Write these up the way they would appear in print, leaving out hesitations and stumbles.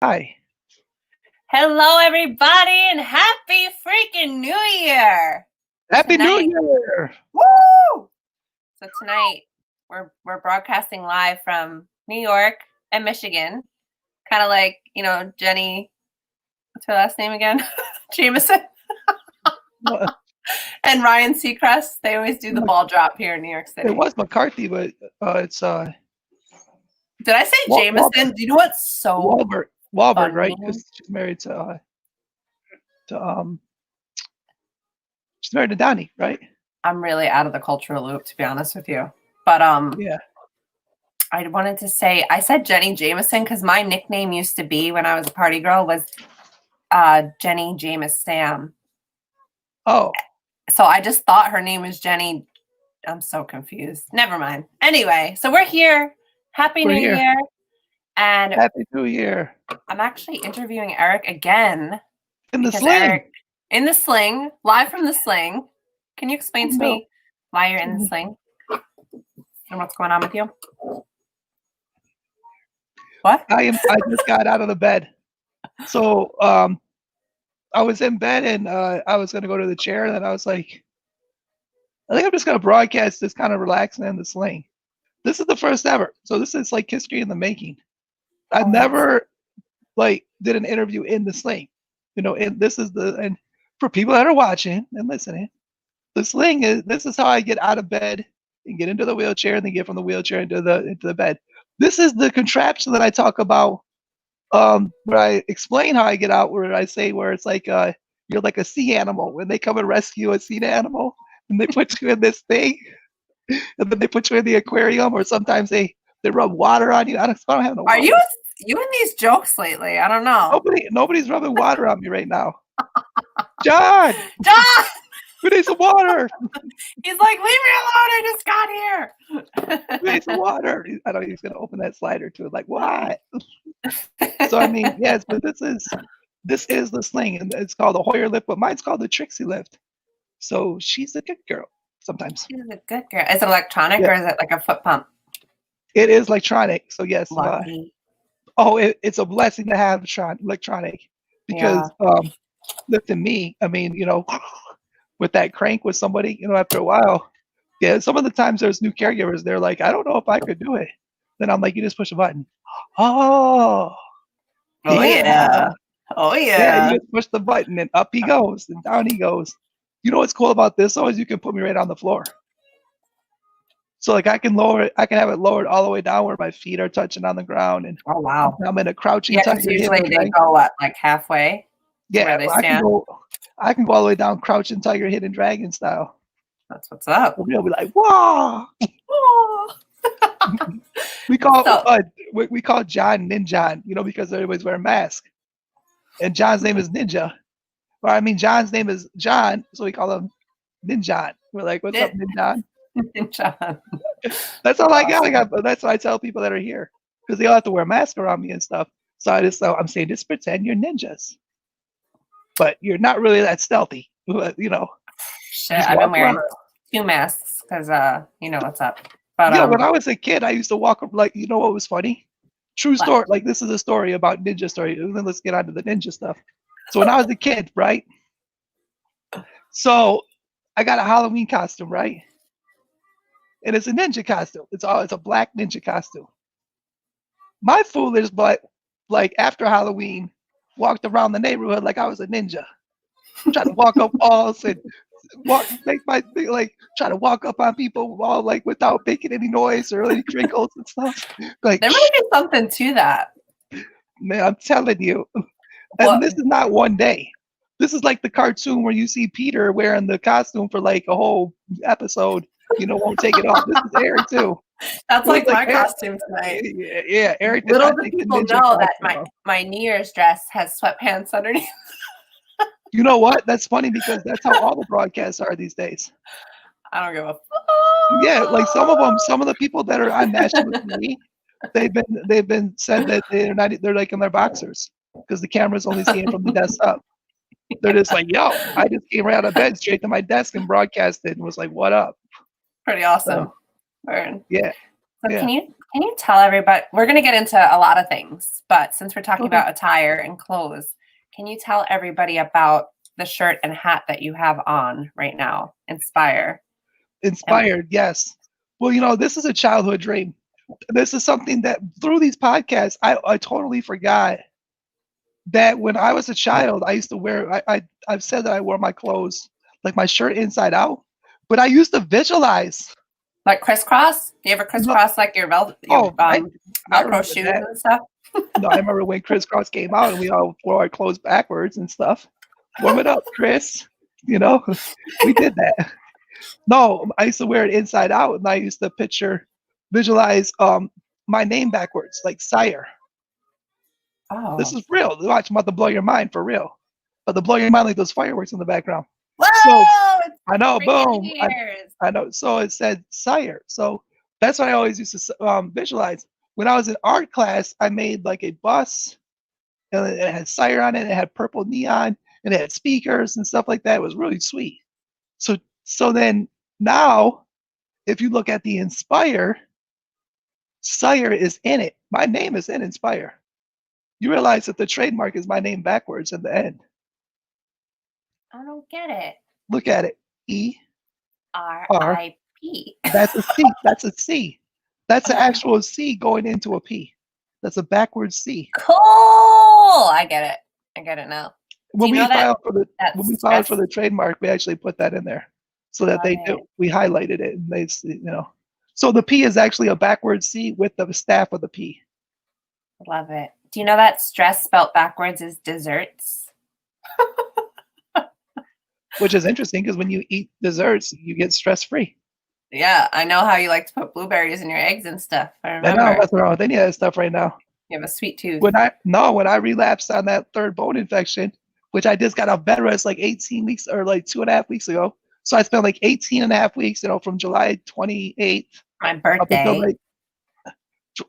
Hi. Hello, everybody, and happy freaking New Year! Happy New Year! Woo! So tonight we're broadcasting live from New York and Michigan, kind of like Jenny. What's her last name again? Jameson and Ryan Seacrest. They always do the ball drop here in New York City. It was McCarthy, but it's Did I say Jameson? Do you know what's so Wahlberg, right? Because she's married to she's married to Donnie, right? I'm really out of the cultural loop, to be honest with you. But yeah. I wanted to say, I said Jenny Jameson because my nickname used to be when I was a party girl was Jenny Jameson Sam. Oh. So I just thought her name was Jenny. I'm so confused. Never mind. Anyway, so we're here. Happy New Year. And Happy New Year. I'm actually interviewing Erick again. In the sling. Erick, in the sling, live from the sling. Can you explain to me why you're in the sling? And what's going on with you? What? I just got out of the bed. So I was in bed and I was gonna go to the chair, and then I was like, I think I'm just gonna broadcast this kind of relaxing in the sling. This is the first ever. So this is like history in the making. I've never did an interview in the sling. And this is and for people that are watching and listening, the sling this is how I get out of bed and get into the wheelchair and then get from the wheelchair into the bed. This is the contraption that I talk about where I explain how I get out, where I say where it's like you're like a sea animal when they come and rescue a sea animal and they put you in this thing and then they put you in the aquarium, or sometimes they rub water on you. I don't have no water. Are you in these jokes lately? I don't know. Nobody's rubbing water on me right now. John! We need some water. He's like, leave me alone. I just got here. We need some water. I know he's gonna open that slider to it. Like, what? So I mean, yes, but this is the sling, and it's called the Hoyer lift, but mine's called the Trixie lift. So she's a good girl sometimes. She's a good girl. Is it electronic or is it like a foot pump? It is electronic. So yes. It's a blessing to have electronic because lifting me, I mean, with that crank with somebody, after a while, some of the times there's new caregivers, they're like, I don't know if I could do it. Then I'm like, you just push a button. Oh yeah. Yeah, you just push the button and up he goes and down he goes. You know what's cool about this though is you can put me right on the floor. So like I can have it lowered all the way down where my feet are touching on the ground, and oh wow, I'm in a crouching. Yeah, usually they go like halfway. Yeah, where they stand. I can go all the way down, crouching tiger, hidden dragon style. That's what's up. We'll be like, whoa. we call John Ninja, because everybody's wearing masks, and John's name is Ninja. Or I mean, John's name is John, so we call him Ninja. We're like, what's up, Ninja? Ninja. That's all I got. That's what I tell people that are here, because they all have to wear masks around me and stuff. So I'm saying, just pretend you're ninjas, but you're not really that stealthy. Shit, I've been wearing 2 masks because you know what's up. But when I was a kid, I used to walk what was funny? True story. Like, this is a story about ninja story. And then let's get on to the ninja stuff. So when I was a kid, right? So I got a Halloween costume, right? And it's a ninja costume. It's a black ninja costume. My foolish butt, like after Halloween, walked around the neighborhood like I was a ninja. Trying to walk up walls and try to walk up on people all like without making any noise or any crinkles and stuff. Like, there might be something to that. Man, I'm telling you. And this is not one day. This is like the cartoon where you see Peter wearing the costume for like a whole episode. Won't take it off. This is Erick too. That's like my costume tonight. Yeah, Erick. Little do people know that my New Year's dress has sweatpants underneath. You know what? That's funny because that's how all the broadcasts are these days. I don't give a fuck. Yeah, like some of the people that are on national TV, they've been said that they're like in their boxers because the camera's only seeing from the desk up. They're just like, yo, I just came right out of bed straight to my desk and broadcasted and was like, what up? Pretty awesome. Yeah. So can you Can you tell everybody? We're going to get into a lot of things, but since we're talking Okay. about attire and clothes, can you tell everybody about the shirt and hat that you have on right now? Inspire. Inspired, yes. Well, this is a childhood dream. This is something that through these podcasts, I totally forgot that when I was a child, I used to wear, I've said that I wore my clothes, like my shirt inside out, but I used to visualize. Like crisscross? Do you ever No, crisscross like your oh, I Velcro remember shoes that. and stuff? No, I remember when crisscross came out and we all wore our clothes backwards and stuff. Warm it up, Chris. You know, we did that. No, I used to wear it inside out, and I used to visualize my name backwards, like Sire. This Oh. is real. Watch, I'm about to blow your mind for real. But to blow your mind like those fireworks in the background. So Whoa! It's I know, freaking boom. ears. I know. So it said Sire. So that's what I always used to visualize. When I was in art class, I made like a bus, and it had Sire on it. It had purple neon, and it had speakers and stuff like that. It was really sweet. So then now, if you look at the Inspire, Sire is in it. My name is in Inspire. You realize that the trademark is my name backwards in the end. I don't get it. Look at it. E R. R-I-P. That's a C. That's a C. That's an actual C going into a P. That's a backwards C. Cool. I get it. I get it now. When you we know that filed for the that's when we filed for stress? the trademark, we actually put that in there so that Love it. we highlighted it and they. So the P is actually a backwards C with the staff of the P. Love it. Do you know that stress spelt backwards is desserts? Which is interesting because when you eat desserts, you get stress free. Yeah, I know how you like to put blueberries in your eggs and stuff. I I remember. know that's wrong with any of that stuff right now. You have a sweet tooth. When I relapsed on that third bone infection, which I just got off bed rest like 18 weeks or like 2.5 weeks ago. So I spent like 18.5 weeks, from July 28th My up until birthday. like,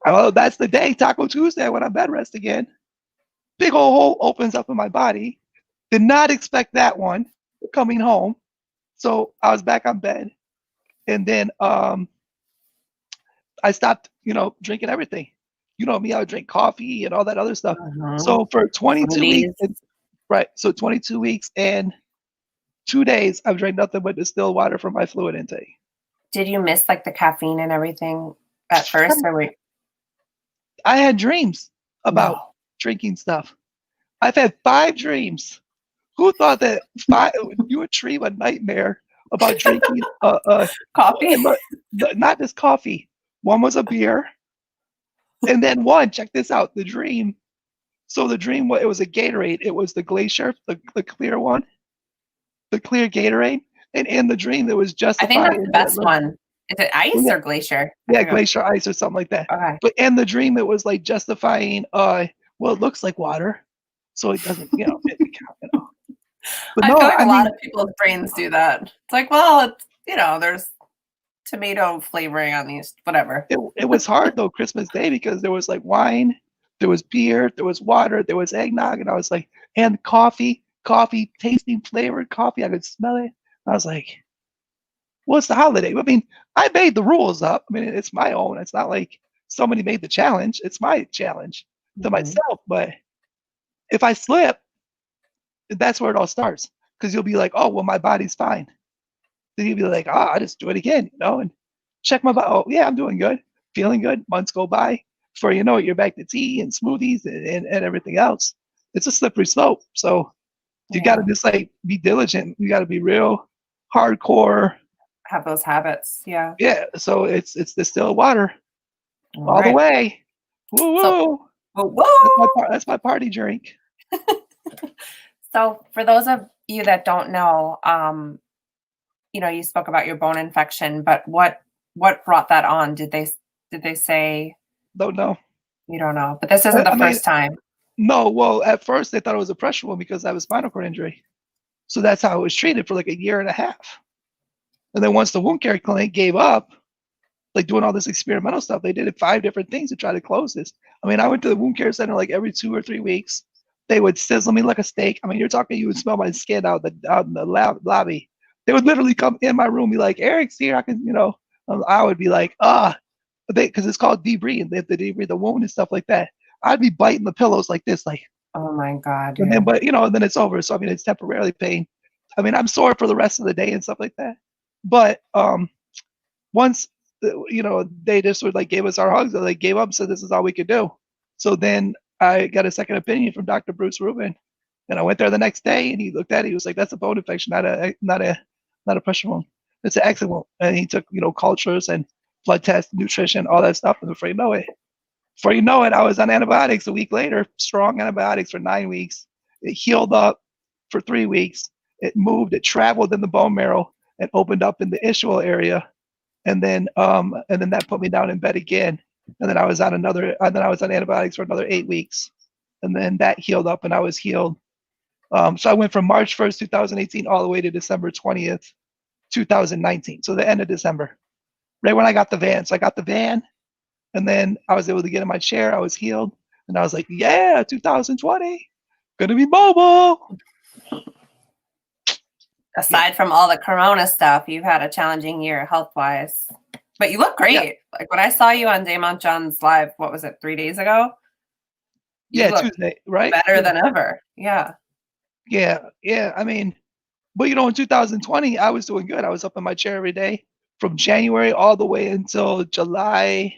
oh, that's the day, Taco Tuesday, I went on bed rest again. Big old hole opens up in my body. Did not expect that one coming home. So I was back on bed. And then I stopped, drinking everything. You know me, I would drink coffee and all that other stuff. So for 22 weeks, right? So 22 weeks and 2 days, I've drank nothing but distilled water from my fluid intake. Did you miss like the caffeine and everything at first, or wait? I had dreams about drinking stuff. I've had 5 dreams. Who thought that you would dream a nightmare about drinking coffee? Not just coffee. One was a beer. And then check this out, the dream. So the dream, it was a Gatorade. It was the Glacier, the clear one, the clear Gatorade. And in the dream, it was justified. I think that's the best one. Is it ice or Glacier? Yeah, Glacier ice or something like that. Okay. But in the dream, it was like justifying, well, it looks like water. So it doesn't, it count. But I feel like a lot of people's brains do that. It's like, well, it's, there's tomato flavoring on these, whatever. It was hard though, Christmas Day, because there was like wine, there was beer, there was water, there was eggnog, and I was like, and coffee, tasting flavored coffee. I could smell it. I was like, well, it's the holiday. I mean, I made the rules up. I mean, it's my own. It's not like somebody made the challenge. It's my challenge to myself. But if I slip, that's where it all starts. Because you'll be like, oh, well, my body's fine. Then you'll be like, I just do it again, and check my body. Oh, yeah, I'm doing good, feeling good. Months go by. Before you know it, you're back to tea and smoothies and everything else. It's a slippery slope. So you got to just like be diligent. You got to be real hardcore. Have those habits. Yeah. Yeah. So it's distilled water all the way. Woo woo. That's my party drink. So for those of you that don't know, you spoke about your bone infection, but what brought that on? Did they say? Don't know. You don't know, but this isn't the first time. No, well, at first they thought it was a pressure wound because I have a spinal cord injury. So that's how it was treated for like 1.5 years. And then once the wound care clinic gave up, like doing all this experimental stuff, they did 5 different things to try to close this. I mean, I went to the wound care center like every 2 or 3 weeks. They would sizzle me like a steak. I mean, you're talking, you would smell my skin out in the lobby. They would literally come in my room, be like, Eric's here. I can, I would be like, because it's called debris, and they have to debris the wound and stuff like that. I'd be biting the pillows like this, like, Oh my God, and then, dude. but then it's over. So I mean, it's temporarily pain. I mean, I'm sore for the rest of the day and stuff like that. But once they just sort of like gave us our hugs, they gave up, so this is all we could do. So then I got a second opinion from Dr. Bruce Rubin, and I went there the next day, and he looked at it. He was like, "That's a bone infection, not a pressure wound. It's an exit wound." And he took cultures and blood tests, nutrition, all that stuff. And before you know it, I was on antibiotics a week later, strong antibiotics for 9 weeks. It healed up for 3 weeks. It moved, it traveled in the bone marrow and opened up in the ischial area. And then that put me down in bed again. And then I was on antibiotics for another 8 weeks. And then that healed up and I was healed. So I went from March 1st, 2018 all the way to December 20th, 2019. So the end of December, right when I got the van. So I got the van, and then I was able to get in my chair. I was healed, and I was like, yeah, 2020, gonna be mobile. Aside from all the Corona stuff, you've had a challenging year health-wise. But you look great. Yeah. Like when I saw you on Damon John's live, what was it, 3 days ago? Yeah, Tuesday, right? Better than ever. Yeah. Yeah. I mean, but in 2020, I was doing good. I was up in my chair every day from January all the way until July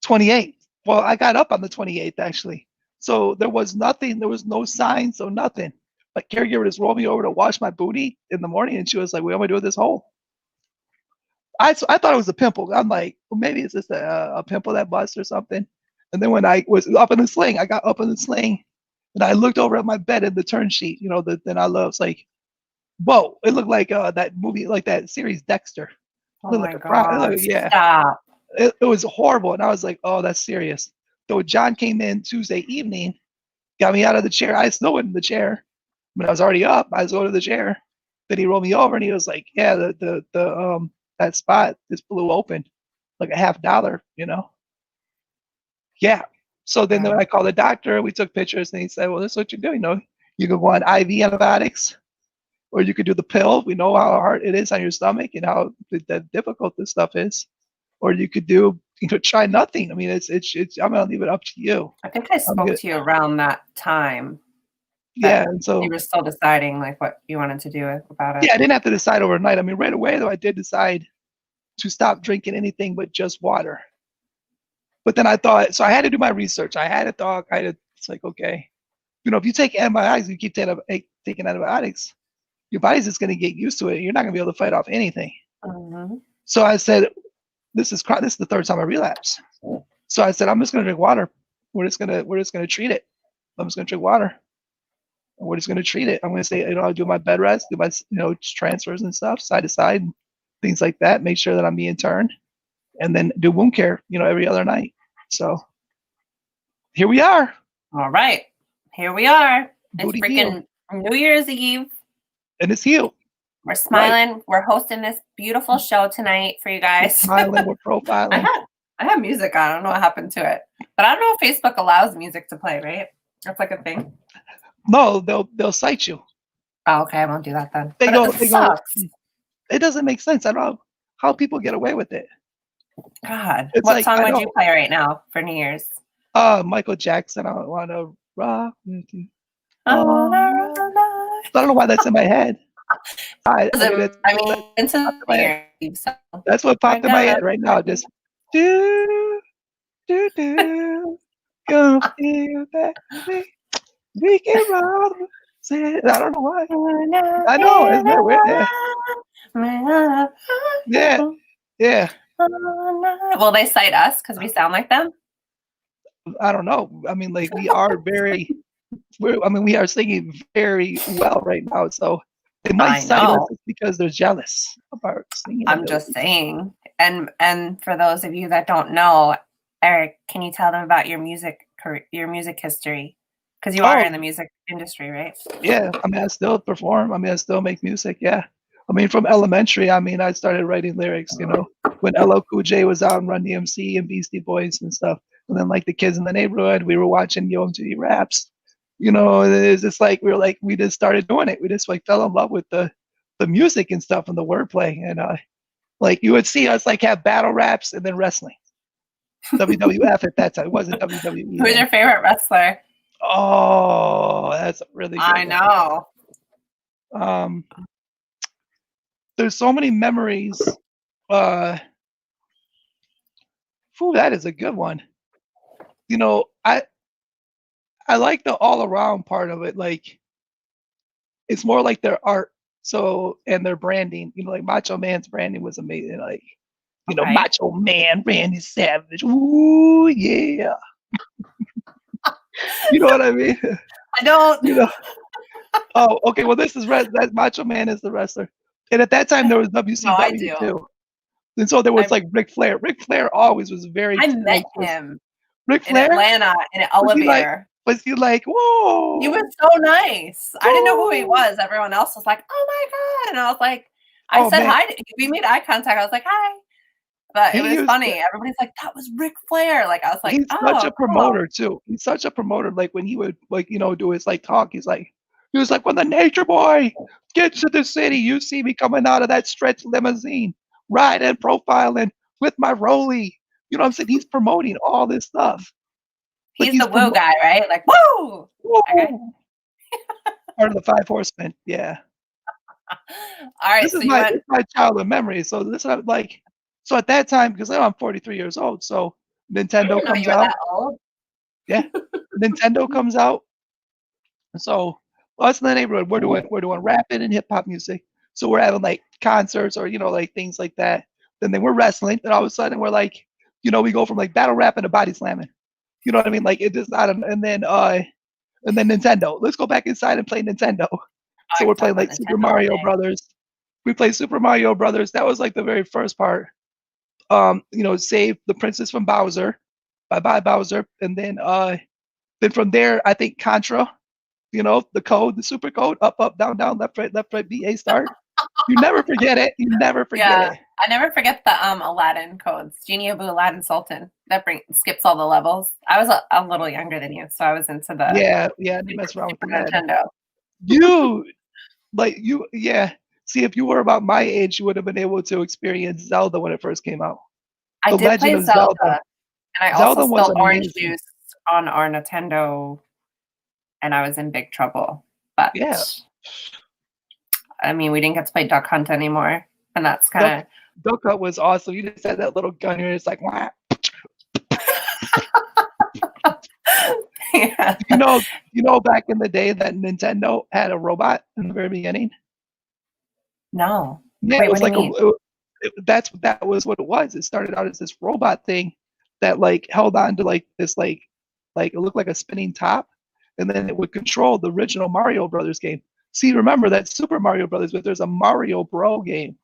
28th. Well, I got up on the 28th actually. So there was nothing. There was no signs, so nothing. My caregiver just rolled me over to wash my booty in the morning, and she was like, "What am I doing with this hole?" I thought it was a pimple. I'm like, well, maybe it's just a pimple that bust or something. And then when I was up in the sling, I got up in the sling, and I looked over at my bed in the turn sheet. Then I love. It's like, whoa! It looked like that movie, like that series Dexter. Oh my God! Yeah. Stop. It was horrible, and I was like, "Oh, that's serious." So John came in Tuesday evening, got me out of the chair. I still went in the chair. When I was already up, I was going to the chair. Then he rolled me over, and he was like, "Yeah, that spot just blew open, like $50. Yeah. So then when I called the doctor, we took pictures, and he said, "Well, this is what you're doing. You can go on IV antibiotics, or you could do the pill. We know how hard it is on your stomach and how difficult this stuff is. Or you could do, try nothing. I mean, it's. I'm gonna leave it up to you." I think I spoke to you around that time. Yeah, and so you were still deciding like what you wanted to do about it. Yeah, I didn't have to decide overnight. I mean, right away though, I did decide to stop drinking anything but just water. But then I thought, so I had to do my research. I had to talk. It's like, okay, if you take antibiotics, you keep taking antibiotics, your body's just going to get used to it. You're not going to be able to fight off anything. Mm-hmm. So I said, this is the third time I relapse. So I said, I'm just going to drink water. We're just going to treat it. I'm just going to drink water. And we're just going to treat it. I'm going to say, I'll do my bed rest, do my, transfers and stuff, side to side, things like that. Make sure that I'm being turned, and then do wound care, every other night. So here we are. All right. Here we are. Booty It's freaking New Year's Eve. And it's healed. We're smiling. Right. We're hosting this beautiful show tonight for you guys. We're smiling. We're profiling. I have music on. I don't know what happened to it. But I don't know if Facebook allows music to play, right? That's like a thing. No, they'll cite you. Oh, okay. I won't do that then. They go, it doesn't make sense. I don't know how people get away with it. God. What song would you play right now for New Year's? Michael Jackson. I want to rock with you. I don't know why that's in my head. Into New Year's. So. That's what popped in my head right now. Just do. Go feel that we can rock. I don't know why. I know, isn't that weird? Yeah. Will they cite us because we sound like them? I don't know. I mean, like we are we are singing very well right now, so they might cite us because they're jealous of our singing. I'm just saying. And for those of you that don't know, Eric, can you tell them about your music history? Because you are in the music industry, right? Yeah. I mean, I still perform. I mean, I still make music. Yeah. I mean, from elementary, I started writing lyrics, when LL Cool J was out and Run DMC and Beastie Boys and stuff. And then like the kids in the neighborhood, we were watching Yo MTV Raps. It's just like we just started doing it. We just like fell in love with the music and stuff and the wordplay. And Like you would see us like have battle raps and then wrestling. WWF at that time. It wasn't WWE. Who's your favorite wrestler? Oh, that's a really good I know. one. There's so many memories. That is a good one. You know, I like the all around part of it. Like it's more like their art. So and their branding. You know, like Macho Man's branding was amazing. Like, you know, Okay. Macho Man, Randy Savage. Ooh, yeah. You know what I mean? I don't. You know. Oh, okay. Well, that Macho Man is the wrestler. And at that time there was WCW do. too. And so there was like Ric Flair. Ric Flair always was very. I met him Ric in Flair? Atlanta in an elevator. Was he like, whoa? He was so nice. I didn't know who he was. Everyone else was like, oh my God. And I was like, I said hi. We made eye contact. I was like, hi. But it was funny. Everybody's like, that was Ric Flair. Like, I was like, he's such a promoter too. He's such a promoter. Like when he would like, you know, do his like talk, he was like, when the Nature Boy gets to the city, you see me coming out of that stretch limousine, riding, profiling with my Rollie. You know what I'm saying? He's promoting all this stuff. He's the woo guy, right? Like, woo! Okay. Part of the Five Horsemen, yeah. All right. This is my childhood memory. So this is like, so at that time, because I'm 43 years old, so Nintendo comes out. That old. Yeah, Nintendo comes out. So us in the neighborhood, we're doing rapping and hip hop music. So we're having like concerts or, you know, like things like that. Then we're wrestling, and all of a sudden we're like, you know, we go from like battle rapping to body slamming. You know what I mean? Like it is not, and then Nintendo. Let's go back inside and play Nintendo. So we're playing like Super Mario Brothers. We play Super Mario Brothers. That was like the very first part. You know, Save the Princess from Bowser. Bye bye Bowser. And then from there, I think Contra. You know, the code, the super code, up, up, down, down, left, right, B, A, start. You never forget it. You never forget it. I never forget the Aladdin codes. Genie Abu, Aladdin, Sultan. That skips all the levels. I was a little younger than you, so I was into the yeah. You mess around with the Nintendo. See, if you were about my age, you would have been able to experience Zelda when it first came out. I did play Zelda, and I also spilled orange juice on our Nintendo, and I was in big trouble. But yeah. I mean, we didn't get to play Duck Hunt anymore, and that's kind of. Duck Hunt was awesome. You just had that little gun here. It's like, wah. Yeah. You know, back in the day that Nintendo had a robot in the very beginning. No. Yeah, wait, it was like that was what it was. It started out as this robot thing that like held on to like this like it looked like a spinning top, and then it would control the original Mario Brothers game. See, remember that Super Mario Brothers, but there's a Mario Bro game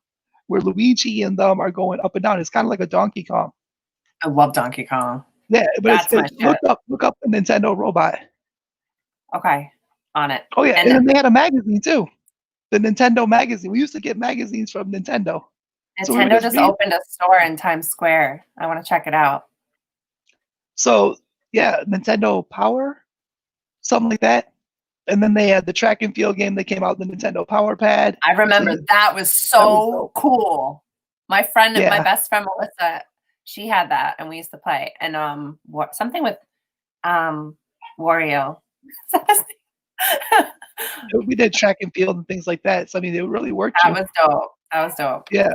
where Luigi and them are going up and down. It's kind of like a Donkey Kong. I love Donkey Kong. Yeah, but look up the Nintendo robot. Okay, on it. Oh yeah, and then they had a magazine too, the Nintendo magazine. We used to get magazines from Nintendo. Nintendo just opened a store in Times Square. I want to check it out. So yeah, Nintendo Power, something like that. And then they had the track and field game that came out, the Nintendo Power Pad. I remember that was so cool. My friend, my best friend Melissa, she had that, and we used to play. And something with Wario. We did track and field and things like that. So I mean, it really worked. That was dope. Yeah.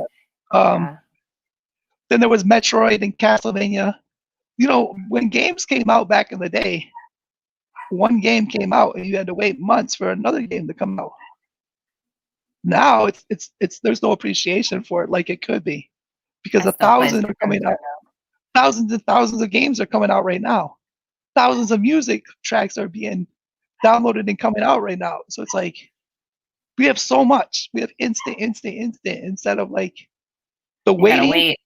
Then there was Metroid and Castlevania. You know, when games came out back in the day, one game came out and you had to wait months for another game to come out. Now it's there's no appreciation for it like it could be, because 1,000 are coming out. Thousands and thousands of games are coming out right now. Thousands of music tracks are being downloaded and coming out right now. So it's like we have so much. We have instant instead of like the waiting. Wait.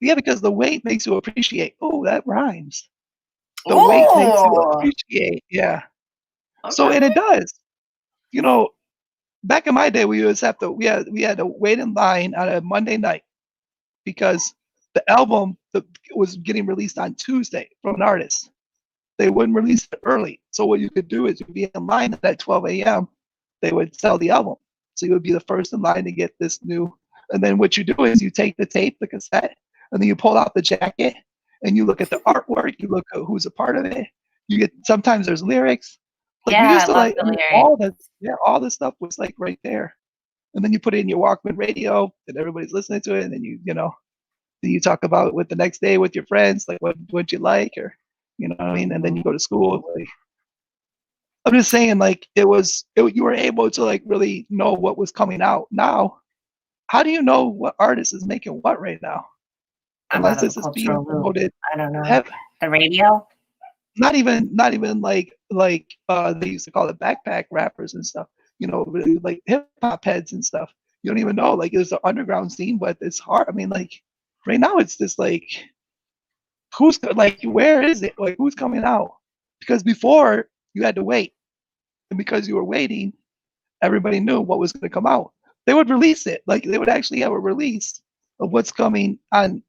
Yeah, because the wait makes you appreciate. Oh, that rhymes. The wait makes you appreciate. Yeah. Okay. So and it does. You know, back in my day, we had to wait in line on a Monday night because the album was getting released on Tuesday from an artist. They wouldn't release it early. So what you could do is you'd be in line at 12 a.m. They would sell the album. So you would be the first in line to get this new And then what you do is you take the tape, the cassette, and then you pull out the jacket and you look at the artwork, you look at who's a part of it. You get sometimes there's lyrics. Like we Yeah, I used to love like the I mean, lyrics. all the stuff was like right there. And then you put it in your Walkman radio and everybody's listening to it, and then then you talk about it with the next day with your friends, like what you like, or you know what I mean, and then you go to school. Like, I'm just saying, like you were able to like really know what was coming out. Now, how do you know what artist is making what right now? I'm out Unless of the this is being cultural loop. promoted, I don't know. hev- The radio? not even like they used to call it backpack rappers and stuff. Really, like hip hop heads and stuff. You don't even know. Like there's an underground scene, but it's hard. I mean, like right now, it's just like who's like where is it? Like who's coming out? Because before you had to wait, and because you were waiting, everybody knew what was going to come out. They would release it. Like they would actually have a release of what's coming on,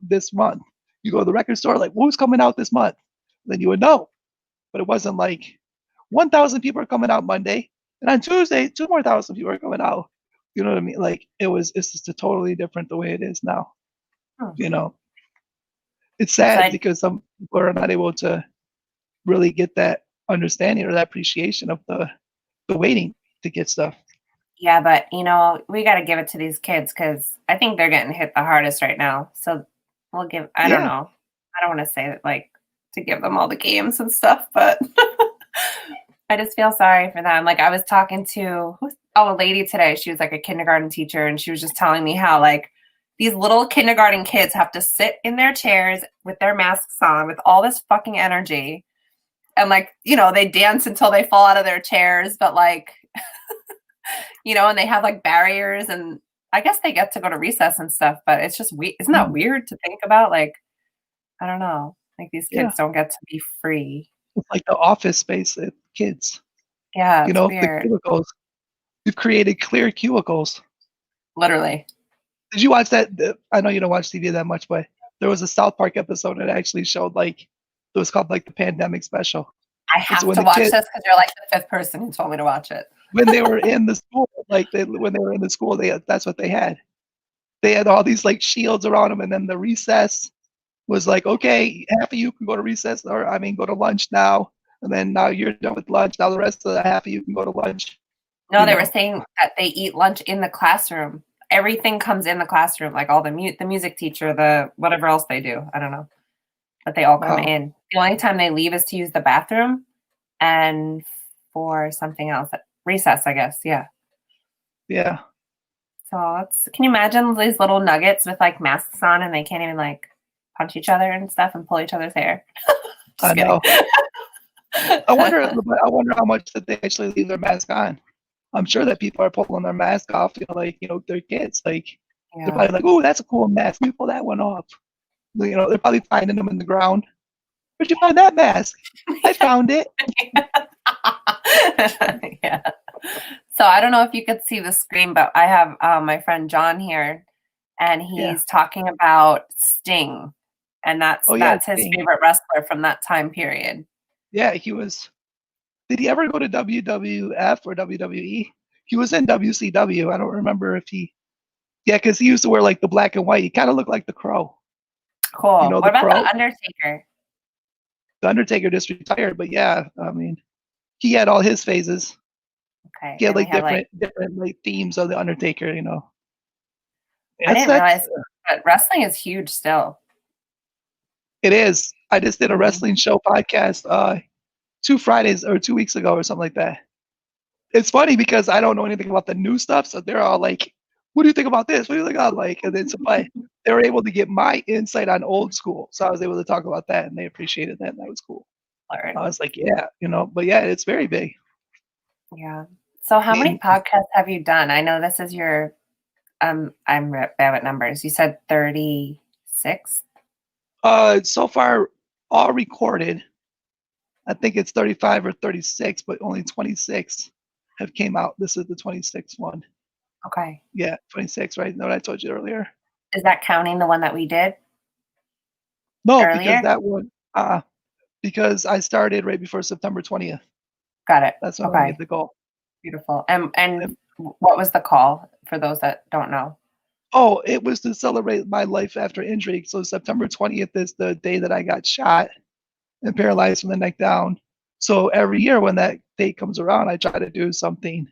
this month. You go to the record store, like who's coming out this month? Then you would know. But it wasn't like 1,000 people are coming out Monday, and on Tuesday, 2 more thousand people are coming out. You know what I mean? Like it's just a totally different the way it is now. Hmm. You know, it's So sad because some people are not able to really get that understanding or that appreciation of the waiting to get stuff. yeah, but we got to give it to these kids because I think they're getting hit the hardest right now. So we'll give. I don't Yeah. know. I don't want to say that like to give them all the games and stuff, but I just feel sorry for them. Like I was talking to a lady today. She was like a kindergarten teacher, and she was just telling me how like these little kindergarten kids have to sit in their chairs with their masks on with all this fucking energy, and like they dance until they fall out of their chairs, but like and they have like barriers, and I guess they get to go to recess and stuff, but it's just isn't that weird to think about? Like I don't know, like these kids don't get to be free. It's like the office space at kids. Yeah, it's The weird. cubicles. You've created clear cubicles. Literally. Did you watch that? I know you don't watch TV that much, but there was a South Park episode that actually showed like it was called like the pandemic special. I have to watch this because you're like the fifth person who told me to watch it. When they were in the school, when they were in the school, that's what they had. They had all these like shields around them, and then the recess was like, okay, half of you can go to recess, or I mean, go to lunch now, and then now you're done with lunch. Now the rest of the half of you can go to lunch. No, they were saying that they eat lunch in the classroom. Everything comes in the classroom, like all the music teacher, the whatever else they do. I don't know, but they all come in. The only time they leave is to use the bathroom and for something else. Recess, I guess. Yeah. Yeah. So can you imagine these little nuggets with like masks on, and they can't even like punch each other and stuff and pull each other's hair? I know. I wonder how much that they actually leave their mask on. I'm sure that people are pulling their mask off, their kids. Like they're probably like, "Oh, that's a cool mask. We pull that one off." They're probably finding them in the ground. Where'd you find that mask? I found it. Yeah. So I don't know if you could see the screen, but I have my friend John here, and he's talking about Sting, and that's his favorite wrestler from that time period. Yeah, he was. Did he ever go to WWF or WWE? He was in WCW. I don't remember if he. Yeah, because he used to wear like the black and white. He kind of looked like the Crow. Cool. What about the Undertaker? The Undertaker just retired, but yeah, I mean, he had all his phases. Okay. He had like different like themes of the Undertaker. I didn't realize, but wrestling is huge still. It is. I just did a wrestling show podcast 2 weeks ago or something like that. It's funny because I don't know anything about the new stuff, so they're all like, "What do you think about this? What do you think about like?" And then they were able to get my insight on old school, so I was able to talk about that, and they appreciated that, and that was cool. Right. I was like, "Yeah, but yeah, it's very big." Yeah. So how many podcasts have you done? I know this is your. I'm bad at numbers. You said 36. So far, all recorded. I think it's 35 or 36, but only 26 have came out. This is the 26th one. Okay. Yeah, 26, right? No, I told you earlier. Is that counting the one that we did? No, earlier? Because that one, because I started right before September 20th. Got it. That's when I hit the goal. Beautiful. And what was the call for those that don't know? Oh, it was to celebrate my life after injury. So September 20th is the day that I got shot and paralyzed from the neck down. So every year when that date comes around, I try to do something,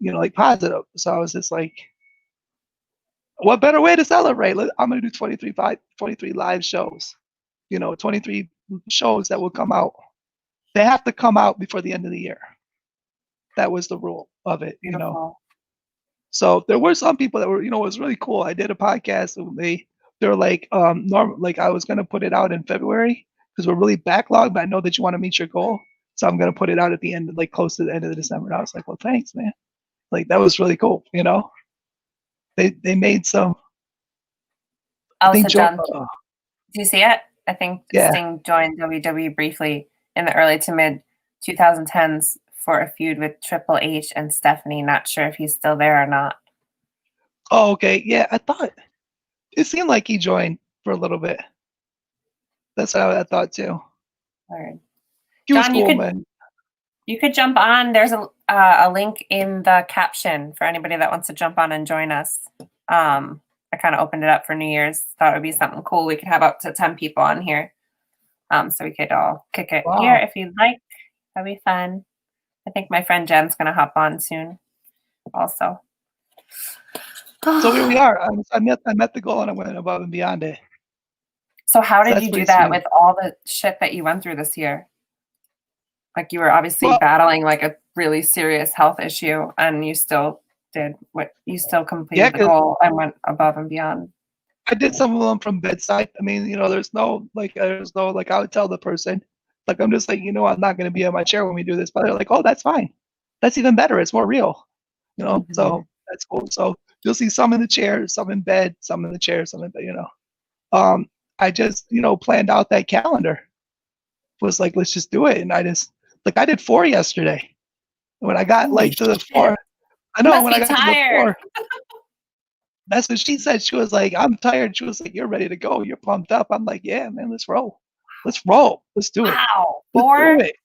like positive. So I was just like, what better way to celebrate? I'm going to do 23 live shows, 23 shows that will come out. They have to come out before the end of the year. That was the rule of it. Beautiful. So there were some people that were, it was really cool. I did a podcast and they're like, like I was gonna put it out in February because we're really backlogged, but I know that you want to meet your goal. So I'm gonna put it out at the end, like close to the end of December. And I was like, well, thanks, man. Like that was really cool. They made some. I Also, think Joe. John, do you see it? I think Yeah. Sting joined WWE briefly in the early to mid 2010s for a feud with Triple H and Stephanie. Not sure if he's still there or not. Oh, okay. Yeah, I thought it seemed like he joined for a little bit. That's how I thought too. Word. He was John, cool, man. You could jump on. There's a link in the caption for anybody that wants to jump on and join us. I kind of opened it up for New Year's. Thought it would be something cool. We could have up to 10 people on here. So we could all kick it here if you'd like. That'd be fun. I think my friend Jen's going to hop on soon also. So here we are. I met the goal and I went above and beyond it. So how did you do that with all the shit that you went through this year? Like you were obviously battling like a really serious health issue and you still did what you still completed the goal and went above and beyond. I did some of them from bedside. I mean, there's no I would tell the person, like, I'm just like, I'm not going to be in my chair when we do this, but they're like, oh, that's fine. That's even better. It's more real, so that's cool. So you'll see some in the chair, some in bed, some in the chair, some in bed, I just, planned out that calendar. Was like, let's just do it. And I did 4 yesterday. When I got to the 4, I know when I got to the 4, that's what she said. She was like, I'm tired. She was like, you're ready to go. You're pumped up. I'm like, yeah, man, let's roll. Let's roll. Let's do it. Wow. Let's do it.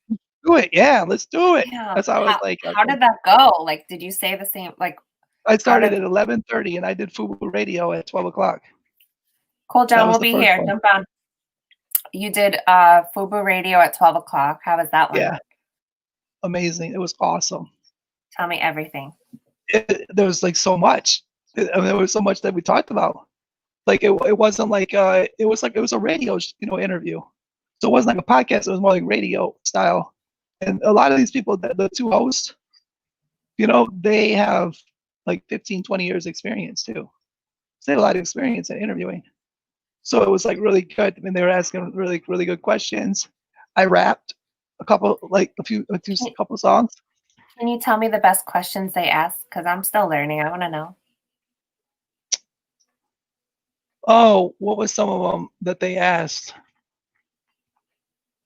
Do it. Yeah, let's do it. Yeah. That's how I was like. How did that go? Like, did you say the same? Like, I started at 11:30 and I did FUBU radio at 12 o'clock. Cool, John. We'll be here. Jump on. You did FUBU radio at 12 o'clock. How was that one? Yeah. Amazing. It was awesome. Tell me everything. There was like so much. There was so much that we talked about. Like it wasn't like it was a radio interview. So it wasn't like a podcast. It was more like radio style. And a lot of these people, the two hosts, they have like 15, 20 years experience too. So they had a lot of experience in interviewing. So it was like really good. I mean, they were asking really, really good questions. I rapped a couple songs. Can you tell me the best questions they asked? Because I'm still learning. I want to know. Oh, what was some of them that they asked?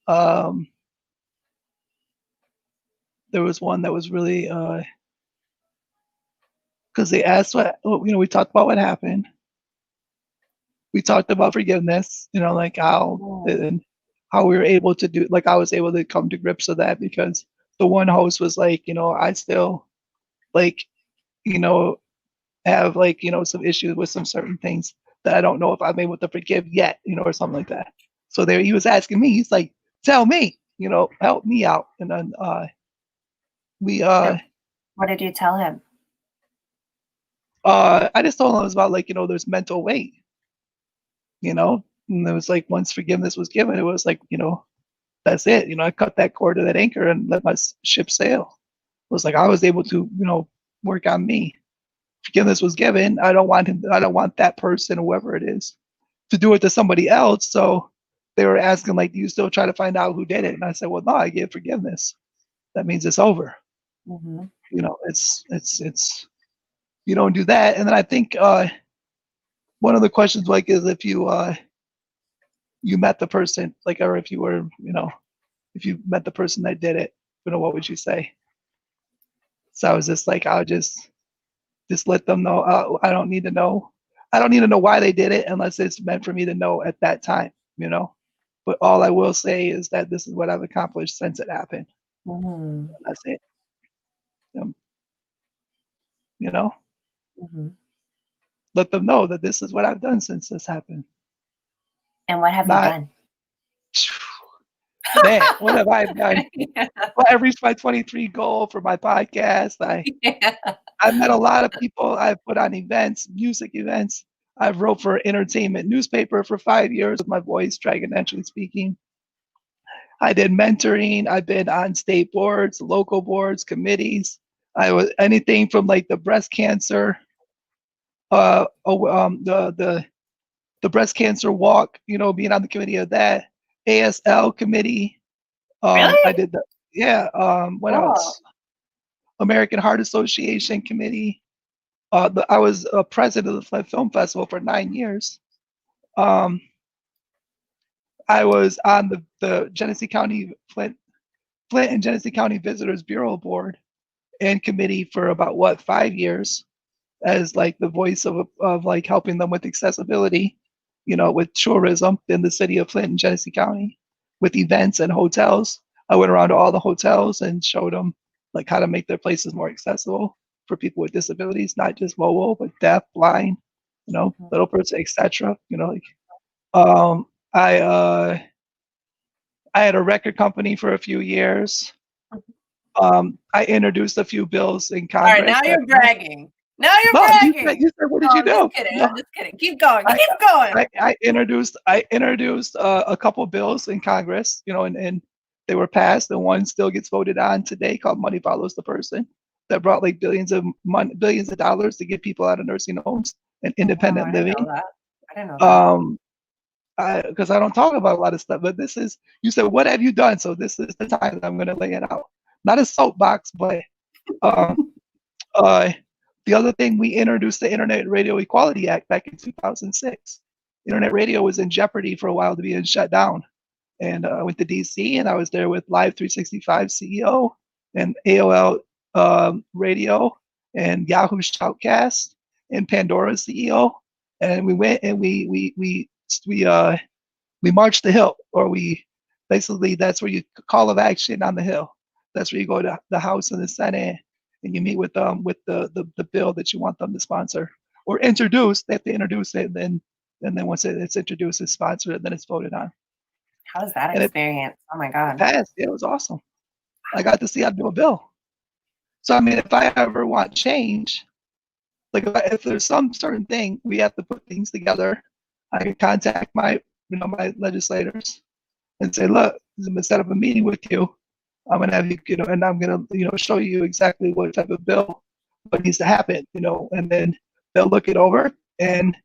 There was one that was really because they asked we talked about what happened. We talked about forgiveness, like how we were able to do, like I was able to come to grips with that because the one host was like, I still like, have like, some issues with some certain things that I don't know if I'm able to forgive yet, or something like that. So he was asking me, he's like, tell me, help me out. And then what did you tell him? I just told him it was about like, there's mental weight, and it was like once forgiveness was given, it was like, that's it. I cut that cord to that anchor and let my ship sail. It was like I was able to, work on me. Forgiveness was given. I don't want that person, whoever it is, to do it to somebody else. So they were asking, like, do you still try to find out who did it? And I said, well, no, I gave forgiveness. That means it's over. Mm-hmm. It's you don't do that. And then I think one of the questions like is if you met the person, like, or if you were, if you met the person that did it, what would you say? So I was just like, I'll just let them know. I don't need to know. I don't need to know why they did it unless it's meant for me to know at that time, But all I will say is that this is what I've accomplished since it happened. Mm-hmm. That's it. Mm-hmm. let them know that this is what I've done since this happened. And what have you done? Man, what have I done? Yeah. Well, I reached my 23 goal for my podcast. Yeah. I met a lot of people. I've put on events, music events. I've wrote for entertainment newspaper for 5 years with my voice, dragonentially speaking. I did mentoring. I've been on state boards, local boards, committees. I was anything from like the breast cancer, the breast cancer walk. You know, being on the committee of that, ASL committee. Really? I did that. Yeah. What Cool. else? American Heart Association committee. I was president of the Flint Film Festival for 9 years. I was on the Genesee County Flint and Genesee County Visitors Bureau Board and committee for about 5 years as like the voice of like helping them with accessibility, you know, with tourism in the city of Flint and Genesee County, with events and hotels. I went around to all the hotels and showed them like how to make their places more accessible for people with disabilities, not just mobile, but deaf, blind, you know, little person, etc. You know, like um, I had a record company for a few years. I introduced a few bills in All right, Congress. now you're bragging. Now you're No, bragging. you said, what did No, you I'm do? just kidding. No, I'm just kidding. Keep going. I- Keep going. I introduced a couple bills in Congress, you know, and they were passed, and one still gets voted on today called Money Follows the Person, that brought like billions of dollars to get people out of nursing homes and independent I living. didn't know that. I didn't know that. Because I don't talk about a lot of stuff, but this is, you said, what have you done? So this is the time that I'm going to lay it out. Not a soapbox, but um, the other thing, we introduced the Internet Radio Equality Act back in 2006. Internet radio was in jeopardy for a while to being shut down. And I went to DC and I was there with Live 365 CEO and AOL Radio and Yahoo Shoutcast and Pandora CEO. And we went and we marched the Hill, or we basically, that's where you call of action on the Hill. That's where you go to the House and the Senate and you meet with them with the bill that you want them to sponsor or introduce. They have to introduce it, and then once it's introduced, it's sponsored, and then it's voted on. How was that And experience? Oh my God. It passed. Yeah, it was awesome. I got to see how to do a bill. So I mean, if I ever want change, like if there's some certain thing we have to put things together, I can contact my legislators and say, look, I'm gonna set up a meeting with you. I'm gonna have you, and I'm gonna, show you exactly what type of bill, what needs to happen, and then they'll look it over, and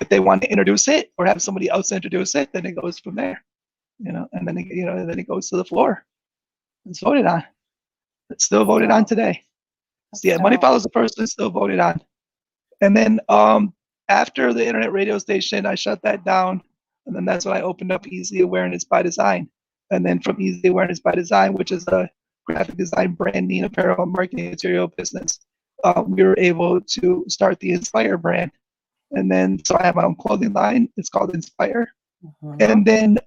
if they want to introduce it or have somebody else introduce it, then it goes from there, and then it goes to the floor. It's voted on. It's still voted on today. So yeah, Money Follows the Person is still voted on. And then after the internet radio station, I shut that down, and then that's when I opened up Easy Awareness by Design. And then from Easy Awareness by Design, which is a graphic design, branding, apparel, marketing material business, we were able to start the Inspire brand. And then, so I have my own clothing line. It's called Inspire. Mm-hmm. And then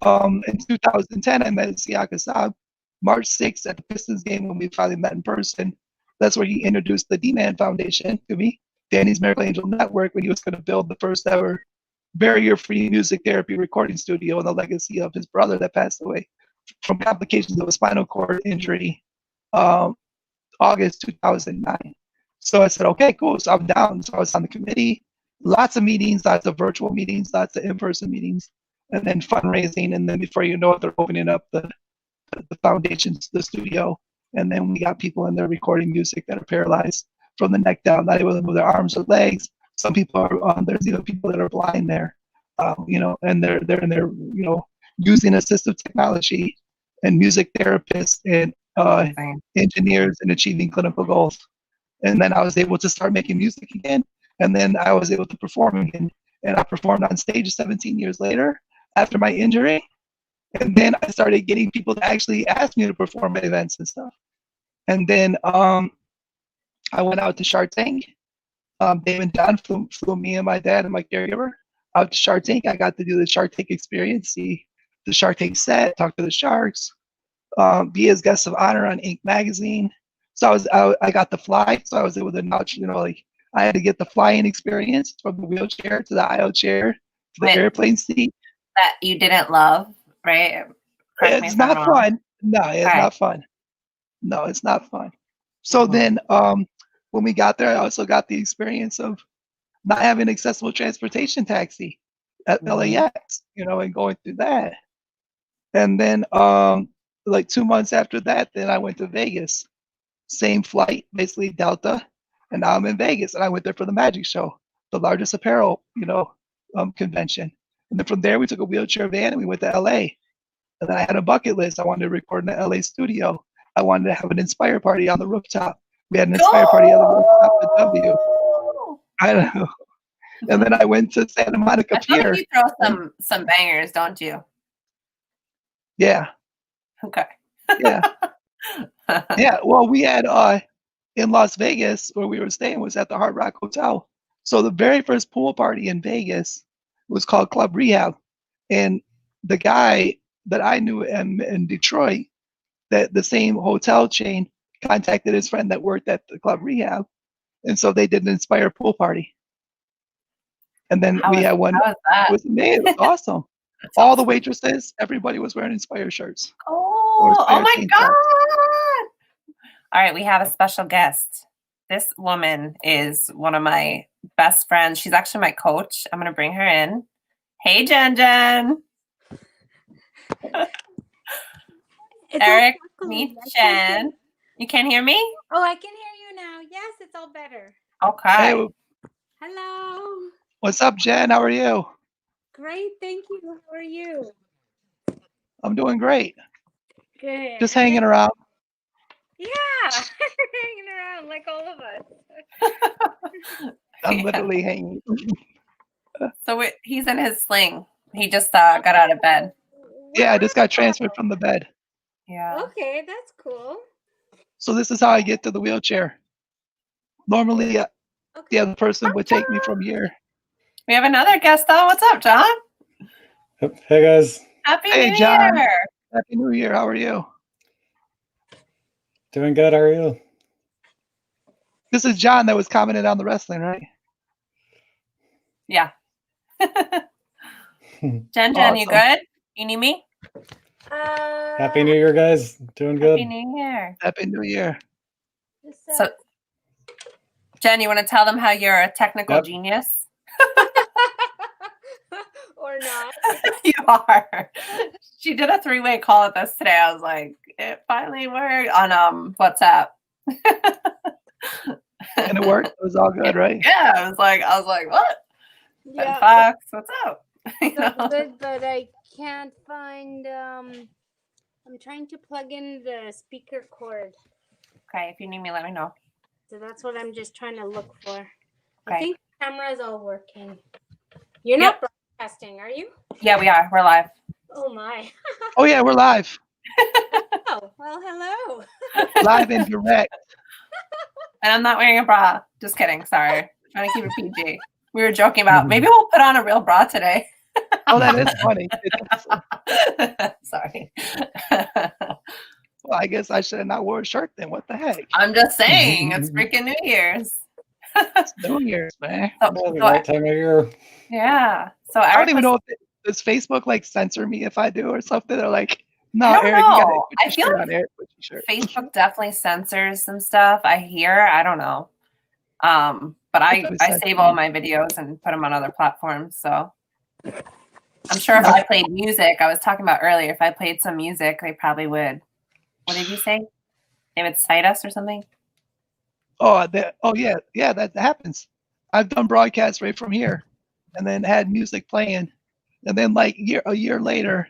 in 2010, I met Siaka Saab, March 6th at the Pistons game when we finally met in person. That's where he introduced the D-Man Foundation to me, Danny's Miracle Angel Network, when he was going to build the first ever barrier-free music therapy recording studio, and the legacy of his brother that passed away from complications of a spinal cord injury, August 2009. So I said, okay, cool. So I'm down. So I was on the committee, lots of meetings, lots of virtual meetings, lots of in-person meetings, and then fundraising. And then before you know it, they're opening up the foundations, the studio. And then we got people in there recording music that are paralyzed from the neck down, not able to move their arms or legs. Some people are, there's even people that are blind there, and they're in there, using assistive technology and music therapists and engineers and achieving clinical goals. And then I was able to start making music again. And then I was able to perform again. And I performed on stage 17 years later after my injury. And then I started getting people to actually ask me to perform at events and stuff. And then I went out to Shark Tank. Dave and Don flew me and my dad and my caregiver out to Shark Tank. I got to do the Shark Tank experience, see the Shark Tank set, talk to the sharks, be as guest of honor on Inc. magazine. So I got to fly. So I was able to notch, I had to get the flying experience from the wheelchair to the aisle chair to the Wait. airplane seat. That you didn't love, right? Correct me It's if I'm not wrong. fun. No, it's Okay. not fun. No, it's not fun. So then when we got there, I also got the experience of not having accessible transportation taxi at LAX, you know, and going through that. And then like 2 months after that, then I went to Vegas. Same flight, basically Delta, and now I'm in Vegas, and I went there for the magic show, the largest apparel, you know, convention. And then from there, we took a wheelchair van and we went to LA. And then I had a bucket list. I wanted to record in the LA studio. I wanted to have an Inspire party on the rooftop. We had an Inspire party on the rooftop at W. I don't know. And then I went to Santa Monica I feel Pier. like you throw some bangers, don't you? Yeah. Okay. Yeah. Yeah. Well, we had in Las Vegas where we were staying was at the Hard Rock Hotel. So the very first pool party in Vegas was called Club Rehab. And the guy that I knew in Detroit, that the same hotel chain contacted his friend that worked at the Club Rehab. And so they did an Inspire pool party. And then we had one. How was that? It was amazing. It was awesome. All the waitresses, everybody was wearing Inspire shirts. Oh my God. All right, we have a special guest. This woman is one of my best friends. She's actually my coach. I'm going to bring her in. Hey, Jen. Erick, meet Jen. You can't hear me? Oh, I can hear you now. Yes, it's all better. Okay. Hey, Hello. what's up, Jen? How are you? Great, thank you. How are you? I'm doing great. Good. Just hanging around. Yeah, hanging around like all of us. I'm literally hanging. So he's in his sling. He just got out of bed. Yeah, I just got transferred from the bed. Yeah. Okay, that's cool. So this is how I get to the wheelchair. Normally, Okay. the other person would take me from here. We have another guest on. What's up, John? Hey, guys. Happy Hey, New John. Year. Happy New Year. How are you? Doing good. How are you? This is John that was commenting on the wrestling, right? Yeah. Jen, Awesome. you good? You need me? Happy New Year, guys. Doing good. Happy New Year. Happy New Year. So, Jen, you want to tell them how you're a technical genius? Or not. You are. She did a 3-way call with us today. I was like, it finally worked on WhatsApp. And it worked. It was all good, right? Yeah, I was like, what? Yeah. Fox, what's up? Good, but I can't find. I'm trying to plug in the speaker cord. Okay, if you need me, let me know. So that's what I'm just trying to look for. Okay. I think the camera is all working. You're not broadcasting, are you? Yeah, we are. We're live. Oh my. Oh yeah, we're live. Oh, well, hello. Live and direct. And I'm not wearing a bra. Just kidding. Sorry. Trying to keep it PG. We were joking about maybe we'll put on a real bra today. Oh, that is funny. Sorry. Well, I guess I should have not wore a shirt then. What the heck? I'm just saying, it's freaking New Year's. It's New Year's, man. The right time of year. Yeah. So I don't even know if does Facebook like censor me if I do or something. They're like, no, Erick, you gotta put your shirt on, Erick. Put your shirt. Facebook definitely censors some stuff. I hear. I don't know. But I save all my videos and put them on other platforms. So I'm sure if I played music, I was talking about earlier, if I played some music, they probably would. What did you say? They would cite us or something? Oh, yeah, that happens. I've done broadcasts right from here, and then had music playing, and then like a year later,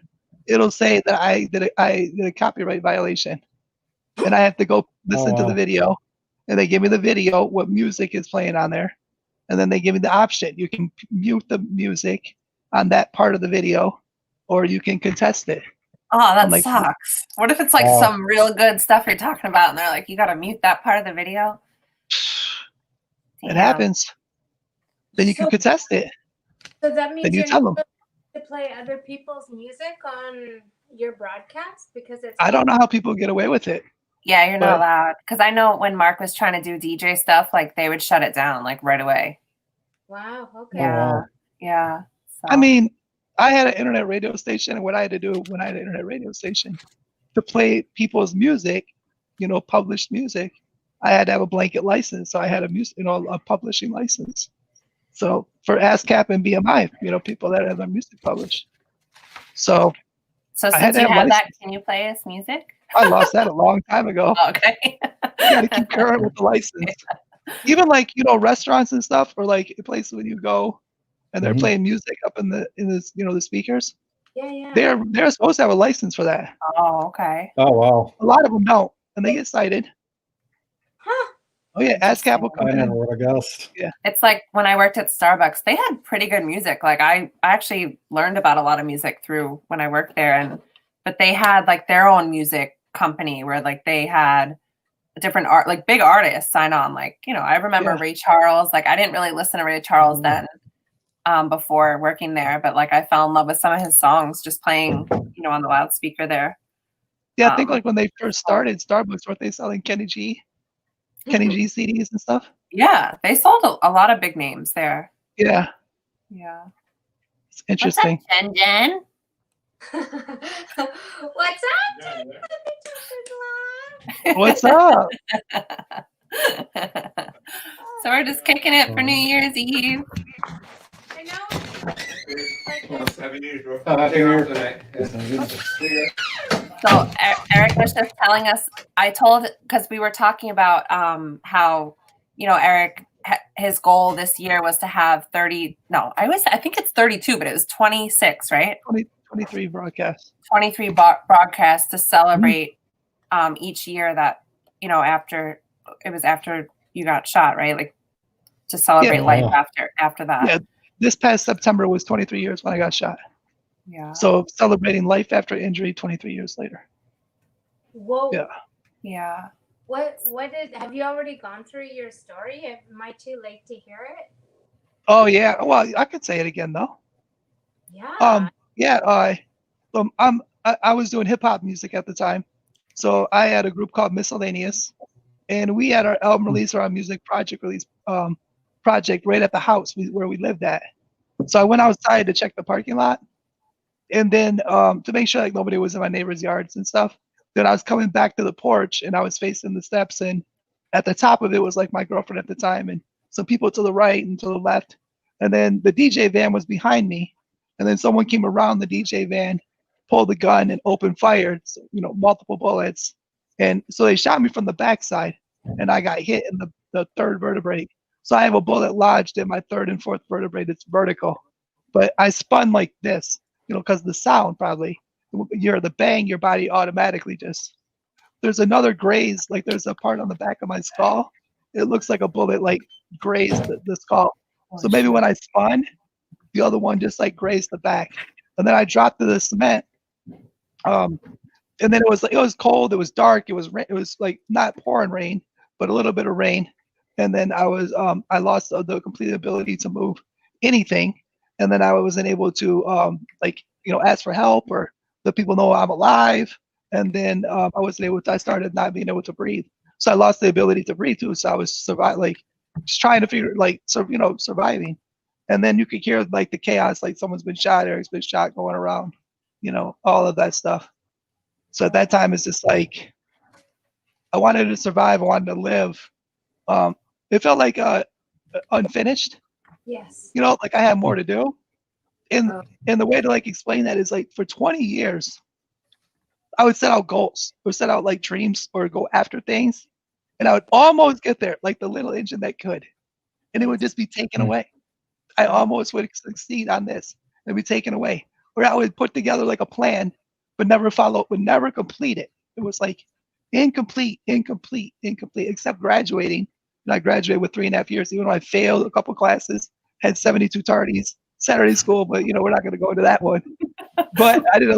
it'll say that I did a copyright violation, and I have to go listen to the video, and they give me the video, what music is playing on there, and then they give me the option. You can mute the music on that part of the video, or you can contest it. Oh, that sucks. What if it's like some real good stuff you're talking about, and they're like, you got to mute that part of the video? It happens. Then you can contest it. So that means then you you're tell not them to play other people's music on your broadcast because it's. I don't know how people get away with it. Yeah, you're not But- allowed. Because I know when Mark was trying to do DJ stuff, like they would shut it down like right away. Wow. Okay. Oh, wow. Yeah. So. I mean, I had an internet radio station, and what I had to do when I had an internet radio station to play people's music, published music, I had to have a blanket license. So I had a publishing license. So for ASCAP and BMI, people that have their music published. So So I had since to you have have that, license. can you play us music? I lost that a long time ago. Okay. You got to keep current with the license. Even like restaurants and stuff, or like places when you go and they're Mhm. playing music up in the speakers. Yeah. Yeah. They're supposed to have a license for that. Oh, okay. Oh, wow. A lot of them don't, and they get cited. Huh. Oh yeah, ASCAP will come I in. never would have guessed. It's like when I worked at Starbucks, they had pretty good music. Like I actually learned about a lot of music through when I worked there, but they had like their own music company where like they had different art, like big artists sign on. Like, I remember Yeah. Ray Charles. Like I didn't really listen to Ray Charles then before working there, but like I fell in love with some of his songs just playing, on the loudspeaker there. Yeah, I think like when they first started, Starbucks, weren't they selling Kenny G CDs and stuff? Yeah, they sold a lot of big names there. Yeah, Yeah. it's interesting. What's up, Jen? What's up? What's up? So we're just kicking it for New Year's Eve. I know. Happy New Year, bro. Happy New Year. Tonight. So Eric was just telling us, because we were talking about how, Eric, his goal this year was to have 30, no, I think it's 32, but it was 26, right? 23 broadcasts. 23 broadcasts to celebrate each year that, after you got shot, right? Like to celebrate Yeah. life after that. Yeah, this past September was 23 years when I got shot. Yeah. So celebrating life after injury 23 years later. Whoa. Yeah. Yeah. Have you already gone through your story? Am I too late to hear it? Oh yeah. Well, I could say it again though. Yeah. Yeah. I was doing hip hop music at the time, so I had a group called Miscellaneous, and we had our album release or our music project release project right at the house where we lived at. So I went outside to check the parking lot, and then to make sure like nobody was in my neighbor's yards and stuff. Then I was coming back to the porch, and I was facing the steps, and at the top of it was like my girlfriend at the time, and some people to the right and to the left, and then the DJ van was behind me, and then someone came around the DJ van, pulled the gun, and opened fire. So, multiple bullets, and so they shot me from the backside, and I got hit in the third vertebrae. So I have a bullet lodged in my third and fourth vertebrae that's vertical, but I spun like this, because the sound probably, the bang, your body automatically just, there's another graze, like there's a part on the back of my skull. It looks like a bullet like grazed the skull. So maybe when I spun, the other one just like grazed the back. And then I dropped to the cement. And then it was cold, it was dark, it was like not pouring rain, but a little bit of rain. And then I lost the complete ability to move anything. And then I wasn't able to ask for help or let people know I'm alive. And then I started not being able to breathe. So I lost the ability to breathe too. So I was just trying to figure surviving. And then you could hear like the chaos, like someone's been shot, Eric's been shot going around, all of that stuff. So at that time, it's just like, I wanted to survive. I wanted to live. It felt like unfinished, Yes. like I had more to do. And the way to like explain that is like for 20 years, I would set out goals or set out like dreams or go after things. And I would almost get there, like the little engine that could. And it would just be taken away. I almost would succeed on this and be taken away. Or I would put together like a plan, but would never complete it. It was like incomplete, except graduating. And I graduated with 3.5 years, even though I failed a couple classes, had 72 tardies, Saturday school, but we're not going to go into that one. But I did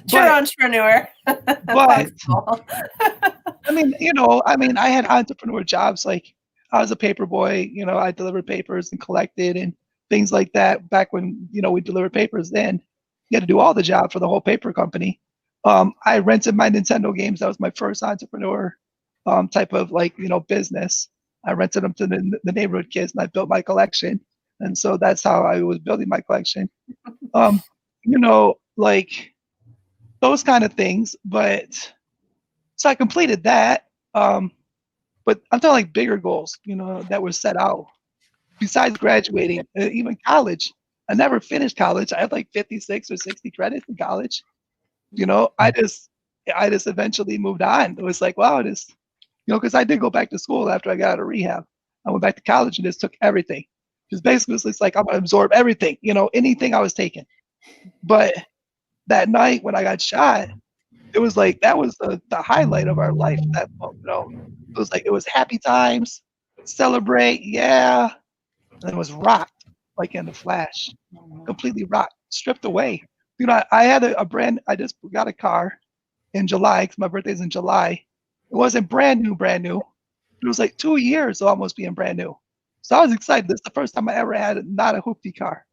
True entrepreneur. But I had entrepreneur jobs. Like I was a paper boy, I delivered papers and collected and things like that. Back when, we delivered papers, then you had to do all the job for the whole paper company. I rented my Nintendo games. That was my first entrepreneur type of like, business. I rented them to the neighborhood kids and I built my collection. And so that's how I was building my collection. Like those kind of things. But so I completed that. But I'm talking like bigger goals, that were set out. Besides graduating, even college, I never finished college. I had like 56 or 60 credits in college. I just eventually moved on. It was like, wow, because I did go back to school after I got out of rehab. I went back to college and just took everything. Because basically it's like I'm gonna absorb everything, anything I was taking. But that night when I got shot, it was like that was the highlight of our life. That it was like it was happy times, celebrate, yeah. And it was rocked like in the flash, completely rocked, stripped away. I had I just got a car in July because my birthday's in July. It wasn't brand new. It was like 2 years almost being brand new. So I was excited. This is the first time I ever had not a hoopty car.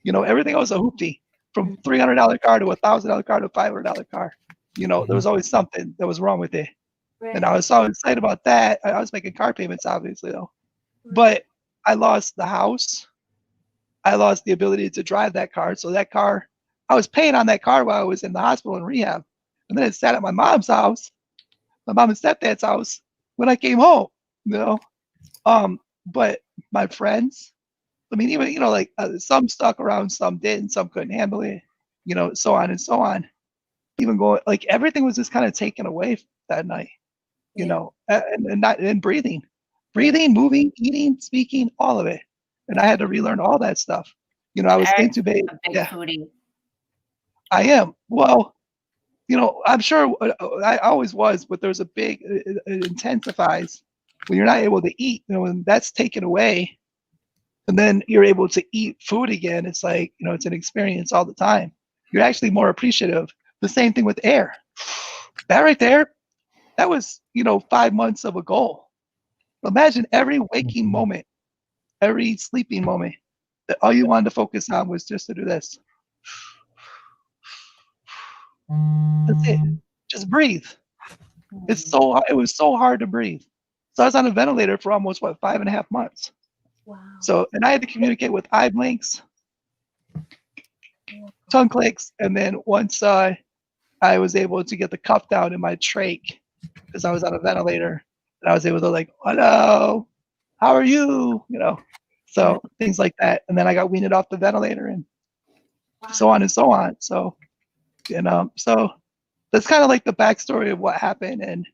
Everything was a hoopty, from $300 car to $1,000 car to a $500 car. There was always something that was wrong with it. Right. And I was so excited about that. I was making car payments, obviously, though. But I lost the house. I lost the ability to drive that car. So that car, I was paying on that car while I was in the hospital in rehab. And then it sat at my mom's house, my mom and stepdad's house, when I came home, But my friends, I mean, even, like some stuck around, some didn't, some couldn't handle it, so on and so on. Even going, like everything was just kind of taken away that night, and breathing, moving, eating, speaking, all of it. And I had to relearn all that stuff. I was intubated. A big foodie. I am. Well, I'm sure I always was, but there's a big, it intensifies when you're not able to eat, when that's taken away and then you're able to eat food again. It's like, it's an experience all the time. You're actually more appreciative. The same thing with air. That right there, that was, 5 months of a goal. Imagine every waking moment, every sleeping moment, that all you wanted to focus on was just to do this. That's it. Just breathe. It was so hard to breathe. So I was on a ventilator for almost 5.5 months. Wow. So, and I had to communicate with eye blinks, tongue clicks, and then once I was able to get the cuff down in my trach because I was on a ventilator, and I was able to like, hello, how are you? So things like that. And then I got weaned off the ventilator and so on and so on. So, so that's kind of like the backstory of what happened and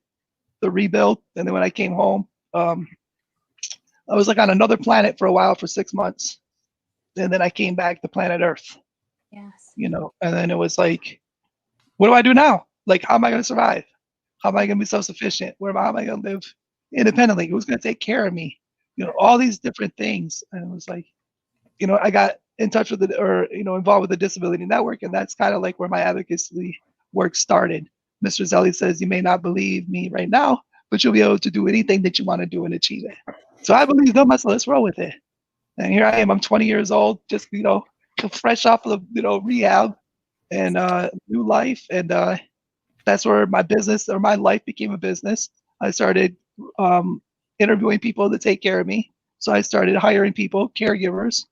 the rebuild. And then when I came home, I was like on another planet for a while for 6 months. And then I came back to planet Earth, Yes. and then it was like, what do I do now? Like, how am I going to survive? How am I going to be self-sufficient? How am I going to live independently? Who's going to take care of me? All these different things. And it was like, I got in touch with involved with the Disability Network. And that's kind of like where my advocacy work started. Mr. Zelli says, you may not believe me right now, but you'll be able to do anything that you want to do and achieve it. So I believe them, so let's roll with it. And here I am, I'm 20 years old, just, fresh off of, rehab and new life. And that's where my business or my life became a business. I started interviewing people to take care of me. So I started hiring people, caregivers,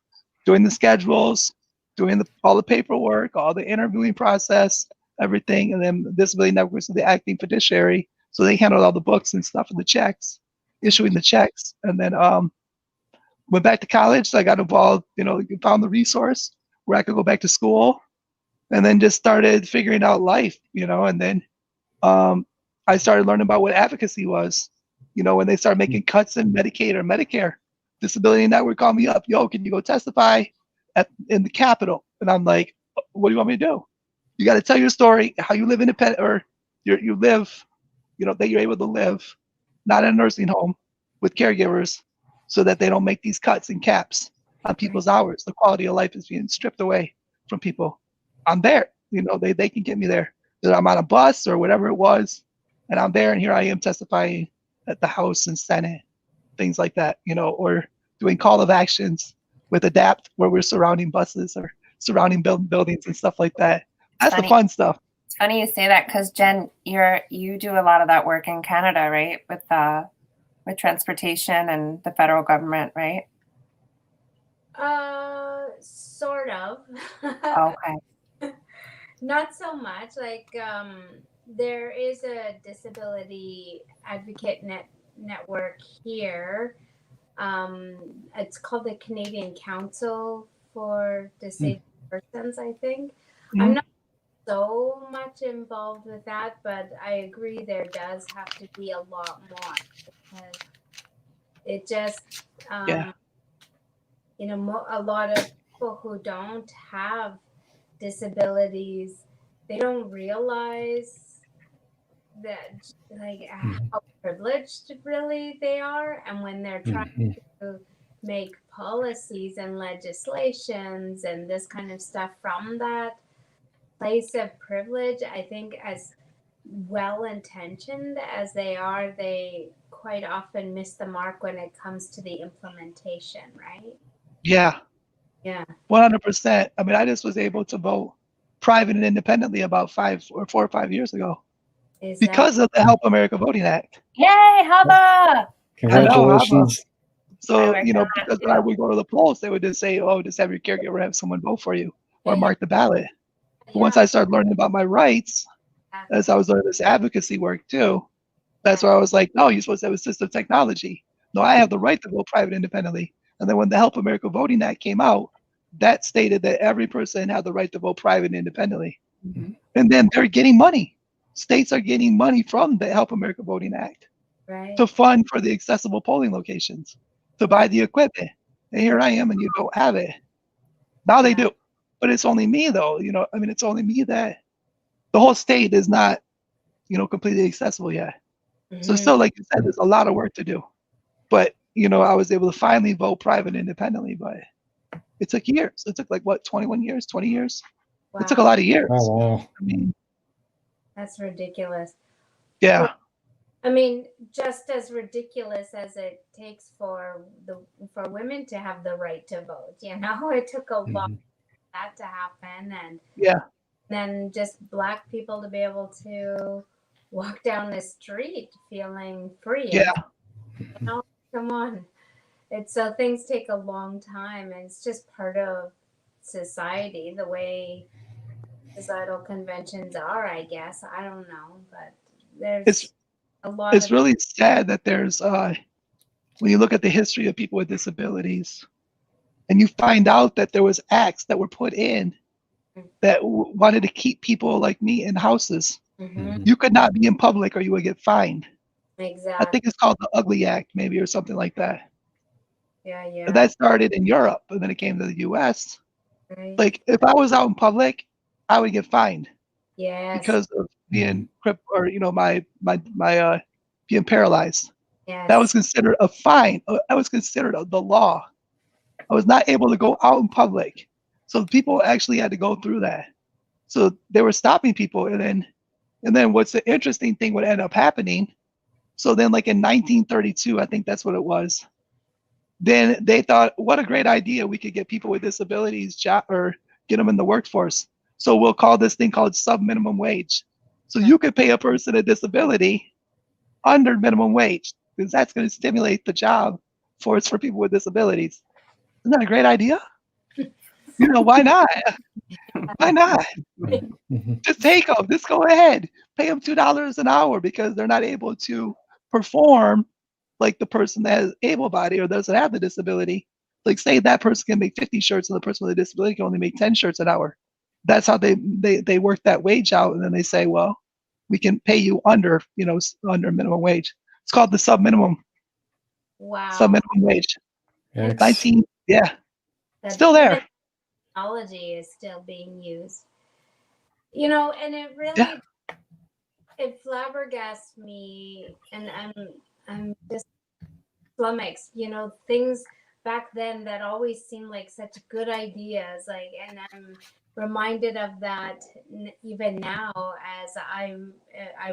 doing the schedules, doing all the paperwork, all the interviewing process, everything. And then the Disability Network was the acting fiduciary. So they handled all the books and stuff and the checks, issuing the checks. And then went back to college. So I got involved, found the resource where I could go back to school and then just started figuring out life, and then I started learning about what advocacy was, when they started making cuts in Medicaid or Medicare. Disability Network called me up, yo, can you go testify in the Capitol? And I'm like, what do you want me to do? You got to tell your story, how you live independent, or you live, that you're able to live not in a nursing home with caregivers so that they don't make these cuts and caps on people's hours. The quality of life is being stripped away from people. I'm there, they can get me there. That I'm on a bus or whatever it was, and I'm there, and here I am testifying at the House and Senate, things like that, or doing call of actions with ADAPT where we're surrounding buses or surrounding buildings and stuff like that. That's the fun stuff. It's funny you say that because Jen, you do a lot of that work in Canada, right? With transportation and the federal government, right? Sort of. Okay. Not so much. Like, there is a disability advocate network here. It's called the Canadian Council for Disabled Persons, I think. I'm Mhm. not so much involved with that, but I agree there does have to be a lot more because it just, Yeah. you know, a lot of people who don't have disabilities, they don't realize that, like, how privileged really they are, and when they're trying Mhm. to make policies and legislations and this kind of stuff from that place of privilege, I think as well intentioned as they are, they quite often miss the mark when it comes to the implementation, right? Yeah. Yeah. 100%. I mean, I just was able to vote private and independently about 4 or 5 years ago Is that because of the Help America Voting Act. Yay, Hava! I know, Congratulations. So, I you know, worked on that because when I too. would go to the polls, they would just say, oh, just have your caregiver have someone vote for you or Yeah, mark the ballot. But once yeah, I started learning about my rights, as I was learning this advocacy work too, that's where I was like, no, you're supposed to have assistive technology. No, I have the right to vote private independently. And then when the Help America Voting Act came out, that stated that every person had the right to vote private and independently. Mhm. And then they're getting money. States are getting money from the Help America Voting Act right. to fund for the accessible polling locations, to buy the equipment. And here I am, and you don't have it. Now they Yeah. do. But it's only me, though. You know, I mean, it's only me that the whole state is not, you know, completely accessible yet. So Mhm. still, like you said, there's a lot of work to do. But, you know, I was able to finally vote private independently, but it took years. It took like what, 21 years, 20 years? It took a Wow, lot of years. Oh, wow. I mean, that's ridiculous. yeah, Well, I mean, just as ridiculous as it takes for women to have the right to vote, you know, it took a lot Mhm. of that to happen, and yeah, then just Black people to be able to walk down the street feeling free yeah. and, you know, come on. It's so things take a long time, and it's just part of society, the way societal conventions are, I guess. I don't know, but It's there's a lot it's of really sad that there's when you look at the history of people with disabilities, and you find out that there was acts that were put in that wanted to keep people like me in houses. Mhm. You could not be in public or you would get fined. I Exactly. think it's called the Ugly Act, maybe, or something like that. Yeah, But yeah. that started in Europe, and then it came to the U.S. Right. Like if I was out in public, I would get fined Yes. because of being or you know my being paralyzed. That was Yes. considered a fine. That was considered the law. I was not able to go out in public, so people actually had to go through that. So they were stopping people, and then what's the interesting thing would end up happening. So then, like in 1932, I think that's what it was. Then they thought, what a great idea! We could get people with disabilities job or get them in the workforce. So we'll call this thing called sub minimum wage. So you could pay a person a disability under minimum wage because that's going to stimulate the job force for people with disabilities. Isn't that a great idea? You know, why not? Why not? Mhm. Just take them. Just go ahead. Pay them $2 an hour because they're not able to perform like the person that is able bodied or doesn't have the disability. Like say that person can make 50 shirts and the person with a disability can only make 10 shirts an hour. That's how they work that wage out, and then they say, well, we can pay you under, you know, under minimum wage. It's called the sub Wow. minimum wage. And Yikes. 19, yeah, that still even there. technology is still being used. You know, and it Yeah, really it flabbergasts me, and I'm just flummoxed. You know, things back then that always seemed like such good ideas, like, and I'm reminded of that even now as I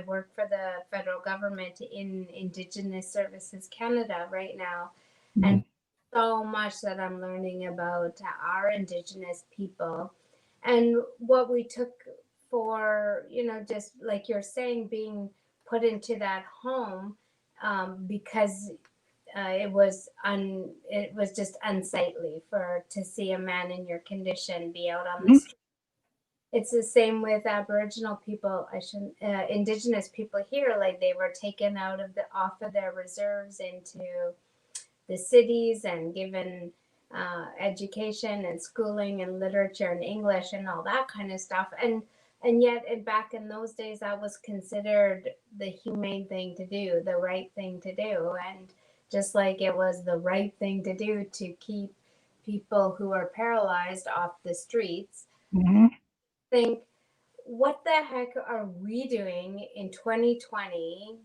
work for the federal government in Indigenous Services Canada right now, and Mhm. so much that I'm learning about our Indigenous people and what we took for, just like you're saying, being put into that home because it was just unsightly to see a man in your condition be out on the street. It's the same with Aboriginal people. Indigenous people here, like they were taken off of their reserves into the cities and given education and schooling and literature and English and all that kind of stuff. And yet back in those days, that was considered the humane thing to do, the right thing to do. And just like it was the right thing to do to keep people who are paralyzed off the streets, think, what the heck are we doing in 2020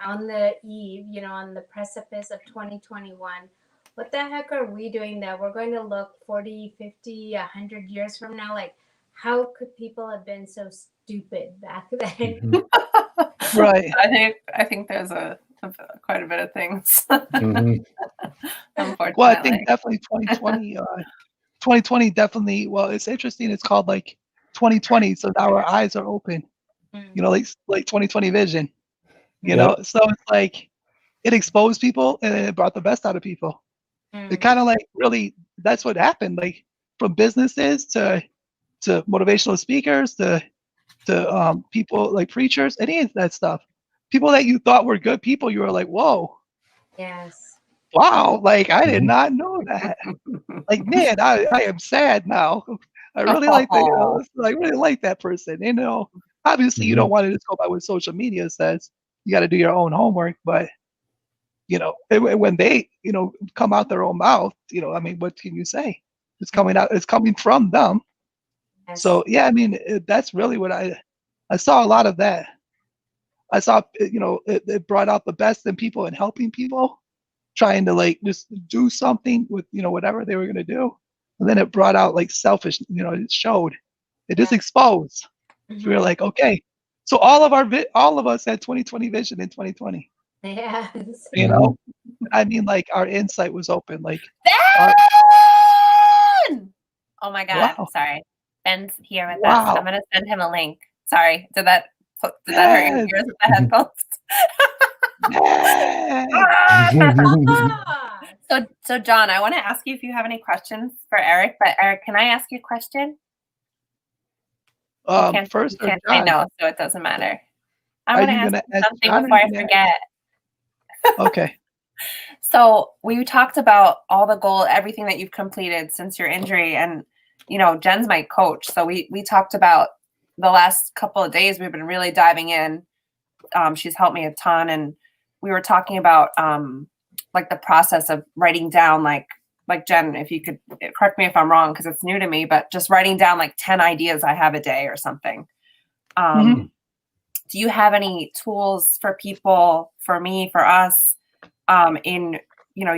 on the eve, on the precipice of 2021? What the heck are we doing that we're going to look 40, 50, 100 years from now? Like, how could people have been so stupid back then? Right. I think there's quite a bit of things. Unfortunately. Well, I think definitely 2020, 2020 definitely, well, it's interesting. It's called like 2020. So now our eyes are open, like 2020 vision, know? So it's like, it exposed people and it brought the best out of people. It kind of like really, that's what happened. Like from businesses to motivational speakers to people like preachers, any of that stuff. People that you thought were good people, you were like, whoa. Yes. Wow. Like I did not know that. Like, man, I am sad now. I really like that. I really like that person. Obviously you don't want to just go by what social media says. You got to do your own homework, but when they, come out their own mouth, I mean, what can you say? It's coming from them. Yes. So, yeah, I mean, that's really what I saw a lot of that. I saw, it brought out the best in people and helping people, trying to like just do something with, whatever they were going to do. And then it brought out like selfish, it showed, it just exposed. We were like, okay, so all of us had 2020 vision in 2020. Yes. I mean, like our insight was open. Like, oh my God! Wow. Sorry, Ben's here with Wow. us. I'm gonna send him a link. Sorry, did that hurt your ears with the headphones? So John, I want to ask you if you have any questions for Erick. But Erick, can I ask you a question? First, you can't say no, so it doesn't matter. I want to ask you something John, before I forget. Okay. So we talked about all the everything that you've completed since your injury, and Jen's my coach, so we talked about the last couple of days. We've been really diving in. She's helped me a ton, and we were talking about like the process of writing down, like Jen, if you could correct me if I'm wrong because it's new to me, but just writing down like 10 ideas I have a day or something. Do you have any tools for people, for me, for us? You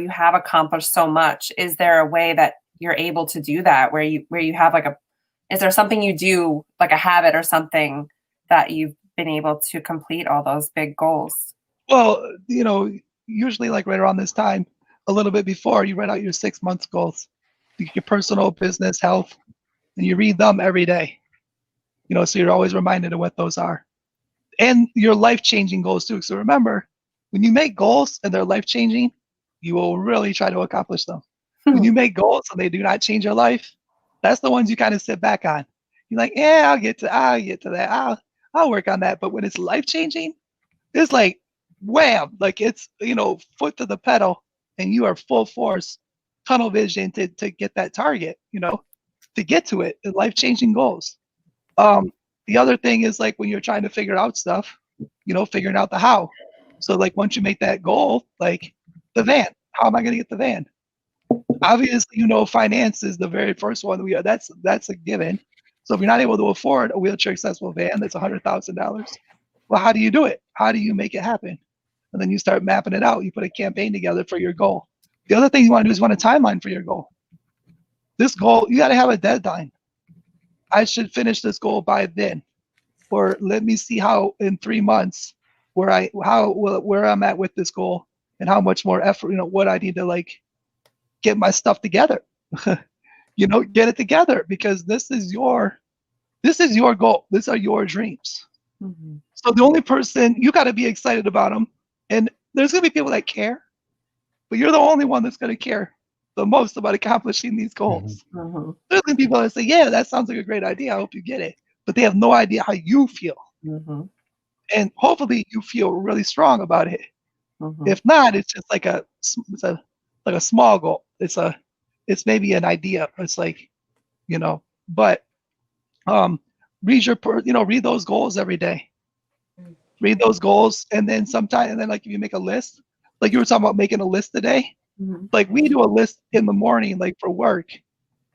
have accomplished so much. Is there a way that you're able to do that where you have like is there something you do, like a habit or something that you've been able to complete all those big goals? Well, usually like right around this time, a little bit before, you write out your 6 months goals, your personal, business, health, and you read them every day. So you're always reminded of what those are. And your life-changing goals too. So remember, when you make goals and they're life-changing, you will really try to accomplish them. When you make goals and they do not change your life, that's the ones you kind of sit back on. You're like, yeah, I'll get to that. I'll work on that. But when it's life-changing, it's like, wham, like it's, foot to the pedal and you are full force, tunnel vision to get that target, to get to it, life-changing goals. The other thing is like when you're trying to figure out stuff, figuring out the how. So like once you make that goal, like the van, how am I going to get the van? Obviously, finance is the very first one. That's a given. So if you're not able to afford a wheelchair accessible van that's $100,000, well, how do you do it? How do you make it happen? And then you start mapping it out. You put a campaign together for your goal. The other thing you want to do is want a timeline for your goal. This goal, you got to have a deadline. I should finish this goal by then, or let me see how in 3 months where I'm at with this goal and how much more effort, what I need to like get my stuff together, get it together, because this is your This is your goal. These are your dreams. Mhm. So the only person you got to be excited about them, and there's gonna be people that care, but you're the only one that's gonna care the most about accomplishing these goals. Mhm. There's gonna be people that say, "Yeah, that sounds like a great idea. I hope you get it," but they have no idea how you feel, Mhm. and hopefully you feel really strong about it. Mhm. If not, it's just like a small goal. It's maybe an idea. It's like, but read read those goals every day. Read those goals, and then like if you make a list, like you were talking about making a list today, Mhm. like we do a list in the morning, like for work,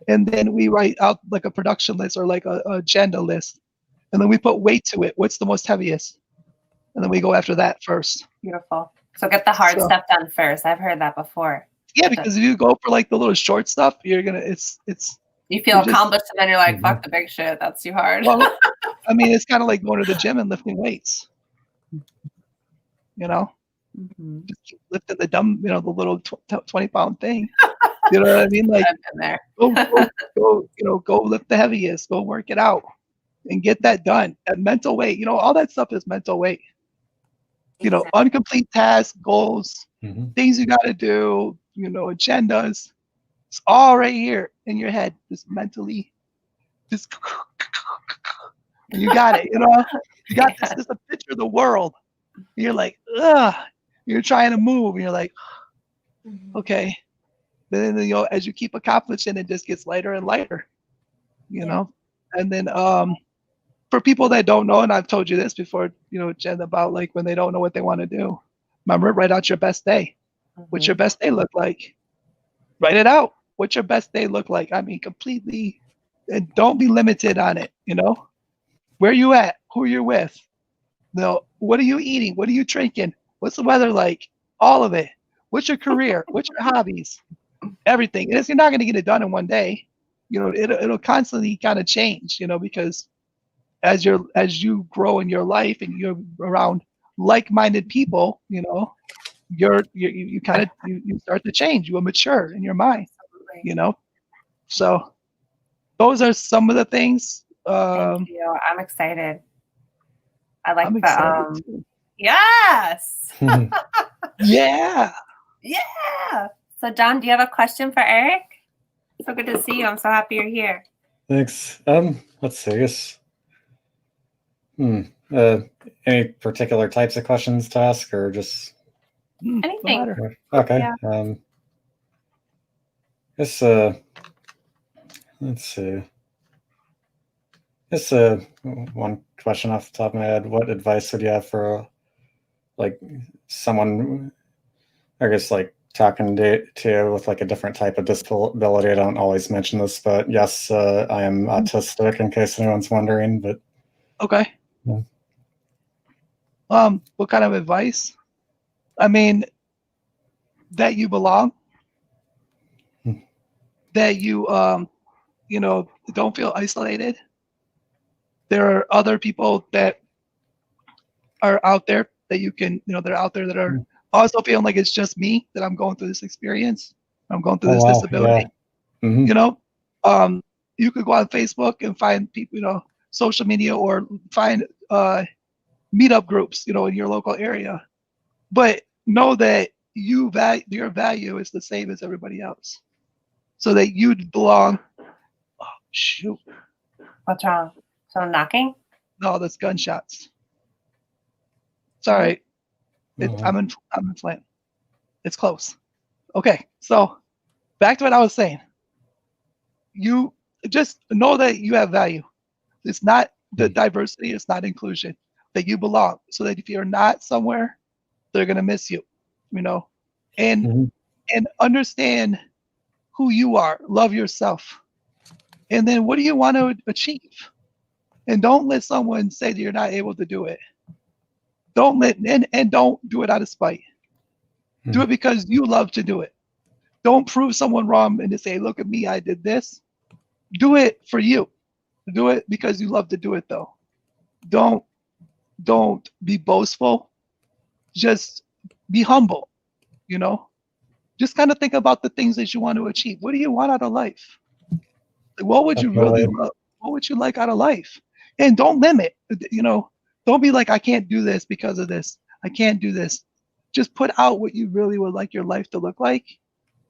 and then we write out like a production list or like a agenda list, and then we put weight to it. What's the most heaviest? And then we go after that first. Beautiful. So get the hard So- stuff done first. I've heard that before. Yeah, because if you go for like the little short stuff, you're gonna it's You feel You're just- accomplished, and then you're like, Mhm. "Fuck the big shit. That's too hard." well, I mean, it's kind of like going to the gym and lifting weights. Mhm. Just keep lifting the the little 20-pound thing. You know what I mean? Like I've been there. go lift the heaviest, go work it out, and get that done. That mental weight, all that stuff is mental weight. Exactly. Incomplete tasks, goals, Mhm. things you got to do, agendas. It's all right here in your head, just mentally, just you got it. You got Yeah. this a picture of the world. You're like, ugh. You're trying to move, and you're like, Mhm. okay. Then as you keep accomplishing, it just gets lighter and lighter. Yeah. And then for people that don't know, and I've told you this before, Jen, about like when they don't know what they want to do. Remember, write out your best day. What's your best day look like? Write it out. What's your best day look like? I mean, completely, and don't be limited on it. Where you at? Who you're with? What are you eating? What are you drinking? What's the weather like? All of it. What's your career? What's your hobbies? Everything. And you're not going to get it done in one day. It'll constantly kind of change. Because as you grow in your life and you're around like-minded people, you kind of you start to change. You will mature in your mind. Absolutely. So those are some of the things. Thank you. I'm excited. I like I'm the excited too. yes. Yeah. Yeah. So John, do you have a question for Eric? So good to see you. I'm so happy you're here. Thanks. Let's see. I guess. Any particular types of questions to ask, or just No Anything. matter. okay? Yeah. Guess. Let's see. Just one question off the top of my head. What advice would you have for like someone, I guess, like talking to you with like a different type of disability? I don't always mention this, but yes, I am autistic in case anyone's wondering, but Okay. Yeah. What kind of advice? I mean, that you belong, Hmm. that you don't feel isolated. There are other people that are out there that you can, they're out there that are also feeling like it's just me that I'm going through this experience. I'm going through Oh, this wow, disability. yeah. Mhm. You could go on Facebook and find people, social media, or find meetup groups, in your local area. But know that your value is the same as everybody else, so that you belong. Oh, shoot! What's wrong? So knocking? No, that's gunshots. It's all right. Mhm. I'm in Flint. It's close. Okay, so back to what I was saying. You just know that you have value. It's not the diversity. It's not inclusion. That you belong. So that if you're not somewhere, they're gonna miss you. And Mhm. and understand who you are. Love yourself. And then what do you want to achieve? And don't let someone say that you're not able to do it. Don't do it out of spite. Do it because you love to do it. Don't prove someone wrong and just say, look at me, I did this. Do it for you. Do it because you love to do it though. Don't be boastful. Just be humble, you know? Just kind of think about the things that you want to achieve. What do you want out of life? What would you really Definitely. love? what would you like out of life? And don't limit, don't be like, I can't do this because of this. I can't do this. Just put out what you really would like your life to look like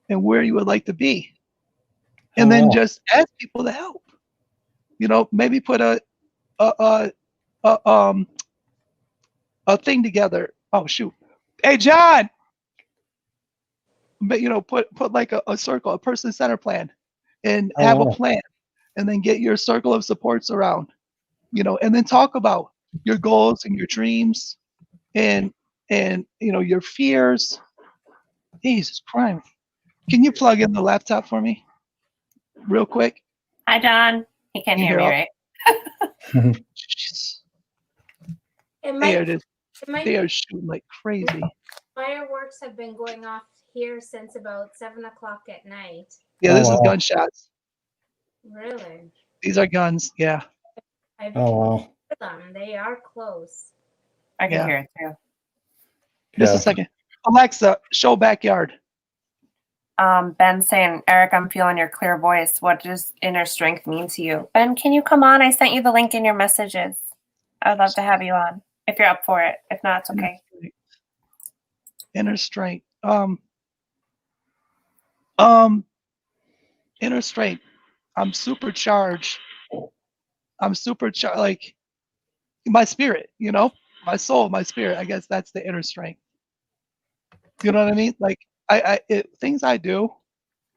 and where you would like to be. And then just ask people to help. Maybe put a thing together. Oh shoot. Hey John, but put like a circle, a person center plan, and have a plan, and then get your circle of supports around, and then talk about your goals and your dreams and your fears. Jesus Christ. Can you plug in the laptop for me real quick? Hi, John. He can't You hear me, hear right? Jeez. It might, They are shooting like crazy. Fireworks have been going off here since about 7 o'clock at night. Yeah, this is gunshots. Really? These are guns. Yeah. I've wow. heard them. They are close. I can Yeah. hear it too. Just a second. Alexa, show backyard. Ben's saying, Eric, I'm feeling your clear voice. What does inner strength mean to you? Ben, can you come on? I sent you the link in your messages. I'd love to have you on if you're up for it. If not, it's okay. Inner strength. Inner strength. I'm supercharged. Like my spirit, my soul, my spirit. I guess that's the inner strength. You know what I mean? Like things I do,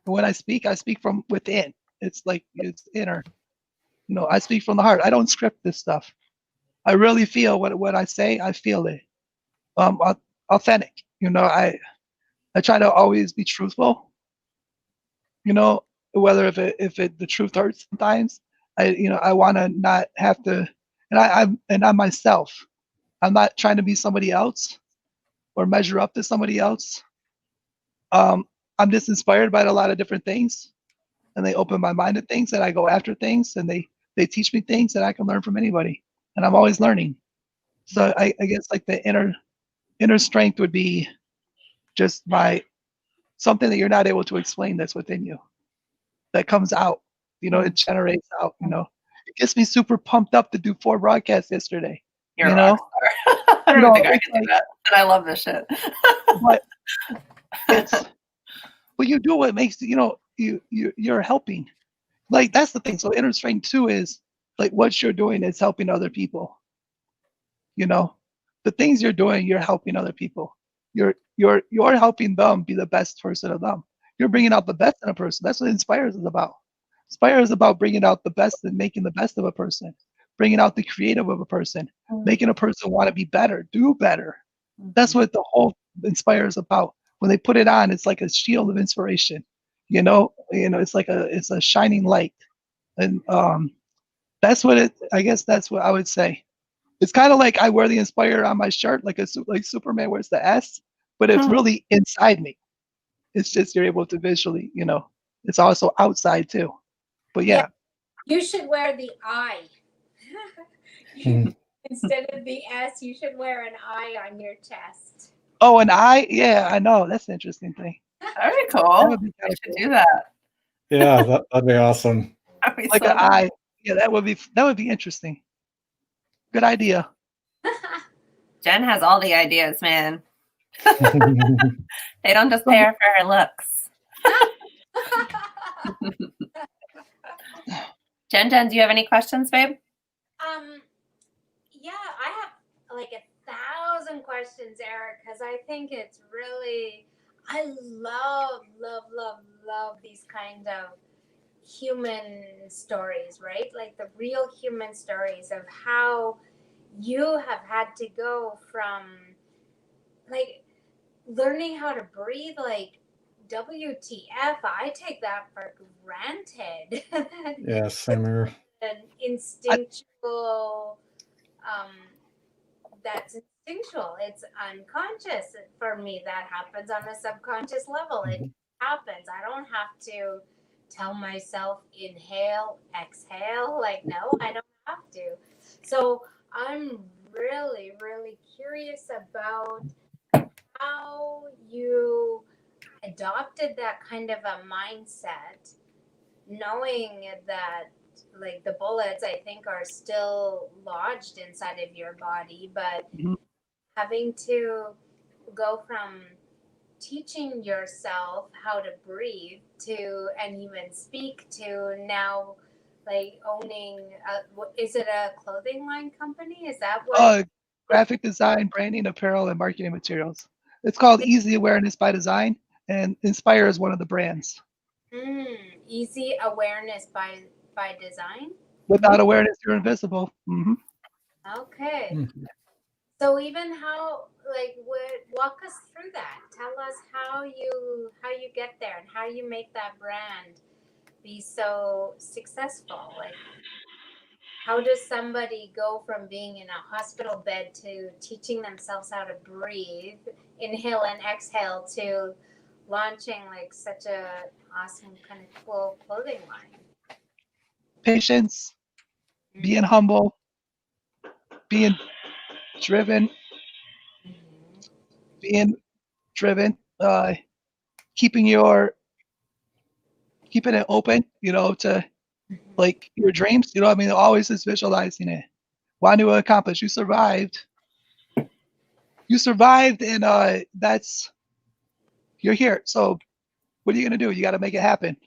when I speak from within. It's like it's inner. I speak from the heart. I don't script this stuff. I really feel what I say. I feel it. Authentic. I try to always be truthful. Whether if the truth hurts sometimes. I want to not have to, and I'm myself. I'm not trying to be somebody else or measure up to somebody else. I'm just inspired by a lot of different things, and they open my mind to things, and I go after things, and they teach me things that I can learn from anybody, and I'm always learning. So I guess like the inner strength would be just something that you're not able to explain that's within you, that comes out. It generates out. It gets me super pumped up to do 4 broadcasts yesterday. You're a rock star. I don't think I can do that, but I love this shit. But you do what makes you're helping. Like that's the thing. So inner strength too is like what you're doing is helping other people. The things you're doing, you're helping other people. You're helping them be the best version of them. You're bringing out the best in a person. That's what Inspires is about. Inspire is about bringing out the best and making the best of a person, bringing out the creative of a person, making a person want to be better, do better. That's what the whole Inspire is about. When they put it on, it's like a shield of inspiration. It's like it's a shining light, and that's what I guess that's what I would say. It's kind of like I wear the Inspire on my shirt, like Superman wears the S, but it's really inside me. It's just you're able to visually, it's also outside too. But yeah. You should wear the I. Instead of the S, you should wear an I on your chest. Oh, an I? Yeah, I know. That's an interesting thing. That'd be cool. We should do that. Yeah, that'd be awesome. Like an I. Yeah, that would be interesting. Good idea. Jen has all the ideas, man. They don't just pay her for her looks. Jen, do you have any questions, babe? Yeah, I have like 1,000 questions, Eric, because I think it's really, I love these kind of human stories, right? Like the real human stories of how you have had to go from like learning how to breathe, like WTF, I take that for granted. Yeah, same here. An instinctual, that's instinctual. It's unconscious. For me, that happens on a subconscious level. It happens. I don't have to tell myself inhale, exhale. Like, no, I don't have to. So I'm really, really curious about how you adopted that kind of a mindset, knowing that like the bullets, I think, are still lodged inside of your body, but Mhm. having to go from teaching yourself how to breathe to and even speak to now like owning is it a clothing line company? Is that what Graphic design, branding, apparel, and marketing materials. It's called Easy Awareness by Design, and Inspire is one of the brands. Easy awareness by design? Without awareness, you're invisible. Hmm. Okay. So even how like walk us through that. Tell us how you get there and how you make that brand be so successful. Like how does somebody go from being in a hospital bed to teaching themselves how to breathe, inhale and exhale, to launching like such a awesome kind of cool clothing line? Patience, being humble, being driven, being driven, keeping it open, to like your dreams. I mean, always is visualizing it. Want to accomplish. You survived. And you're here. So what are you gonna do? You got to make it happen.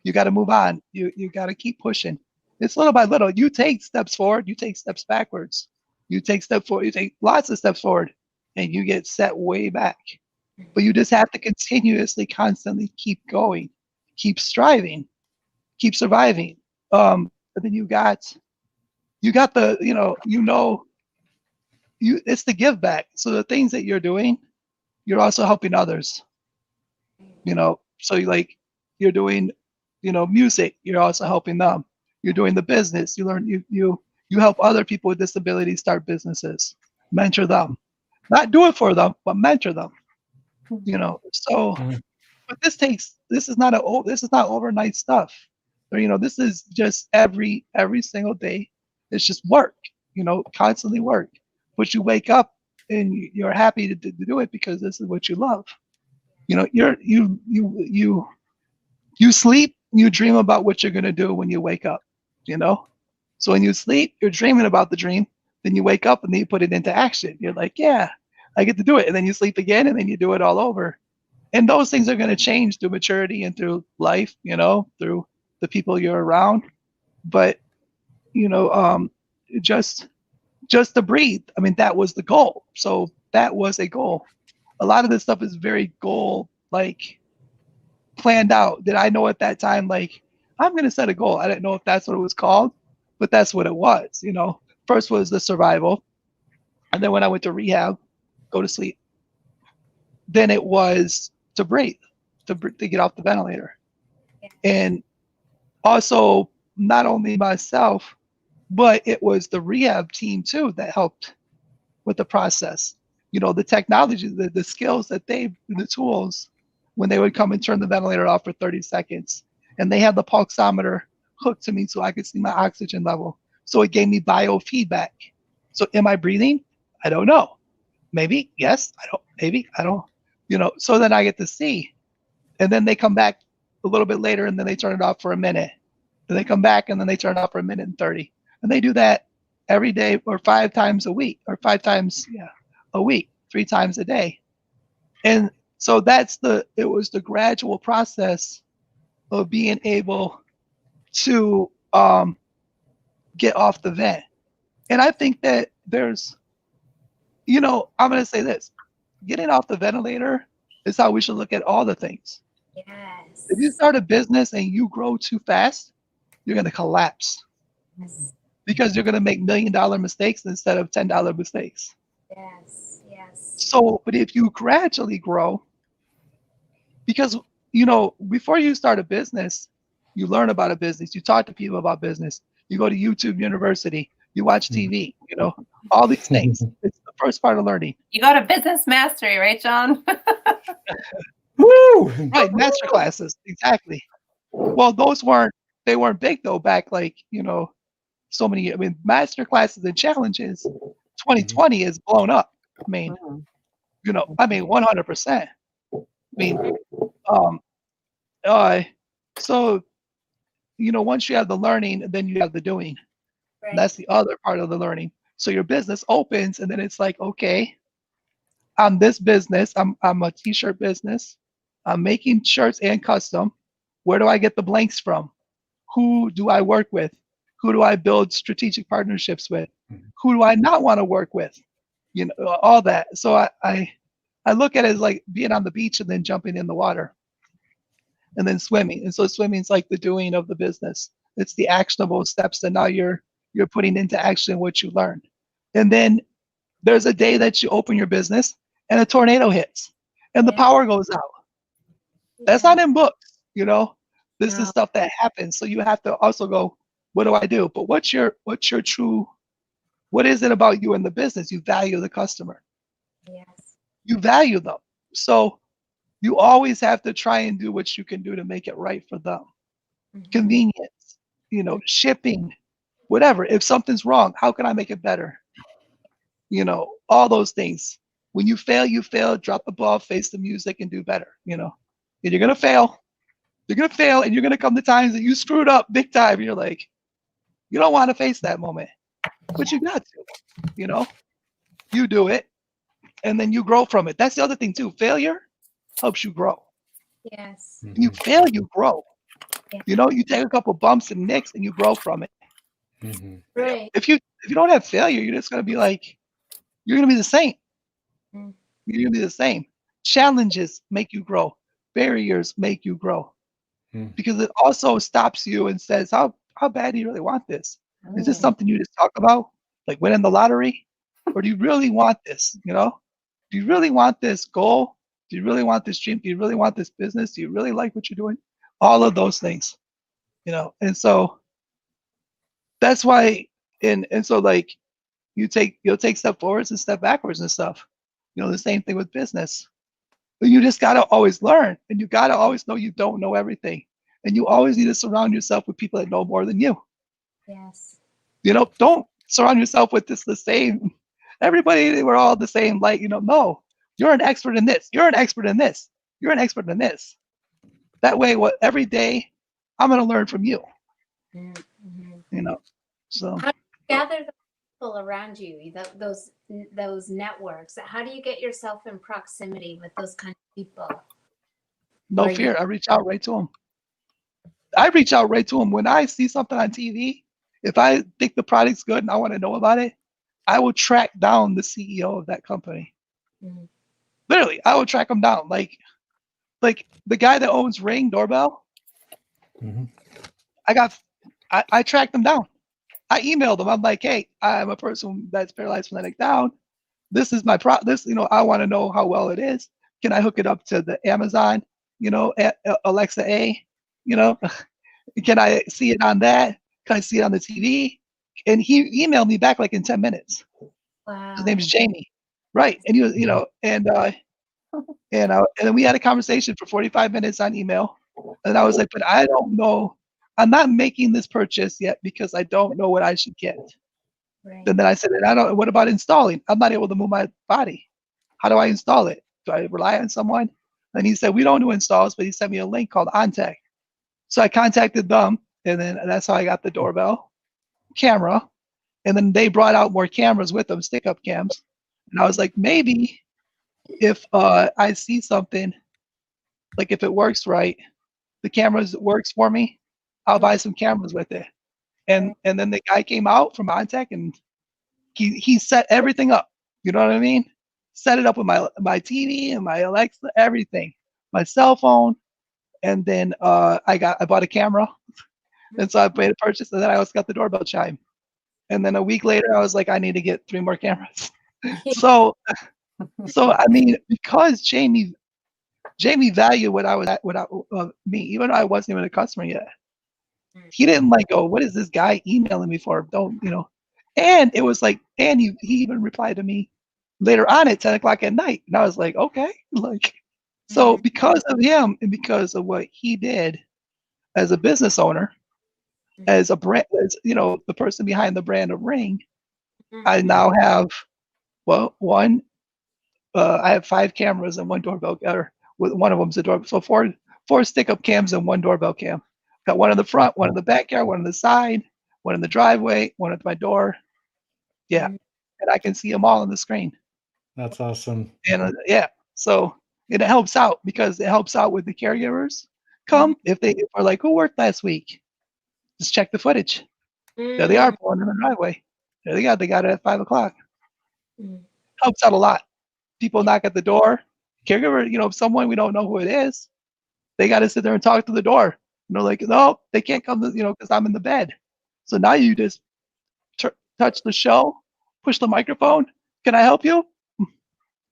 You got to move on. You got to keep pushing. It's little by little. You take steps forward. You take steps backwards. You take step forward. You take lots of steps forward, and you get set way back. But you just have to continuously, constantly keep going, keep striving, keep surviving. And then you got the it's the give back. So the things that you're doing, you're also helping others. So you're doing, music, you're also helping them. You're doing the business. You learn you help other people with disabilities start businesses, mentor them, not do it for them, but mentor them. So, but this is not overnight stuff. This is just every single day. It's just work. Constantly work. But you wake up and you're happy to do it because this is what you love. You sleep, you dream about what you're gonna do when you wake up. So when you sleep, you're dreaming about the dream. Then you wake up and then you put it into action. You're like, yeah, I get to do it. And then you sleep again and then you do it all over. And those things are going to change through maturity and through life, through the people you're around. But just to breathe. I mean, that was the goal. So that was a goal. A lot of this stuff is very goal planned out. Did I know at that time I'm going to set a goal? I didn't know if that's what it was called, but that's what it was. First was the survival, and then when I went to rehab, go to sleep. Then it was to breathe, to get off the ventilator. And also, not only myself, but it was the rehab team too that helped with the process. The technology, the skills that the tools, when they would come and turn the ventilator off for 30 seconds. And they had the pulsometer hooked to me so I could see my oxygen level. So it gave me biofeedback. So am I breathing? I don't know. Maybe, yes, I don't, maybe, I don't, so then I get to see. And then they come back a little bit later and then they turn it off for a minute. Then they come back and then they turn it off for a minute and 30. And they do that every day or 5 times a week or 5 times a week, 3 times a day. And so it was the gradual process of being able to get off the vent. And I think that there's, I'm going to say this, getting off the ventilator is how we should look at all the things. Yes. If you start a business and you grow too fast, you're going to collapse. Yes. Because you're going to make $1 million mistakes instead of $10 mistakes. Yes. Yes. So, but if you gradually grow, because, before you start a business, you learn about a business, you talk to people about business, you go to YouTube University, you watch TV, all these things. It's the first part of learning. You go to business mastery, right, John? Woo! Right, master classes, exactly. Well, they weren't big though back so many. I mean, master classes and challenges, 2020 is blown up. I mean, 100%. I mean, so once you have the learning, then you have the doing. Right. That's the other part of the learning. So your business opens, and then it's like, okay, I'm this business. I'm a t-shirt business. I'm making shirts and custom. Where do I get the blanks from? Who do I work with? Who do I build strategic partnerships with? Who do I not want to work with? All that. So I look at it as like being on the beach and then jumping in the water and then swimming. And so swimming is like the doing of the business. It's the actionable steps that now you're putting into action what you learned. And then there's a day that you open your business and a tornado hits and the Yeah. power goes out. That's Yeah. not in books, This No. is stuff that happens. So you have to also go, what do I do? But what's your true, what is it about you in the business? You value the customer. Yes. You value them. So you always have to try and do what you can do to make it right for them. Mhm. Convenience, shipping, whatever. If something's wrong, how can I make it better? All those things. When you fail, drop the ball, face the music, and do better, And you're going to fail. You're going to fail, and you're going to come to times that you screwed up big time. And you're like, you don't want to face that moment, but you got to, You do it, and then you grow from it. That's the other thing, too. Failure helps you grow. Yes. When you fail, you grow. Yeah. You take a couple bumps and nicks, and you grow from it. Right. If you don't have failure, you're just going to be like, you're going to be the same. Mm. You're going to be the same. Challenges make you grow. Barriers make you grow. Because it also stops you and says, how bad do you really want this? Is this something you just talk about, like winning the lottery? Or do you really want this? Do you really want this goal? Do you really want this dream? Do you really want this business? Do you really like what you're doing? All of those things, and so that's why, and so like you'll take step forwards and step backwards and stuff. The same thing with business. But you just gotta always learn, and you gotta always know you don't know everything, and you always need to surround yourself with people that know more than you. Yes. Don't surround yourself with the same. Everybody, we're all the same. Like, no, you're an expert in this. You're an expert in this. You're an expert in this. That way, every day, I'm gonna learn from you. Mm-hmm. So How do you gather the people around you? Those networks. How do you get yourself in proximity with those kind of people? no fear. I reach out right to them. I reach out right to them when I see something on TV. If I think the product's good and I want to know about it, I will track down the CEO of that company. Mm-hmm. Literally, I will track them down. Like the guy that owns Ring doorbell. I tracked them down. I emailed them. I'm like, hey, I'm a person that's paralyzed from the neck down. This is my I want to know how well it is. Can I hook it up to the Amazon, Alexa A, can I see it on that? Can I see it on the TV? And he emailed me back like in 10 minutes. Wow. His name is Jamie. Right. And he was, and then we had a conversation for 45 minutes on email. And I was like, but I don't know. I'm not making this purchase yet because I don't know what I should get. Right. And then I said, what about installing? I'm not able to move my body. How do I install it? Do I rely on someone? And he said, we don't do installs, but he sent me a link called OnTech. So I contacted them, and then that's how I got the doorbell camera. And then they brought out more cameras with them, stick-up cams. And I was like, maybe if I see something, like if it works right, the cameras works for me, I'll buy some cameras with it. And then the guy came out from OnTech, and he set everything up. You know what I mean? Set it up with my TV and my Alexa, everything, my cell phone. And then I bought a camera, and so I made a purchase, and then I also got the doorbell chime. And then a week later, I was like, I need to get 3 more cameras. So I mean, because Jamie valued me, even though I wasn't even a customer yet. He didn't like go, what is this guy emailing me for? Don't. And it was like, and he even replied to me later on at 10 o'clock at night, and I was like, okay, like. So because of him and because of what he did as a business owner, as a brand, as the person behind the brand of Ring, I now have I have 5 cameras and 1 doorbell, or one of them's a doorbell. So 4 stick-up cams and 1 doorbell cam. Got one in the front, one in the backyard, one in the side, one in the driveway, one at my door. Yeah, and I can see them all on the screen. That's awesome. And so it helps out because it helps out with the caregivers. Come if they are like, who worked last week? Just check the footage. There they are pulling in the driveway. There they got it at 5 o'clock. Helps out a lot. People knock at the door. Caregiver, you know, someone we don't know who it is, they got to sit there and talk to the door. You know, like, no, they can't come to, you know, because I'm in the bed. So now you just touch the show, push the microphone. Can I help you?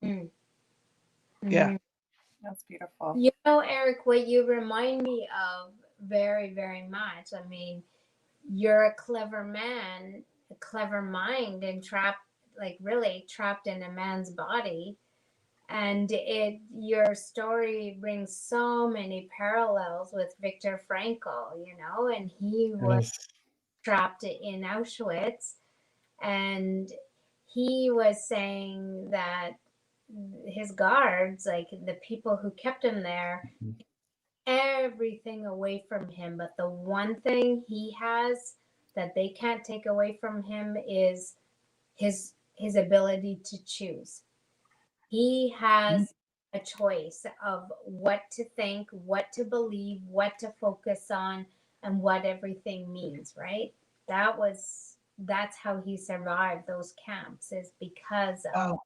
Yeah. That's beautiful. You know, Eric, what you remind me of very, very much. I mean, you're a clever man, a clever mind, and really trapped in a man's body. And your story brings so many parallels with Viktor Frankl, you know, and he was trapped in Auschwitz, and he was saying that his guards, like the people who kept him there, everything away from him, but the one thing he has that they can't take away from him is his ability to choose. He has a choice of what to think, what to believe, what to focus on, and what everything means, right? That's how he survived those camps, is because of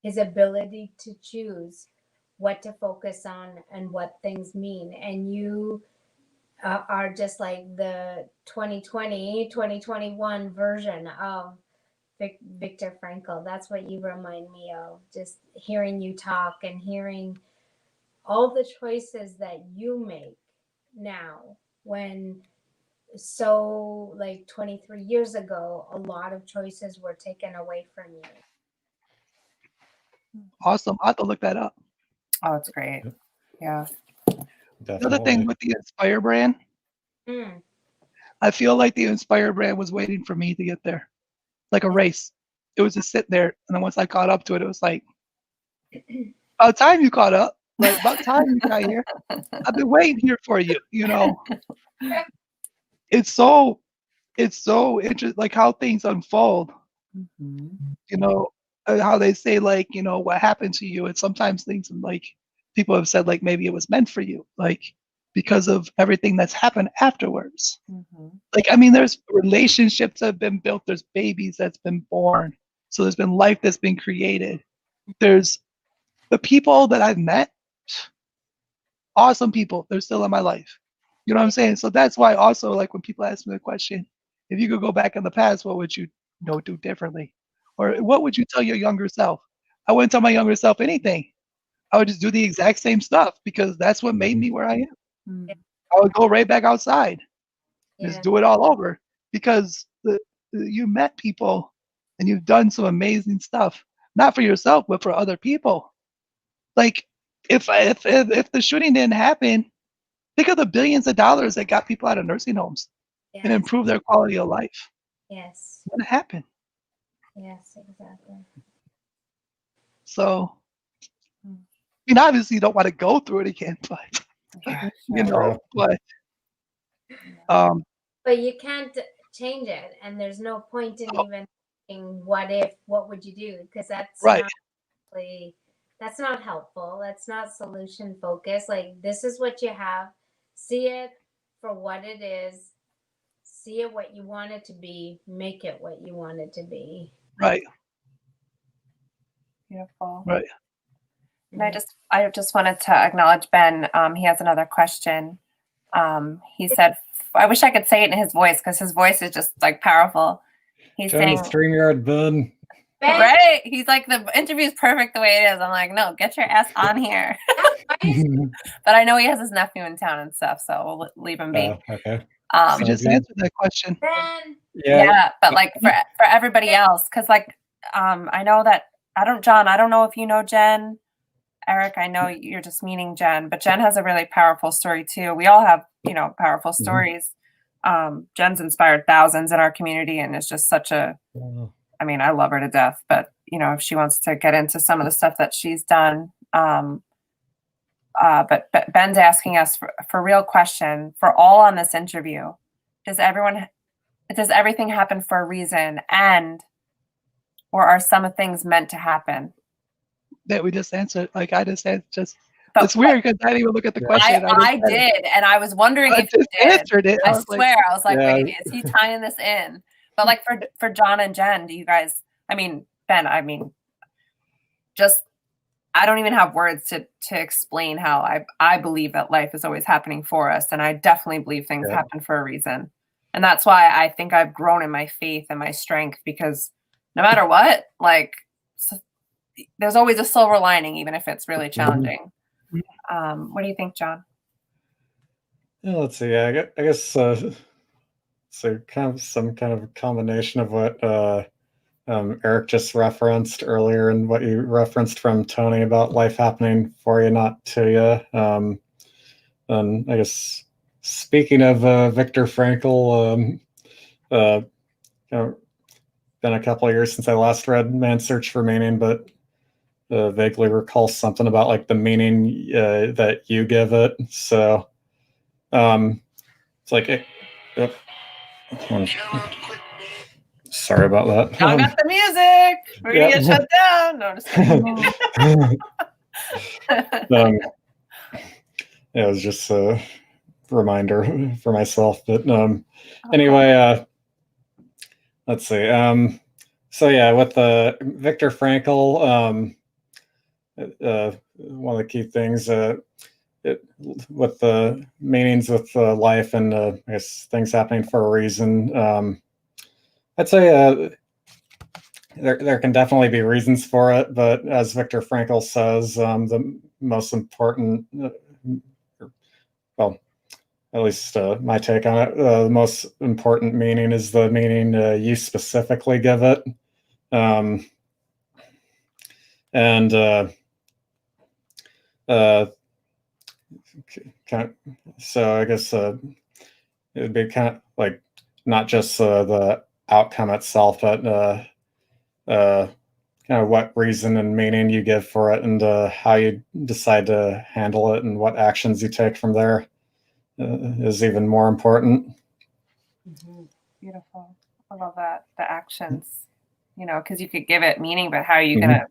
his ability to choose what to focus on and what things mean. And you are just like the 2020, 2021 version of Viktor Frankl. That's what you remind me of, just hearing you talk and hearing all the choices that you make now, when so like 23 years ago, a lot of choices were taken away from you. Awesome. I have to look that up. Oh, it's great. Yeah. Definitely. Another thing with the Inspire brand, I feel like the Inspire brand was waiting for me to get there, like a race. It was just sitting there, and then once I caught up to it, it was like, about time you caught up. Like, about time you got here. I've been waiting here for you. You know, it's so interesting, like how things unfold. You know, how they say, like, you know, what happened to you, and sometimes things like people have said, like, maybe it was meant for you, like, because of everything that's happened afterwards. Like, I mean, there's relationships that have been built, there's babies that's been born, so there's been life that's been created. There's the people that I've met, awesome people, they're still in my life. You know what I'm saying? So that's why also, like, when people ask me the question, if you could go back in the past, what would you do differently? Or what would you tell your younger self? I wouldn't tell my younger self anything. I would just do the exact same stuff because that's what made me where I am. I would go right back outside, just do it all over, because you met people and you've done some amazing stuff, not for yourself, but for other people. Like, if the shooting didn't happen, think of the billions of dollars that got people out of nursing homes and improved their quality of life. Yes. What happened? Yes, exactly. So, I mean, obviously you don't want to go through it again, but you know, but you can't change it, and there's no point in even thinking, what would you do? Because that's right. That's not helpful. That's not solution focused. Like, this is what you have. See it for what it is. See it what you want it to be. Make it what you want it to be. Right. Beautiful. Right. And I just wanted to acknowledge Ben. He has another question. He said, I wish I could say it in his voice because his voice is just like powerful. He's saying, StreamYard, Ben. Right? He's like, the interview's perfect the way it is. I'm like, no, get your ass on here. But I know he has his nephew in town and stuff, so we'll leave him be. Okay. We just answered that question. Yeah, but like for everybody else, because like I know that John, I don't know if you know Jen. Eric, I know you're just meaning Jen, but Jen has a really powerful story too. We all have, you know, powerful stories. Jen's inspired thousands in our community, and it's just such a, I mean, I love her to death, but you know, if she wants to get into some of the stuff that she's done, But Ben's asking us for real question for all on this interview. Does everything happen for a reason, or are some things meant to happen? That we just answered. Like I just answered. But It's weird because I didn't even look at the question. I did, and I was wondering I if you just did. answered it. I swear, I was like, Yeah. wait, is he tying this in? But like for John and Jen, do you guys? I mean, Ben, just I don't even have words to explain how I believe that life is always happening for us, and I definitely believe things happen for a reason, and that's why I think I've grown in my faith and my strength, because no matter what, like there's always a silver lining, even if it's really challenging. What do you think, John? Yeah, let's see. I guess so. Kind of some kind of combination of what Eric just referenced earlier and what you referenced from Tony about life happening for you, not to you. And I guess speaking of Viktor Frankl, been a couple of years since I last read Man's Search for Meaning, but vaguely recall something about like the meaning that you give it. So it's like, sorry about that. John got the music. We're gonna get shut down. No, I'm just kidding. It was just a reminder for myself. But anyway, let's see. So yeah, with Viktor Frankl, one of the key things with the meanings with life and I guess things happening for a reason. I'd say there can definitely be reasons for it, but as Viktor Frankl says, the most important, well, at least my take on it, the most important meaning is the meaning you specifically give it. So I guess it would be kind of like not just the outcome itself, but kind of what reason and meaning you give for it, and how you decide to handle it, and what actions you take from there is even more important. Beautiful. I love that. The actions, because you could give it meaning, but how are you gonna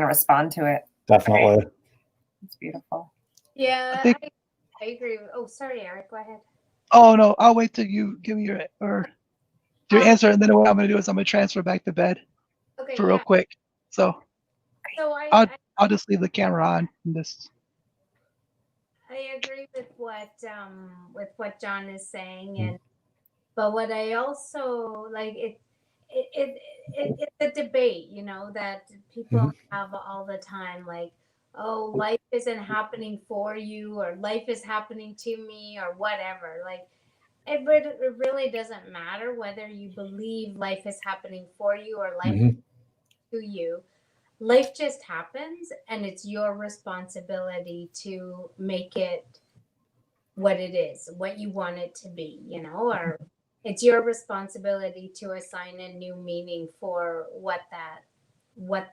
respond to it? Definitely. Right? It's beautiful. Yeah, I agree. Oh, sorry, Eric. Go ahead. Oh no, I'll wait till you give me your answer, and then what I'm going to do is I'm going to transfer back to bed for real quick. So I'll just leave the camera on. I agree with what John is saying, but what I also like it's a debate, that people have all the time, like, oh, life isn't happening for you, or life is happening to me, or whatever. Like, it really doesn't matter whether you believe life is happening for you or life is to you. Life just happens, and it's your responsibility to make it what it is, what you want it to be, or it's your responsibility to assign a new meaning for what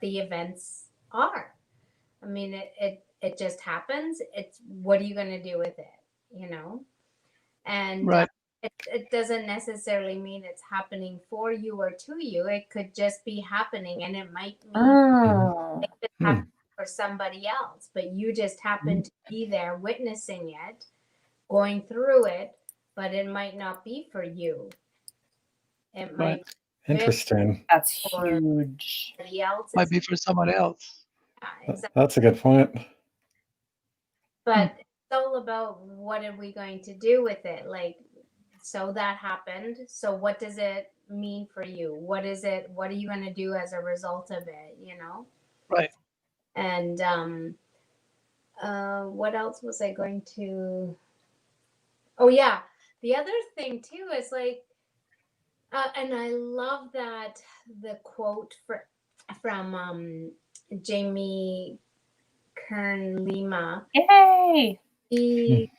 the events are. I mean, it just happens. It's, what are you going to do with it, and right. It doesn't necessarily mean it's happening for you or to you. It could just be happening, and it might mean it's happening for somebody else, but you just happen to be there witnessing it, going through it, but it might not be for you. It might be interesting. That's huge. Might be for someone else. Yeah, exactly. That's a good point. But it's all about what are we going to do with it? Like, so that happened. So what does it mean for you? What is it? What are you going to do as a result of it? Right. And what else was I going to? Oh yeah, the other thing too is like, and I love that the quote from Jamie Kern Lima. Yay! She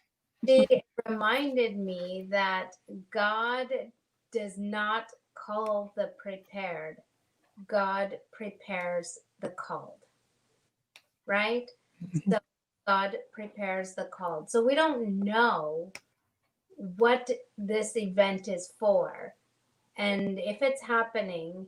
reminded me that God does not call the prepared. God prepares the called. Right? So God prepares the called. So we don't know what this event is for. And if it's happening,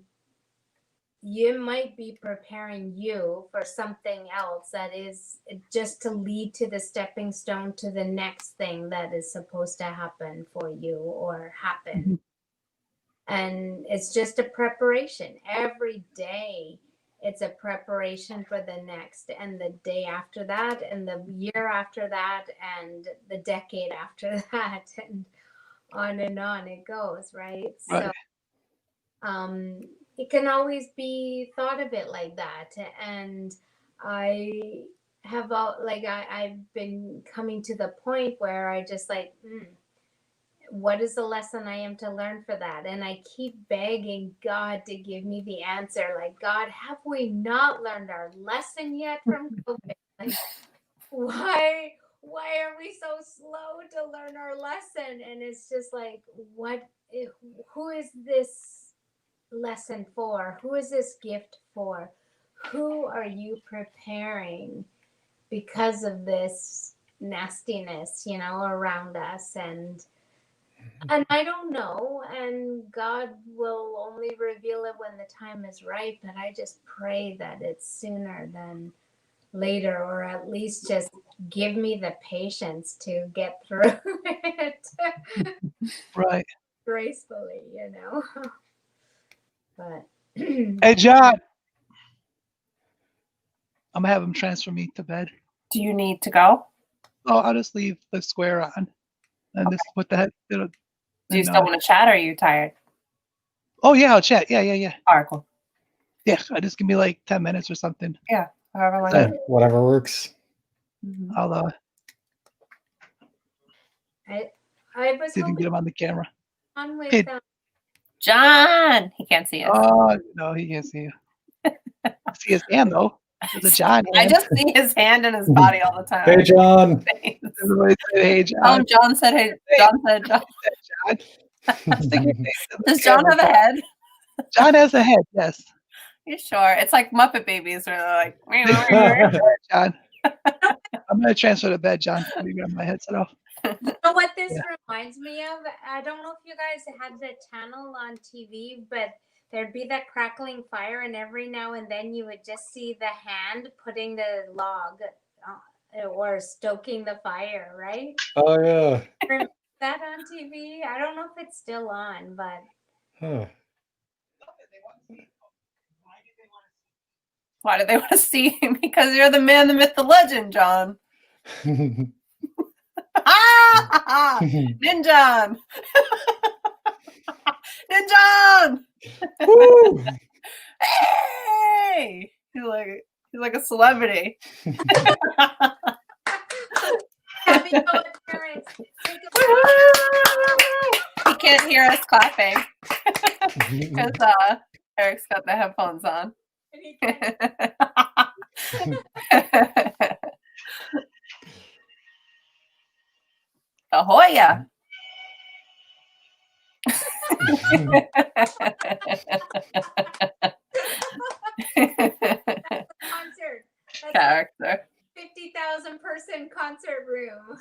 you might be preparing you for something else that is just to lead to the stepping stone to the next thing that is supposed to happen for you or happen. Mhm. And it's just a preparation. Every day it's a preparation for the next, and the day after that, and the year after that, and the decade after that, and on it goes, right? Right. So it can always be thought of it like that. And I have I've been coming to the point where I just like, what is the lesson I am to learn for that? And I keep begging God to give me the answer. Like, God, have we not learned our lesson yet from COVID? Like, why are we so slow to learn our lesson? And it's just like, who is this lesson for? Who is this gift for? Who are you preparing because of this nastiness, around us? And I don't know, and God will only reveal it when the time is right, but I just pray that it's sooner than later, or at least just give me the patience to get through it Right. gracefully, But Hey, John. I'm gonna have him transfer me to bed. Do you need to go? Oh, I'll just leave the square on, and just put the head. Do you still want to chat, or are you tired? Oh yeah, I'll chat. Yeah. All right, cool. Yeah, just give me like 10 minutes or something. Yeah, however long. So- Whatever works. Mhm. I'll I was see if you can get hoping him on the camera. on with Hey. John, he can't see us. Oh no, he can't see you. I see his hand though. There's a John I hand. just see his hand in his body all the time. Hey, John. Everybody say, hey, John. John said, "Hey." John said, "John." Stick your face in the Does John camera, have a head? John has a head. Yes. You sure? It's like Muppet Babies, where they're like, John. I'm gonna transfer to bed, John. Let me grab my headset off. You know what this Yeah. reminds me of? I don't know if you guys had the channel on TV, but there'd be that crackling fire, and every now and then you would just see the hand putting the log or stoking the fire, right? Oh, yeah. Remember that on TV? I don't know if it's still on, but Huh. why do they want to see him? Because you're the man, the myth, the legend, John. Ah! Ninjan! Ninjan! Woo! Hey! He's like a celebrity. happy parents. He can't hear us clapping because Erick's got the headphones on. The Hoya. Concert. That's Character. 50,000 person concert room.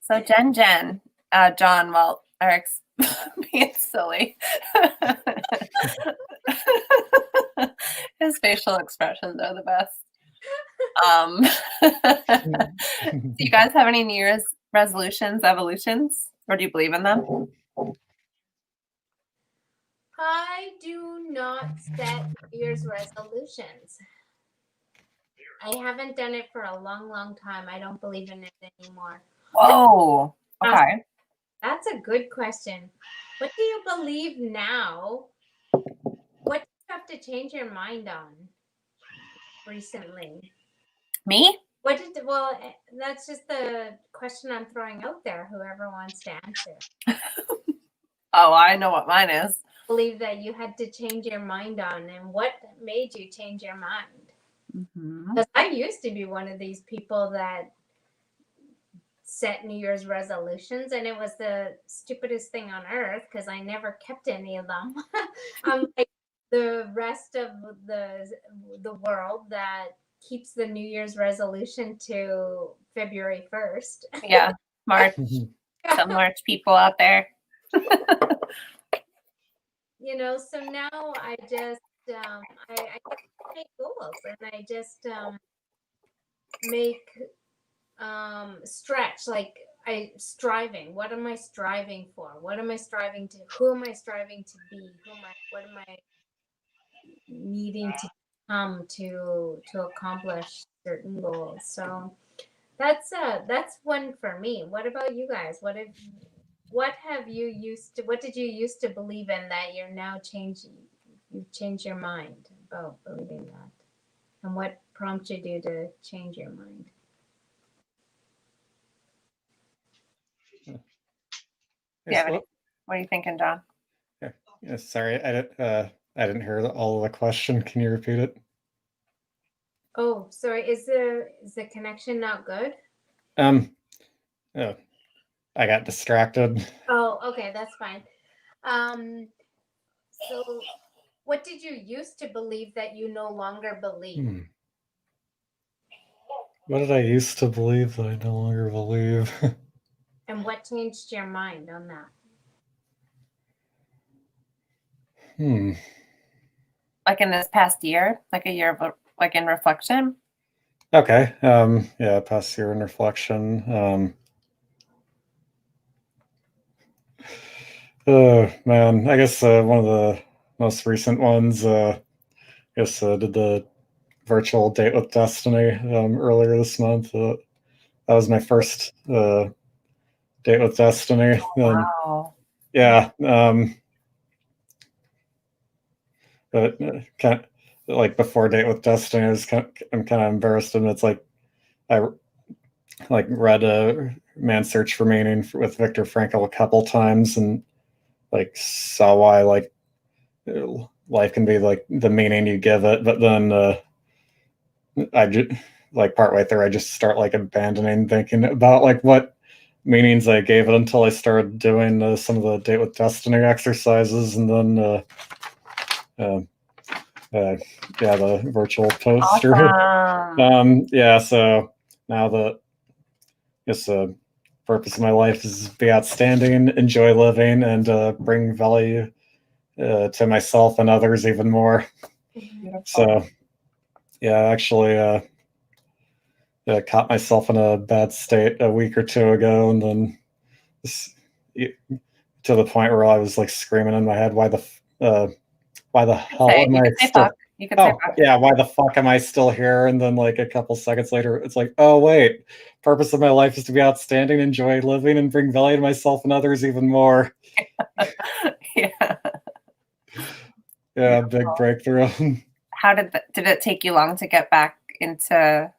So Jen, John, well, Erick's being silly. His facial expressions are the best. Do you guys have any New Year's resolutions, evolutions, or do you believe in them? I do not set New Year's resolutions. I haven't done it for a long, long time. I don't believe in it anymore. Whoa. Okay. That's a good question. What do you believe now? What do you have to change your mind on recently? Me? That's just the question I'm throwing out there, whoever wants to answer. Oh, I know what mine is. Believe that you had to change your mind on, and what made you change your mind? Because I used to be one of these people that set New Year's resolutions, and it was the stupidest thing on earth because I never kept any of them. I'm like, the rest of the world that keeps the New Year's resolution to February 1st. Yeah, March. Some March people out there. You know, so now I just I make goals, and I just make stretch, like I striving. What am I striving for? What am I striving to? Who am I striving to be? What am I needing to come to accomplish certain goals? So that's one for me. What about you guys? What did you used to believe in that you're now changing? You've changed your mind about believing that, and what prompted you to change your mind? Yeah. What are you thinking, John? Yeah, sorry, I didn't hear all of the question. Can you repeat it? Oh, sorry. Is the connection not good? Oh, I got distracted. Oh, okay, that's fine. So what did you used to believe that you no longer believe? What did I used to believe that I no longer believe? And what changed your mind on that? Like in this past year, like a year of like in reflection. Okay. Yeah, past year in reflection. Oh man, I guess one of the most recent ones. I guess did the virtual date with Destiny earlier this month. That was my first date with Destiny. Wow. Yeah. But kind of, like before date with Destiny, I'm kind of embarrassed, and it's like I like read a Man's Search for Meaning with Viktor Frankl a couple times, and like saw why like life can be like the meaning you give it, but then I just like partway through I just start like abandoning thinking about like what meanings I gave it until I started doing some of the Date with Destiny exercises, and then yeah, the virtual poster. Awesome. Yeah, so now the purpose of my life is be outstanding, enjoy living, and bring value to myself and others even more. Beautiful. So yeah, actually caught myself in a bad state a week or two ago, and then to the point where I was like screaming in my head, why the hell am I still? Oh yeah, why the fuck am I still here? And then like a couple seconds later, it's like, oh wait, purpose of my life is to be outstanding, enjoy living, and bring value to myself and others even more. Yeah. Yeah, big breakthrough. How did it take you long to get back into,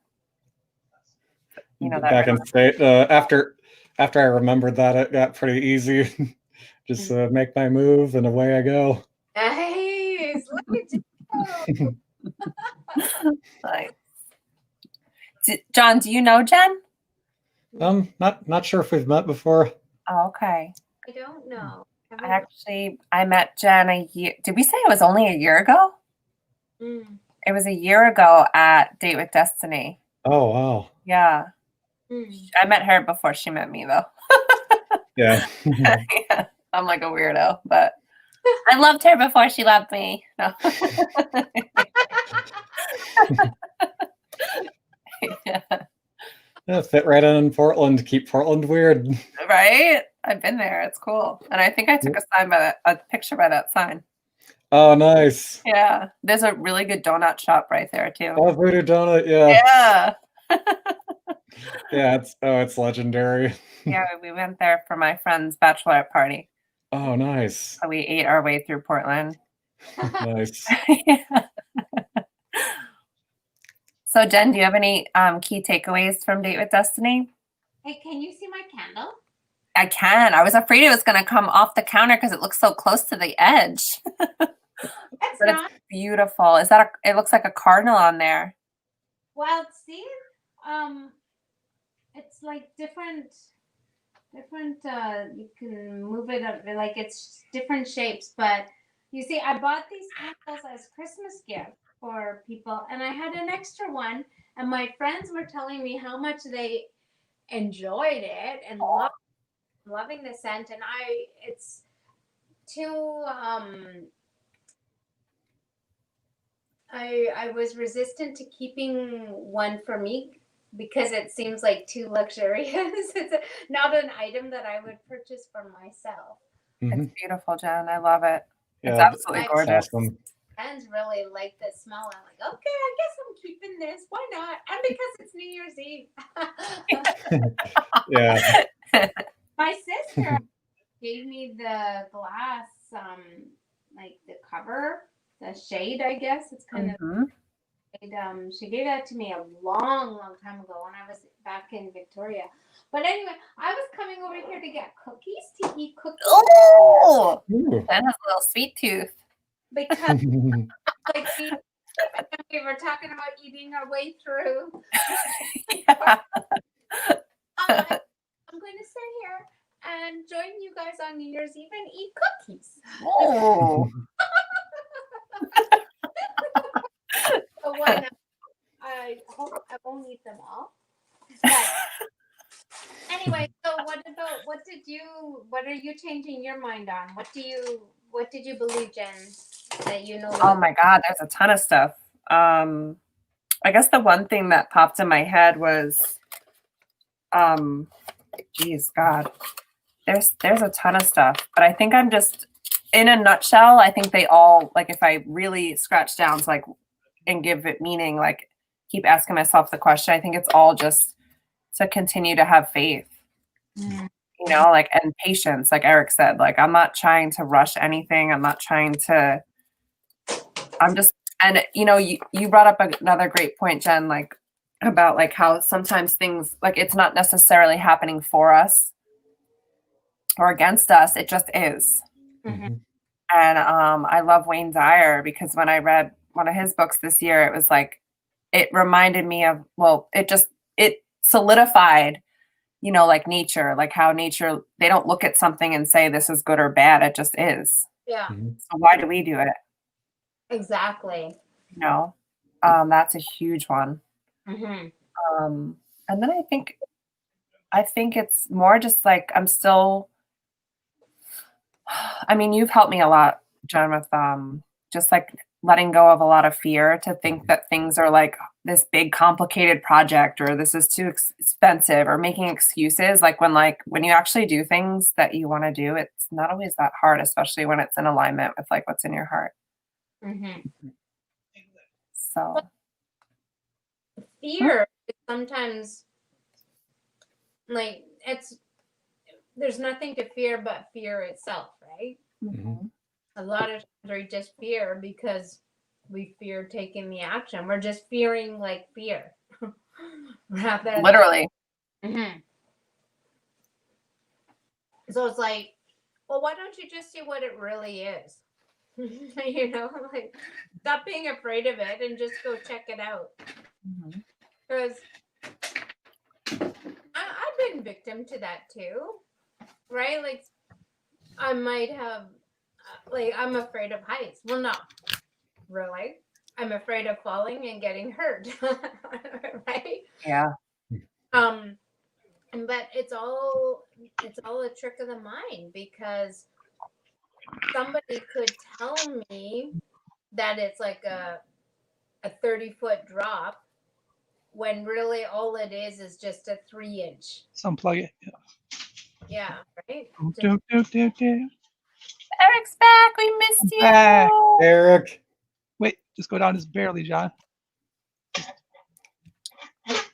back in state? After I remembered that, it got pretty easy. Just make my move and away I go. Nice. Look at you. Nice. John, do you know Jen? Not sure if we've met before. Oh, okay. I don't know. I met Jen a year. Did we say it was only a year ago? It was a year ago at Date with Destiny. Oh, wow. Yeah. I met her before she met me, though. Yeah. Yeah. I'm like a weirdo, but I loved her before she loved me. No. Yeah, fit right in Portland. Keep Portland weird. Right? I've been there. It's cool. And I think I took a picture by that sign. Oh, nice. Yeah. There's a really good donut shop right there, too. Oh, Voodoo Donut, yeah. Yeah. Yeah, it's legendary. Yeah, we went there for my friend's bachelorette party. Oh, nice. So we ate our way through Portland. Nice. Yeah. So, Jen, do you have any key takeaways from Date with Destiny? Hey, can you see my candle? I can. I was afraid it was going to come off the counter because it looks so close to the edge. It's beautiful. It looks like a cardinal on there. Well, see, it's like different, you can move it up, like it's different shapes, but You see, I bought these candles as Christmas gifts for people, and I had an extra one, and my friends were telling me how much they enjoyed it and loving the scent, and it's too I was resistant to keeping one for me because it seems like too luxurious. It's not an item that I would purchase for myself. Mhm. It's beautiful, Jen. I love it. It's Yeah, absolutely that's gorgeous. awesome. Friends really like the smell. I'm like, okay, I guess I'm keeping this. Why not? And because it's New Year's Eve. Yeah. My sister gave me the glass, like the cover, the shade, I guess. It's kind of Mhm. she gave that to me a long time ago when I was back in Victoria. But anyway, I was coming over here to get cookies, to eat cookies. Oh, Ooh. Jen has a little sweet tooth. Because like we were talking about eating our way through. Yeah. I'm going to sit here and join you guys on New Year's Eve and eat cookies. Oh. So why not? I hope I won't eat them all. But anyway, so what are you changing your mind on? What did you believe, Jen, that you know? Oh my God, there's a ton of stuff. I guess the one thing that popped in my head was, geez, God, there's a ton of stuff, but I think I'm just, in a nutshell, I think they all, like, if I really scratch down to like, and give it meaning, like keep asking myself the question, I think it's all just to continue to have faith, you know, like, and patience, like Eric said, like, I'm not trying to rush anything. I'm not trying to, I'm just, and you know, you brought up another great point, Jen, like about like how sometimes things, like it's not necessarily happening for us or against us. It just is. Mhm. And I love Wayne Dyer because when I read one of his books this year, it was like, it reminded me of, well, it solidified, you know, like nature, like how nature, they don't look at something and say this is good or bad. It just is. Yeah, Mhm. So why do we do it? exactly. You know, that's a huge one. Mm-hmm. And then I think it's more just like, I'm still, I mean, you've helped me a lot, Jen, with just like letting go of a lot of fear, to think that things are like this big complicated project, or this is too expensive, or making excuses. Like when you actually do things that you want to do, it's not always that hard, especially when it's in alignment with like what's in your heart. Mm-hmm. So Fear is sometimes like there's nothing to fear but fear itself, right? Mhm. A lot of times we just fear because we fear taking the action. We're just fearing like fear. Rather literally. Mm-hmm. So it's like, well, why don't you just see what it really is? You know, like stop being afraid of it and just go check it out. Because I've been victim to that too, right? Like I might have, like I'm afraid of heights. Well, no, really. I'm afraid of falling and getting hurt, right? Yeah. But it's all a trick of the mind, because somebody could tell me that it's like a 30-foot drop, when really all it is just a 3-inch. So unplug it. Yeah, right. Do, do, do, do. Eric's back. We missed you. Back. Eric. Wait, just go down just barely, John.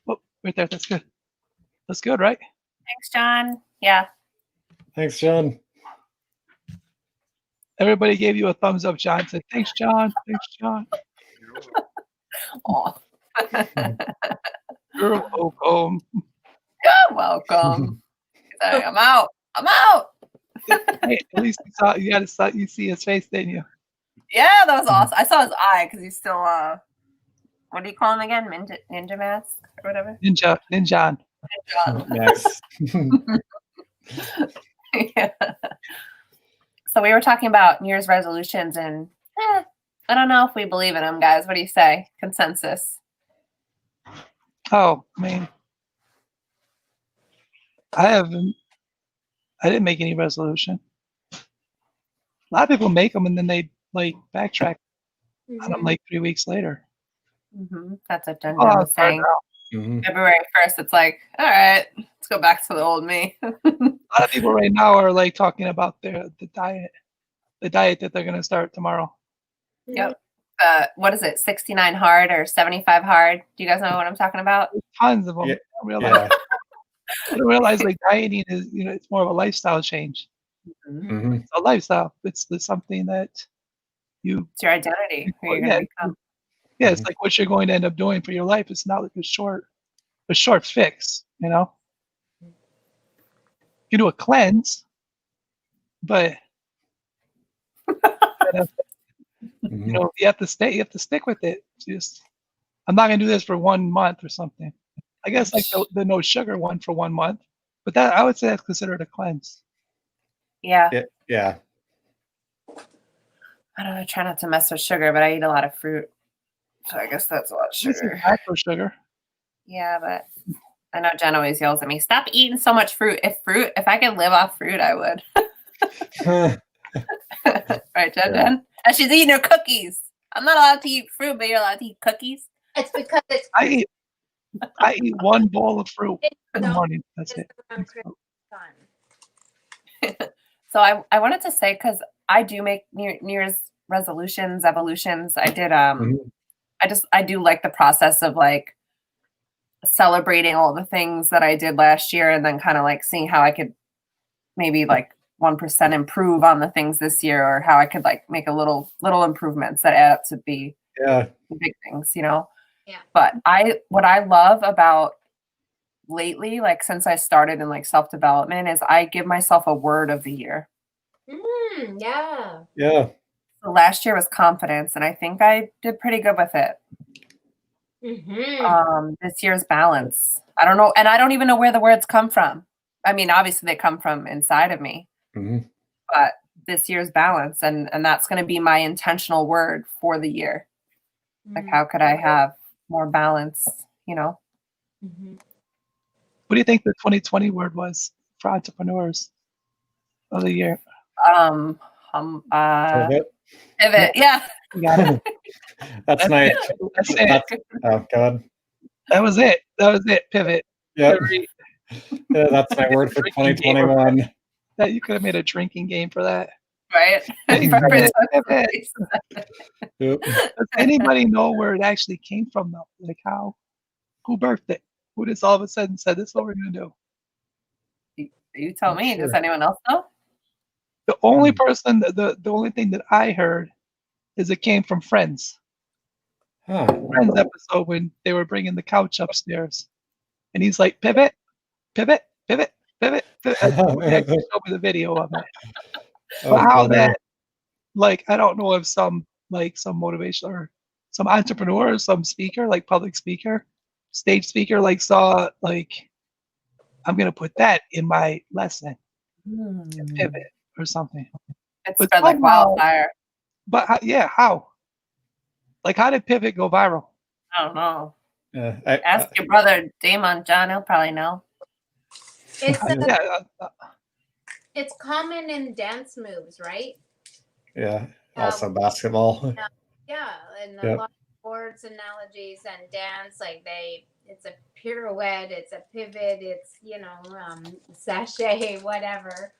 Oh, right there. That's good. That's good, right? Thanks, John. Yeah. Thanks, John. Everybody gave you a thumbs up, John. Said, thanks, John. Thanks, John. Oh. You're welcome. You're welcome. I'm out. I'm out. Hey, at least you see his face, didn't you? Yeah, that was awesome. I saw his eye because he's still what do you call him again? Ninja mask or whatever. Ninja. Nice. Yeah. So we were talking about New Year's resolutions, and I don't know if we believe in them, guys. What do you say? Consensus. Oh, I mean, I didn't make any resolution. A lot of people make them and then they like backtrack on them like 3 weeks later. That's what Jen Oh, was saying. February 1st, it's like, all right, let's go back to the old me. A lot of people right now are like talking about the diet that they're going to start tomorrow. Yep. What is it? 69 hard or 75 hard? Do you guys know what I'm talking about? There's tons of them. Yeah. I don't realize like dieting is, it's more of a lifestyle change. It's a lifestyle. It's something that it's your identity. Who you're going to become. Yeah, it's like what you're going to end up doing for your life. It's not like a short fix, You do a cleanse, but you have to stick with it. Just, I'm not gonna do this for 1 month or something. I guess like the no sugar one for 1 month, but that I would say that's considered a cleanse. Yeah. Yeah. I don't know. I try not to mess with sugar, but I eat a lot of fruit. So I guess that's a lot of sugar. Macro sugar. Yeah, but I know Jen always yells at me, stop eating so much fruit. If I could live off fruit, I would. Right, Jen? And she's eating her cookies. I'm not allowed to eat fruit, but you're allowed to eat cookies. It's because it's I eat 1 bowl of fruit in the morning. That's it. So I wanted to say, because I do make New Year's resolutions, evolutions. I did I do like the process of like celebrating all the things that I did last year and then kind of like seeing how I could maybe like 1% improve on the things this year, or how I could like make a little improvements that add up to be big things, Yeah. But what I love about lately, like since I started in like self-development, is I give myself a word of the year. Yeah. So last year was confidence, and I think I did pretty good with it. This year's balance. I don't know, and I don't even know where the words come from. I mean, obviously they come from inside of me, but this year's balance, and that's going to be my intentional word for the year. Like, how could I have more balance? What do you think the 2020 word was for entrepreneurs of the year? Pivot. Yeah. You got it. That's my. That's it. Oh God. That was it. Pivot. Yeah. That's my word for 2021. That you could have made a drinking game for that. Right. Does anybody know where it actually came from though? Like who birthed it? Who just all of a sudden said, this is what we're going to do? You tell me. Does anyone else know? The only person, the only thing that I heard is it came from Friends. Friends episode when they were bringing the couch upstairs. And he's like, pivot, pivot, pivot, pivot, pivot. They actually showed me the video of it. But how that, like, I don't know if some motivation or some entrepreneur or some speaker, like public speaker, stage speaker, like saw, like, I'm going to put that in my lesson. Pivot or something. It's spread like wildfire. But how? Like, how did Pivot go viral? I don't know. Ask your brother, Damon John. He'll probably know. It's common in dance moves, right? Yeah. Also basketball. Yeah, and a lot of sports analogies and dance, like it's a pirouette, it's a pivot, it's sachet, whatever.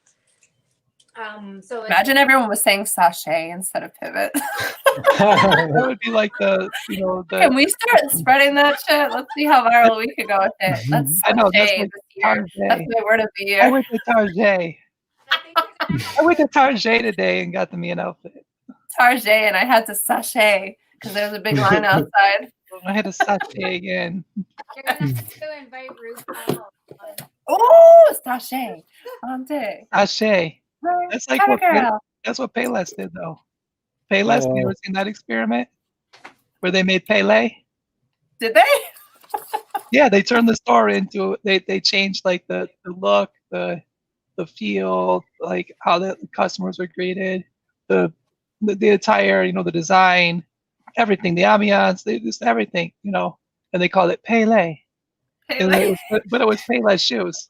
So imagine everyone was saying sachet instead of pivot. That would be like the. Can we start spreading that shit? Let's see how viral we could go with it. That's I know that's my word of the year. I went to Target. Today and got me an outfit. Target, and I had to sachet because there was a big line outside. I had to sachet again. You're gonna have to invite RuPaul. Oh, sachet. Sachet. That's like that's what Payless did though. Payless, you ever seen that experiment where they made Pele? Did they? Yeah, they turned the store into they changed like the look, the the feel, like how the customers were greeted, the attire, you know, the design, everything, the ambiance, just everything, you know. And they called it Pele. And it was, but it was Payless shoes.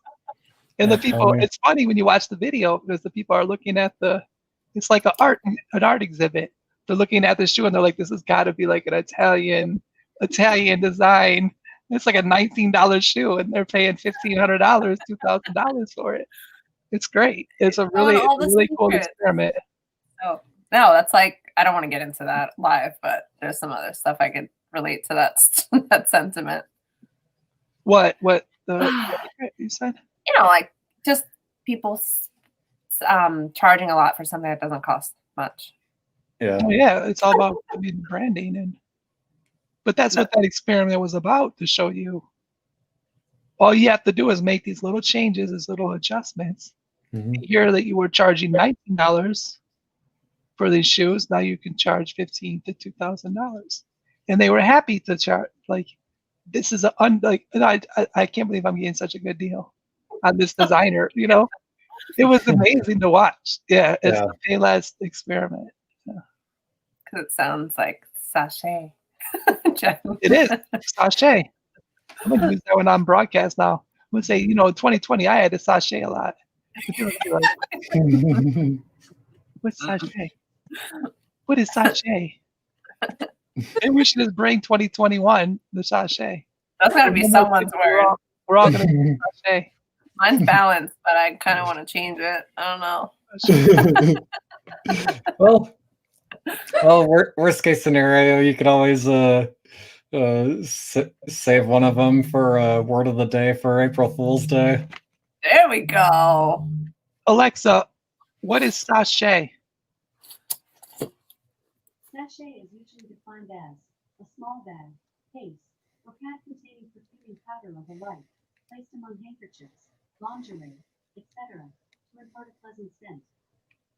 And the people, it's funny when you watch the video because the people are looking at it's like an art exhibit. They're looking at the shoe and they're like, this has got to be like an Italian design. It's like a $19 shoe and they're paying $1,500, $2,000 for it. It's great. It's a really cool experiment. Oh no, that's like, I don't want to get into that live, but there's some other stuff I could relate to that sentiment. What you said? You know, like just people charging a lot for something that doesn't cost much. Yeah. Oh, yeah, it's all about branding, but that's what that experiment was about, to show you all you have to do is make these little changes, these little adjustments. Here that you were charging $19 for these shoes, now you can charge $1,500 to $2,000, and they were happy to charge. Like, this is I can't believe I'm getting such a good deal on this designer. You know, it was amazing to watch. Yeah, it's the Payless experiment. Because it sounds like sachet. It is sachet. I'm gonna use that one on broadcast now. I'm gonna say, you know, 2020, I had to sachet a lot. Like, what's sachet? What is sachet? Maybe we should just bring 2021 the sachet. That's gotta be someone's word. We're all gonna do sachet. Mine's balanced, but I kind of want to change it. I don't know. well, worst case scenario, you could always save one of them for word of the day for April Fool's Day. There we go. Alexa, what is sachet? Sachet is usually defined as a small bag, case, or pad containing perfume powder of a like, placed among handkerchiefs, lingerie, etc., to impart a pleasant scent.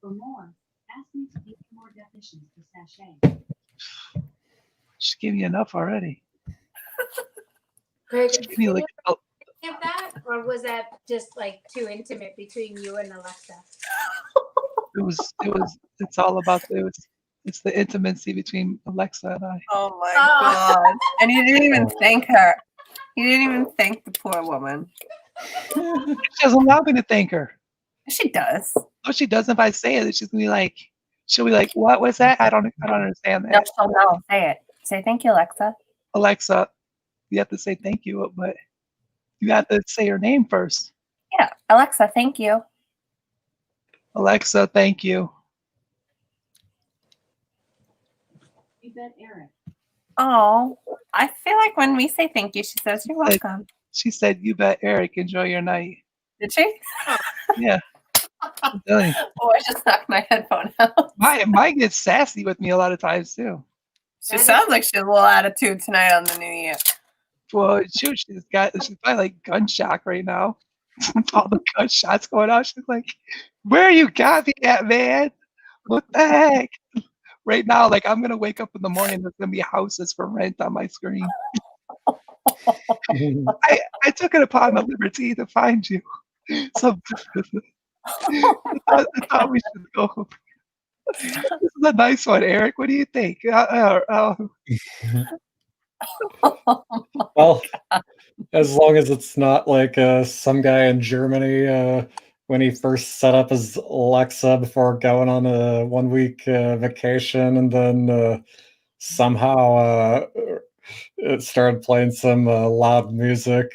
For more, ask me to give you more definitions for sachet. Just give me enough already. Greg, Just give me like of that, or was that just like too intimate between you and Alexa? It's all about it's the intimacy between Alexa and I. Oh my god. And you didn't even thank her. You didn't even thank the poor woman. She doesn't allow me to thank her. She does. No, she doesn't. If I say it, she'll be like, what was that? I don't understand that. No, say it. Say thank you, Alexa. Alexa, you have to say thank you, but you have to say her name first. Yeah, Alexa, thank you. Alexa, thank you. You bet, Eric. Oh, I feel like when we say thank you, she says you're welcome. She said, "You bet, Eric. Enjoy your night." Did she? Yeah. Really. Oh, I just knocked my headphone out. Mine gets sassy with me a lot of times too. She sounds like she has a little attitude tonight on the new year. Well, shoot, she's probably like gun shock right now. All the gunshots going out. She's like, "Where you got me at, man? What the heck?" Right now, like, I'm gonna wake up in the morning. There's gonna be houses for rent on my screen. I took it upon the liberty to find you. So I thought we should go. This is a nice one, Eric. What do you think? Well, as long as it's not like some guy in Germany when he first set up his Alexa before going on a 1 week vacation, and then somehow it started playing some loud music,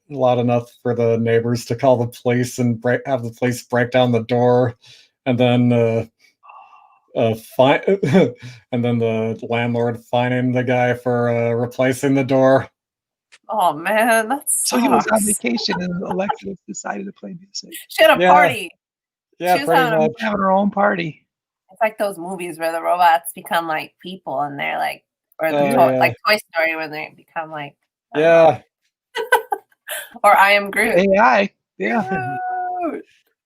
loud enough for the neighbors to call the police and have the police break down the door, and then and then the landlord fining the guy for replacing the door. Oh man, that's so he was on vacation and Alexa decided to play music. She had a party. Yeah, she was pretty much. Having her own party. It's like those movies where the robots become like people, and they're like, or like Toy Story when they become like, yeah, or I Am Groot. AI, yeah.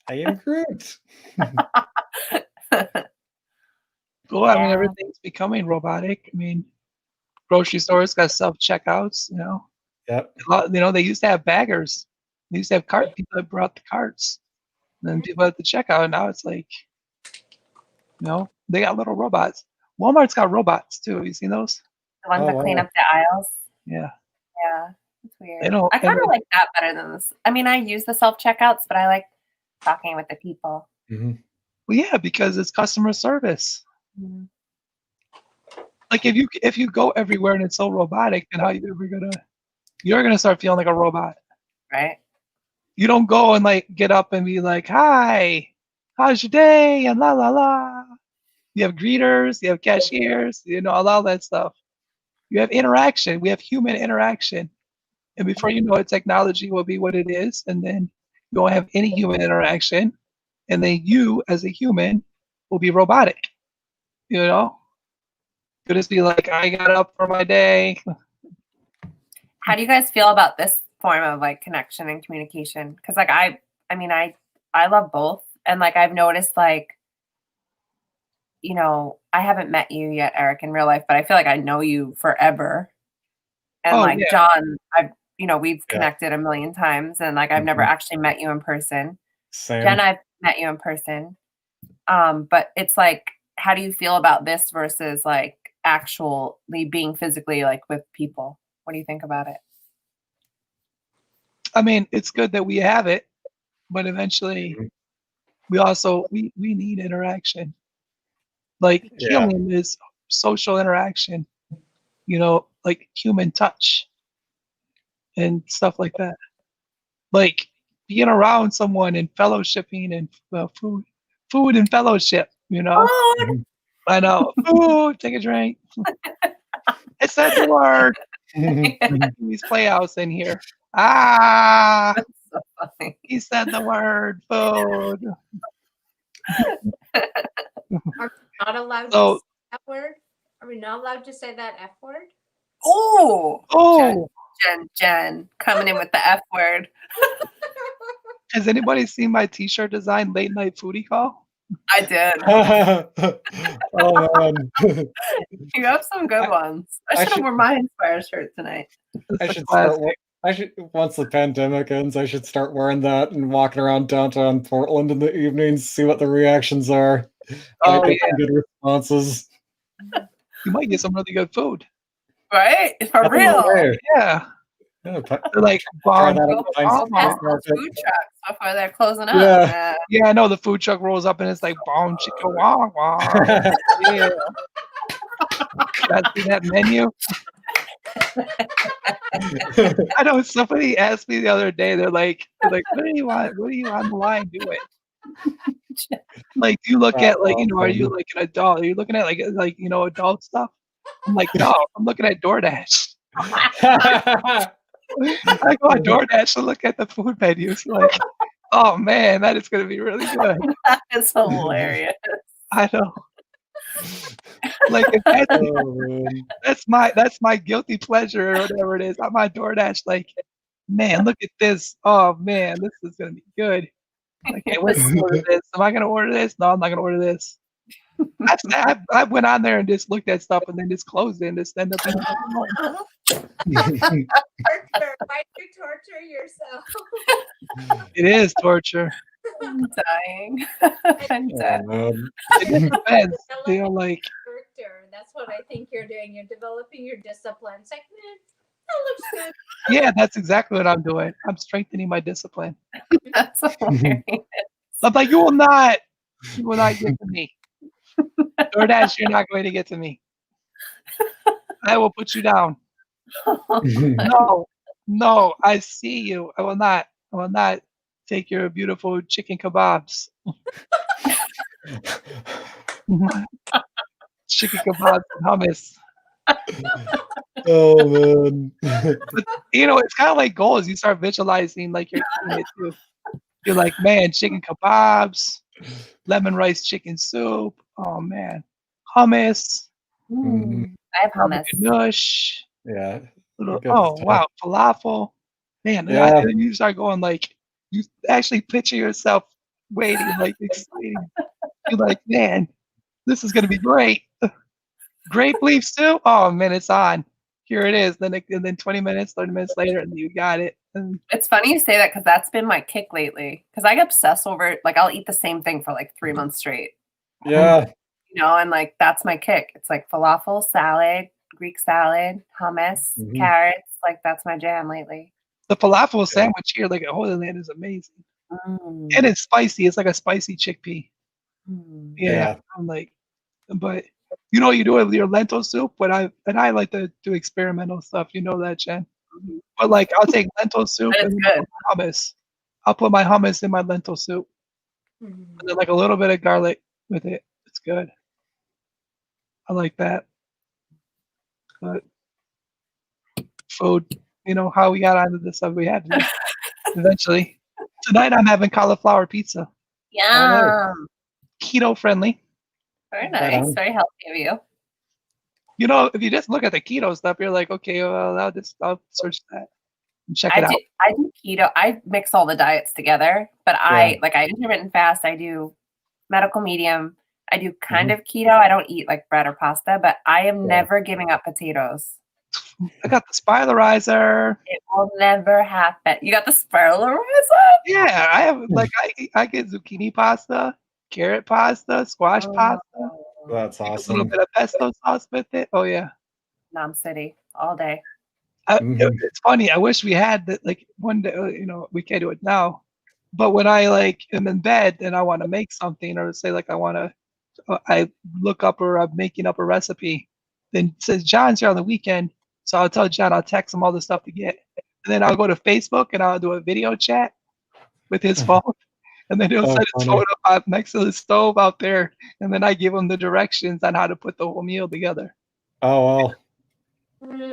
I am Groot. Well, I mean, everything's becoming robotic. I mean, grocery stores got self checkouts. You know. Yep. You know, they used to have baggers. They used to have cart people that brought the carts. then people at the checkout. Now it's like, they got little robots. Walmart's got robots too. You seen those? The ones Oh, that clean wow. up the aisles. Yeah. Yeah, it's They weird. don't. I kind of like that better than this. I mean, I use the self checkouts, but I like talking with the people. Mhm. Well, yeah, because it's customer service. Mhm. Like if you go everywhere and it's so robotic, then how you ever you're gonna start feeling like a robot. Right? You don't go and like get up and be like, "Hi, how's your day?" and la la la. You have greeters, you have cashiers, all that stuff. You have interaction. We have human interaction, and before you know it, technology will be what it is, and then you won't have any human interaction, and then you, as a human, will be robotic. You'll just be like, "I got up for my day." How do you guys feel about this form of like connection and communication? Because like I mean, I love both, and like I've noticed like, I haven't met you yet, Eric, in real life, but I feel like I know you forever. And Oh, like yeah. John, we've Yeah. connected a million times, and like I've never Mhm. actually met you in person. Same. Jen, I've met you in person. But it's like, how do you feel about this versus like actually being physically like with people? What do you think about it? I mean, it's good that we have it, but eventually Mhm. we also we need interaction. Like Yeah. healing is social interaction, like human touch and stuff like that. Like being around someone and fellowshipping and food and fellowship. Oh, Mhm. I know. Food, take a drink. I said the word. These playouts in here. Ah, that's so funny. he said the word. Food. Not allowed to So, say that word? Are we not allowed to say that F word? Oh, oh, Jen, coming in with the F word. has anybody seen my T-shirt design, Late Night Foodie Call? I did. Oh man. You have some good ones. I I should have should- worn my Inspire shirt tonight. I It's a should start. classic. I should once the pandemic ends. I should start wearing that and walking around downtown Portland in the evenings. See what the reactions are. Oh, Might get yeah. some good responses. You might get some really good food. Right? For That's the real. way. Yeah. Yeah, They're like, try bomb. that Go at the Heinz go past Food those Market. food trucks before they're closing up. Yeah. Yeah, I know the food truck rolls up and it's like, bomb chicka wah wah. Yeah. Guys see that menu? I know somebody asked me the other day, they're like, what do you want? What are you on the line doing? Like, do you look at like, are you like an adult? Are you looking at like adult stuff? I'm like, no, I'm looking at DoorDash. I go on DoorDash to look at the food menus. Like, oh man, that is gonna be really good. That is hilarious. I know. Like if that's, Oh, man. that's my guilty pleasure or whatever it is. I'm on DoorDash like, man, look at this. Oh man, this is gonna be good. I can't wait to order this. Am I gonna order this? No, I'm not gonna order this. I went on there and just looked at stuff and then just closed it and just ended up eating it. Torture. Why do you torture yourself? It is torture. I'm dying. I'm Oh, dead. man. It just depends. Like, Character. That's what I think you're doing. You're developing your discipline. It's like, man, that looks good. yeah, that's exactly what I'm doing. I'm strengthening my discipline. That's hilarious. I'm like, you will not get to me. DoorDash, you're not going to get to me. I will put you down. No, I see you. I will not take your beautiful chicken kebabs. Chicken kebabs and hummus. Oh man. It's kind of like goals. You start visualizing like you're eating it too. You're like, man, chicken kebabs, lemon rice chicken soup. Oh man, hummus, Mhm. I have hummus. Nush. Yeah. Little, Good oh stuff. wow, falafel. Man, Yeah. and then you start going like, you actually picture yourself waiting, like excited. You're like, man, this is gonna be great. Grape leaf soup. Oh man, it's on. Here it is. And then 20 minutes, 30 minutes later, and you got it. And It's funny you say that because that's been my kick lately. Because I get obsessed over like I'll eat the same thing for like 3 months straight. Yeah. You know, and like that's my kick. It's like falafel, salad, Greek salad, hummus, Mhm. carrots. Like that's my jam lately. the falafel sandwich here, like at Holy Land, is amazing. And it's spicy. It's like a spicy chickpea. Mm. Yeah. Yeah. I'm like, but you know, you do it with your lentil soup. But I like to do experimental stuff. You know that, Jen. Mhm. But like, I'll take lentil soup But and it's then I'll good. put hummus. I'll put my hummus in my lentil soup and then like a little bit of garlic with it. It's good. I like that. But food, you know, how we got onto this stuff we had to eventually. Tonight I'm having cauliflower pizza. Yum. Keto friendly. Very Right nice. on. Very healthy of you. You know, if you just look at the keto stuff, you're like, okay, well, I'll search that and check it out. I do keto. I mix all the diets together, but I intermittent fast. I do medical medium. I do kind of keto. I don't eat like bread or pasta, but I am never giving up potatoes. I got the spiralizer. It will never happen. You got the spiralizer? Yeah, I have like I get zucchini pasta, carrot pasta, squash pasta. That's A little awesome. bit of pesto sauce with it. Oh yeah. Nom City all day. It's funny. I wish we had that. Like one day, you know, we can't do it now. But when I like am in bed and I want to make something, or say like I want to, I look up or I'm making up a recipe. Then since John's here on the weekend, so I'll tell John, I'll text him all the stuff to get, and then I'll go to Facebook and I'll do a video chat with his phone, and then he'll Oh, set his funny. phone up next to the stove out there, and then I give him the directions on how to put the whole meal together. Oh, well.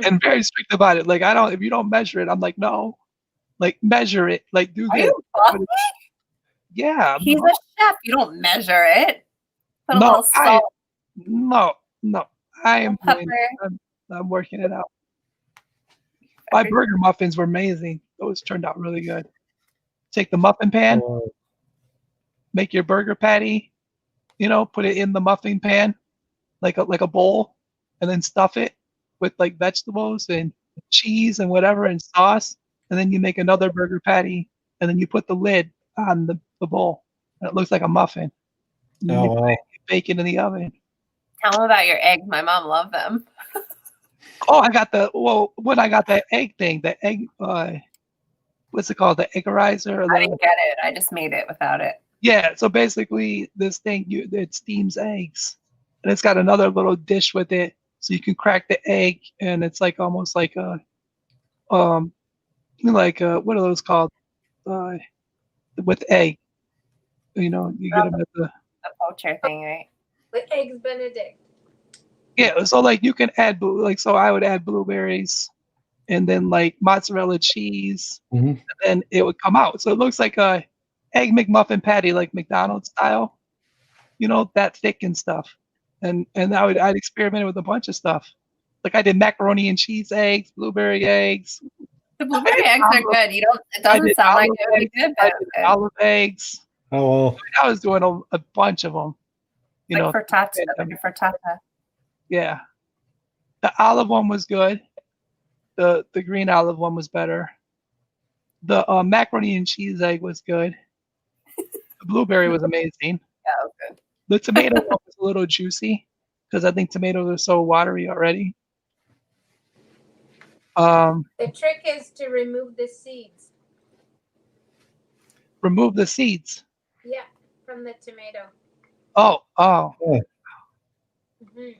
And very strict about it. Like I don't, if you don't measure it, I'm like, no, like measure it, like do Are this. you fucking? Yeah, He's no, a chef. You don't measure it. Put a no, little salt, no, I am pepper. doing, I'm working it out. My burger muffins were amazing. Those turned out really good. Take the muffin pan, Oh, make your burger patty, you know, put it in the muffin pan, like a bowl, and then stuff it with like vegetables and cheese and whatever and sauce, and then you make another burger patty, and then you put the lid on the bowl, and it looks like a muffin. And then oh, you wow. bake it in the oven. Tell them about your eggs. My mom loved them. Oh, I got when I got that egg thing, the egg, what's it called, the eggerizer? Or I the, didn't get it. I just made it without it. yeah, so basically this thing, it steams eggs, and it's got another little dish with it, so you can crack the egg, and it's like almost like a, what are those called? With egg, you know, you get them at the, The poacher thing, right? With eggs Benedict. yeah, so like you can add, so I would add blueberries, and then like mozzarella cheese, Mhm. and then it would come out. So it looks like a egg McMuffin patty, like McDonald's style, you know, that thick and stuff. And I'd experiment with a bunch of stuff. Like I did macaroni and cheese eggs, blueberry eggs. The blueberry eggs are good. You don't. It I doesn't did sound like olive it would be eggs. good, I but did it's good. olive eggs. Oh, well. I was doing a bunch of them. You Like know, frittata. and, Like frittata. yeah. The olive one was good. The green olive one was better. The macaroni and cheese egg was good. The blueberry was amazing. Yeah, that was good. The tomato one was a little juicy because I think tomatoes are so watery already. The trick is to remove the seeds. Remove the seeds. Yeah, from the tomato. Oh. Mhm.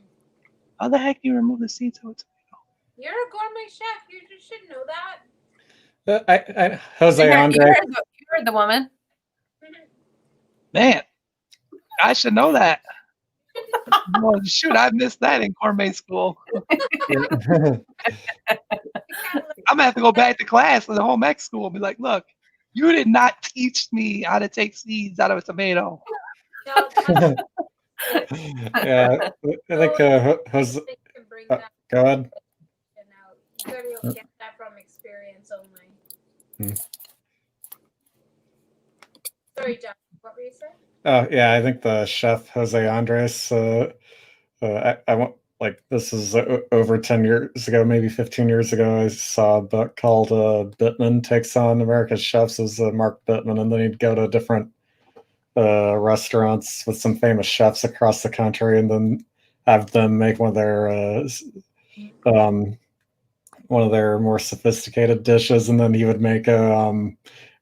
How the heck do you remove the seeds of a tomato? You're a gourmet chef. You just should know that. Jose You Andre. heard the woman. Man, I should know that. Well, shoot, I missed that in gourmet school. I'm gonna have to go back to class for the home ec school and be like, look, you did not teach me how to take seeds out of a tomato. No, that's Yeah, I think Jose. they can bring that Go ahead. out. You gotta get that from experience only. Sorry, John. What were you saying? Oh, yeah, I think the chef Jose Andres. I like this is over 10 years ago, maybe 15 years ago. I saw a book called Bittman Takes on America's Chefs as Mark Bittman, and then he'd go to different restaurants with some famous chefs across the country, and then have them make one of their more sophisticated dishes, and then he would make a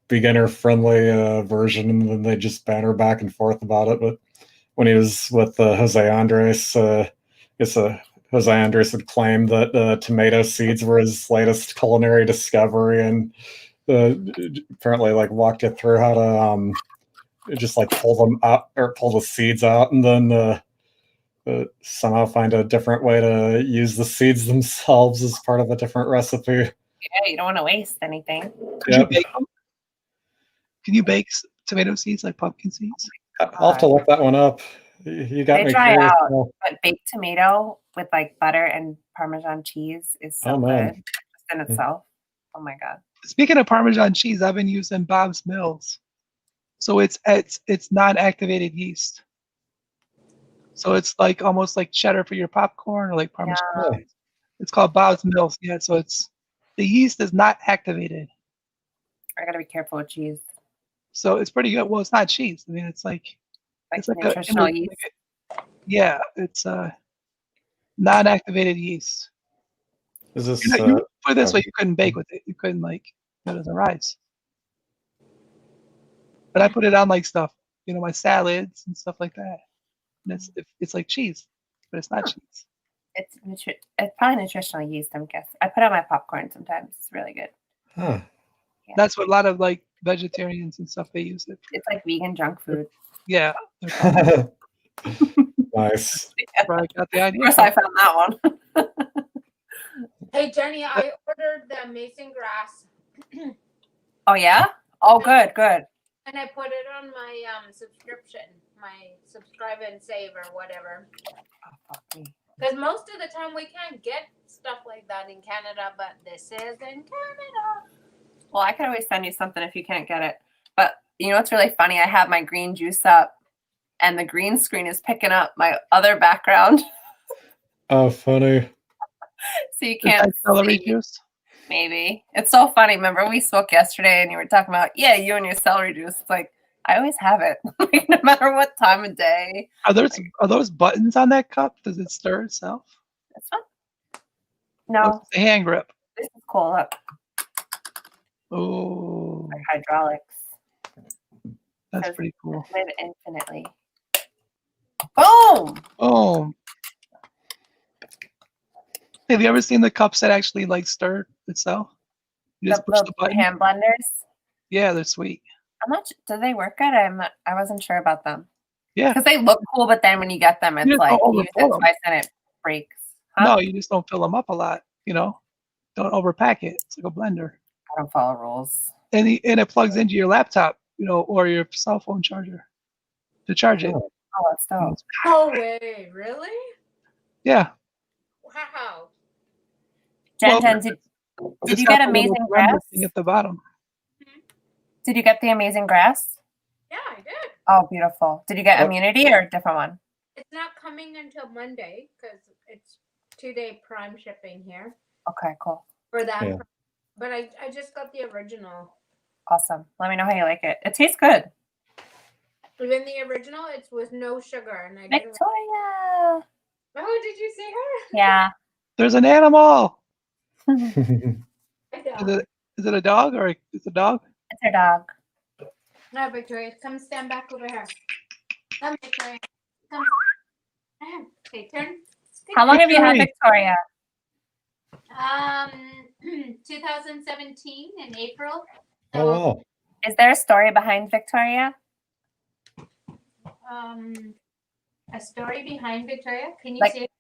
beginner-friendly version, and then they just banter back and forth about it. But when he was with Jose Andres, Jose Andres would claim that tomato seeds were his latest culinary discovery, and apparently like walked you through how to just like pull them out or pull the seeds out, and then somehow find a different way to use the seeds themselves as part of a different recipe. Yeah, you don't want to waste anything. Could you bake them? Can you bake tomato seeds like pumpkin seeds? I'll have to look that one up. You got They me dry curious. out, but baked tomato with like butter and Parmesan cheese is so Oh, man. good just in itself. Oh my god. Speaking of Parmesan cheese, I've been using Bob's Mills. So it's non-activated yeast. So it's like almost like cheddar for your popcorn or like Parmesan. Yeah. cheese. It's called Bob's Mills. Yeah, so the yeast is not activated. I gotta be careful with cheese. So it's pretty good. Well, it's not cheese. I mean, it's like Nutritional yeast. Yeah, it's non-activated yeast. Is this You put it this way, you couldn't bake with it. You couldn't it doesn't rise. But I put it on like stuff, my salads and stuff like that. And it's like cheese, but it's not cheese. It's probably nutritional yeast, I'm guessing. I put it on my popcorn sometimes. It's really good. Huh. Yeah. That's what a lot of like vegetarians and stuff they use it for. It's like vegan junk food. Yeah. Nice. I got the idea. Of course, I found that one. Hey Jenny, I ordered the mason grass Oh yeah? Oh, good. and I put it on my subscription, my subscribe and save or whatever. Oh, fuck me. Because most of the time we can't get stuff like that in Canada, but this is in Canada. Well, I could always send you something if you can't get it. But you know what's really funny? I have my green juice up, and the green screen is picking up my other background, Oh, funny. so you can't celery see. juice. Maybe it's so funny. Remember we spoke yesterday, and you were talking about you and your celery juice. It's like I always have it, like no matter what time of day. Are those buttons on that cup? Does it stir itself? That's fun. No, It's a hand grip. this is cool. Look, Oh, like hydraulics. that's pretty cool. Live infinitely. Boom. Oh. Have you ever seen the cups that actually like stir itself? You just push the button. Hand blenders. Yeah, they're sweet. How much do they work good? I wasn't sure about them. Yeah. Because they look cool, but then when you get them, it's just like don't you use overfill it 'em. twice and it breaks. Huh? No, you just don't fill them up a lot. Don't overpack it. It's like a blender, I don't follow rules. and it plugs into your laptop, or your cell phone charger to charge it. Oh. Oh, that's dope. No way, really? Yeah. Wow. Jen, Well, did It's you got get the little amazing blender grass? thing at the bottom? Did you get the amazing grass? Yeah, I did. Oh, beautiful. Did you get Yep. immunity or a different one? It's not coming until Monday because it's 2-day Prime shipping here Okay, cool. for that. Yeah. But I just got the original. Awesome. Let me know how you like it. It tastes good. Even the original, it's with no sugar, and I didn't. Victoria. Oh, did you see her? Yeah. There's an animal. I Is know. is it a dog or it's a dog? It's her dog. No, Victoria, come stand back over here. Come, Victoria. Come. Okay, turn. How long have you had Victoria. Victoria? 2017 in April. Oh, wow. Is there a story behind Victoria? A story behind Victoria. Can you Like- see it?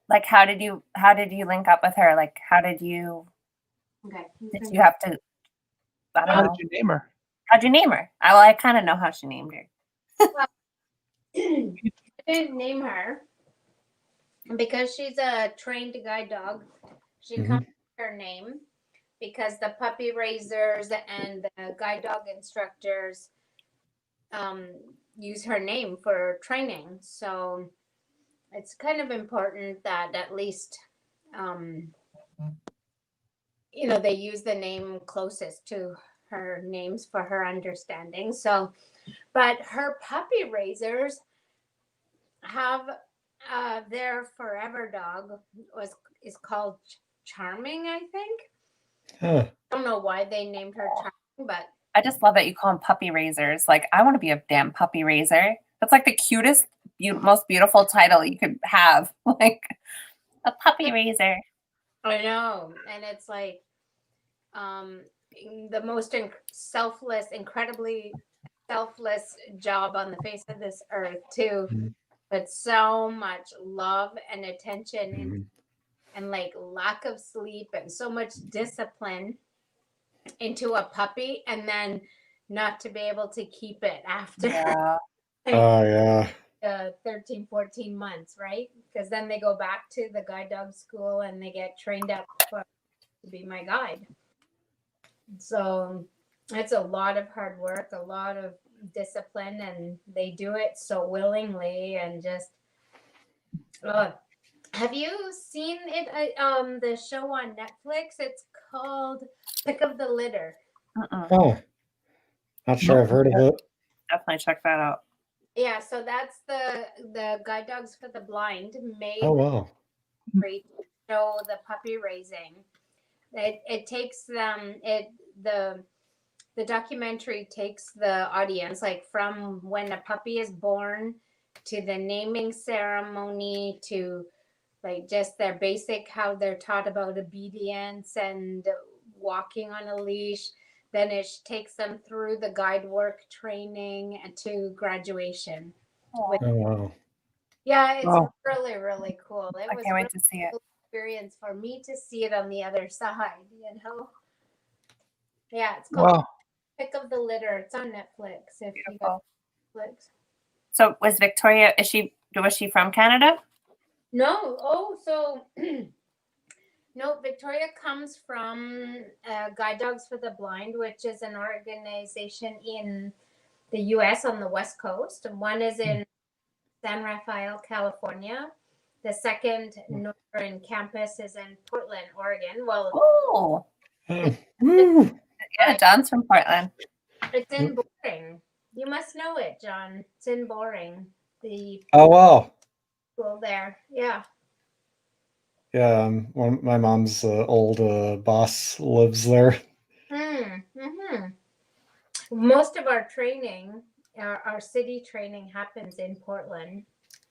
Like how did you link up with her? Like how did you Okay. have to I How don't know. did you name her? How'd you name her? I kind of know how she named her. I didn't name her because she's a trained guide dog. She Mhm. comes with her name because the puppy raisers and the guide dog instructors use her name for training. So it's kind of important that at least, they use the name closest to her names for her understanding. So, but her puppy raisers have their forever dog is called Charming, I think. Huh. I don't know why they named her Charming, but I just love that you call them puppy raisers. Like, I want to be a damn puppy raiser. That's like the cutest, most beautiful title you could have. Like, a puppy raiser. I know. And it's like the most incredibly selfless job on the face of this earth, too. Mhm. But so much love and attention Mhm. and like lack of sleep and so much discipline into a puppy, and then not to be able to keep it after Yeah. Oh yeah. 13, 14 months, right? Because then they go back to the guide dog school and they get trained up to be my guide. So it's a lot of hard work, a lot of discipline, and they do it so willingly and just. Have you seen it? The show on Netflix. It's called Pick of the Litter. Oh, not sure I've heard of it. Definitely check that out. Yeah, so that's the Guide Dogs for the Blind made Oh wow. to show the puppy raising. It takes them the documentary takes the audience like from when a puppy is born to the naming ceremony to like just their basic how they're taught about obedience and walking on a leash. Then it takes them through the guide work training and to graduation. Oh wow. Yeah, it's Wow. really, really cool. It I was can't really wait to see it. cool experience for me to see it on the other side, Yeah, it's called Wow. Pick of the Litter. It's on Netflix if you got Beautiful. Netflix. So was Victoria, was she from Canada? No, so no, Victoria comes from Guide Dogs for the Blind, which is an organization in the US on the West Coast. One is in San Rafael, California. The second northern campus is in Portland, Oregon. Well, Oh, Oh, woo. yeah, John's from Portland. it's in Boring. You must know it, John. It's in Boring. The Oh wow. school there. Yeah. Yeah, my mom's old boss lives there. Mm-hmm. Most of our training, our city training happens in Portland.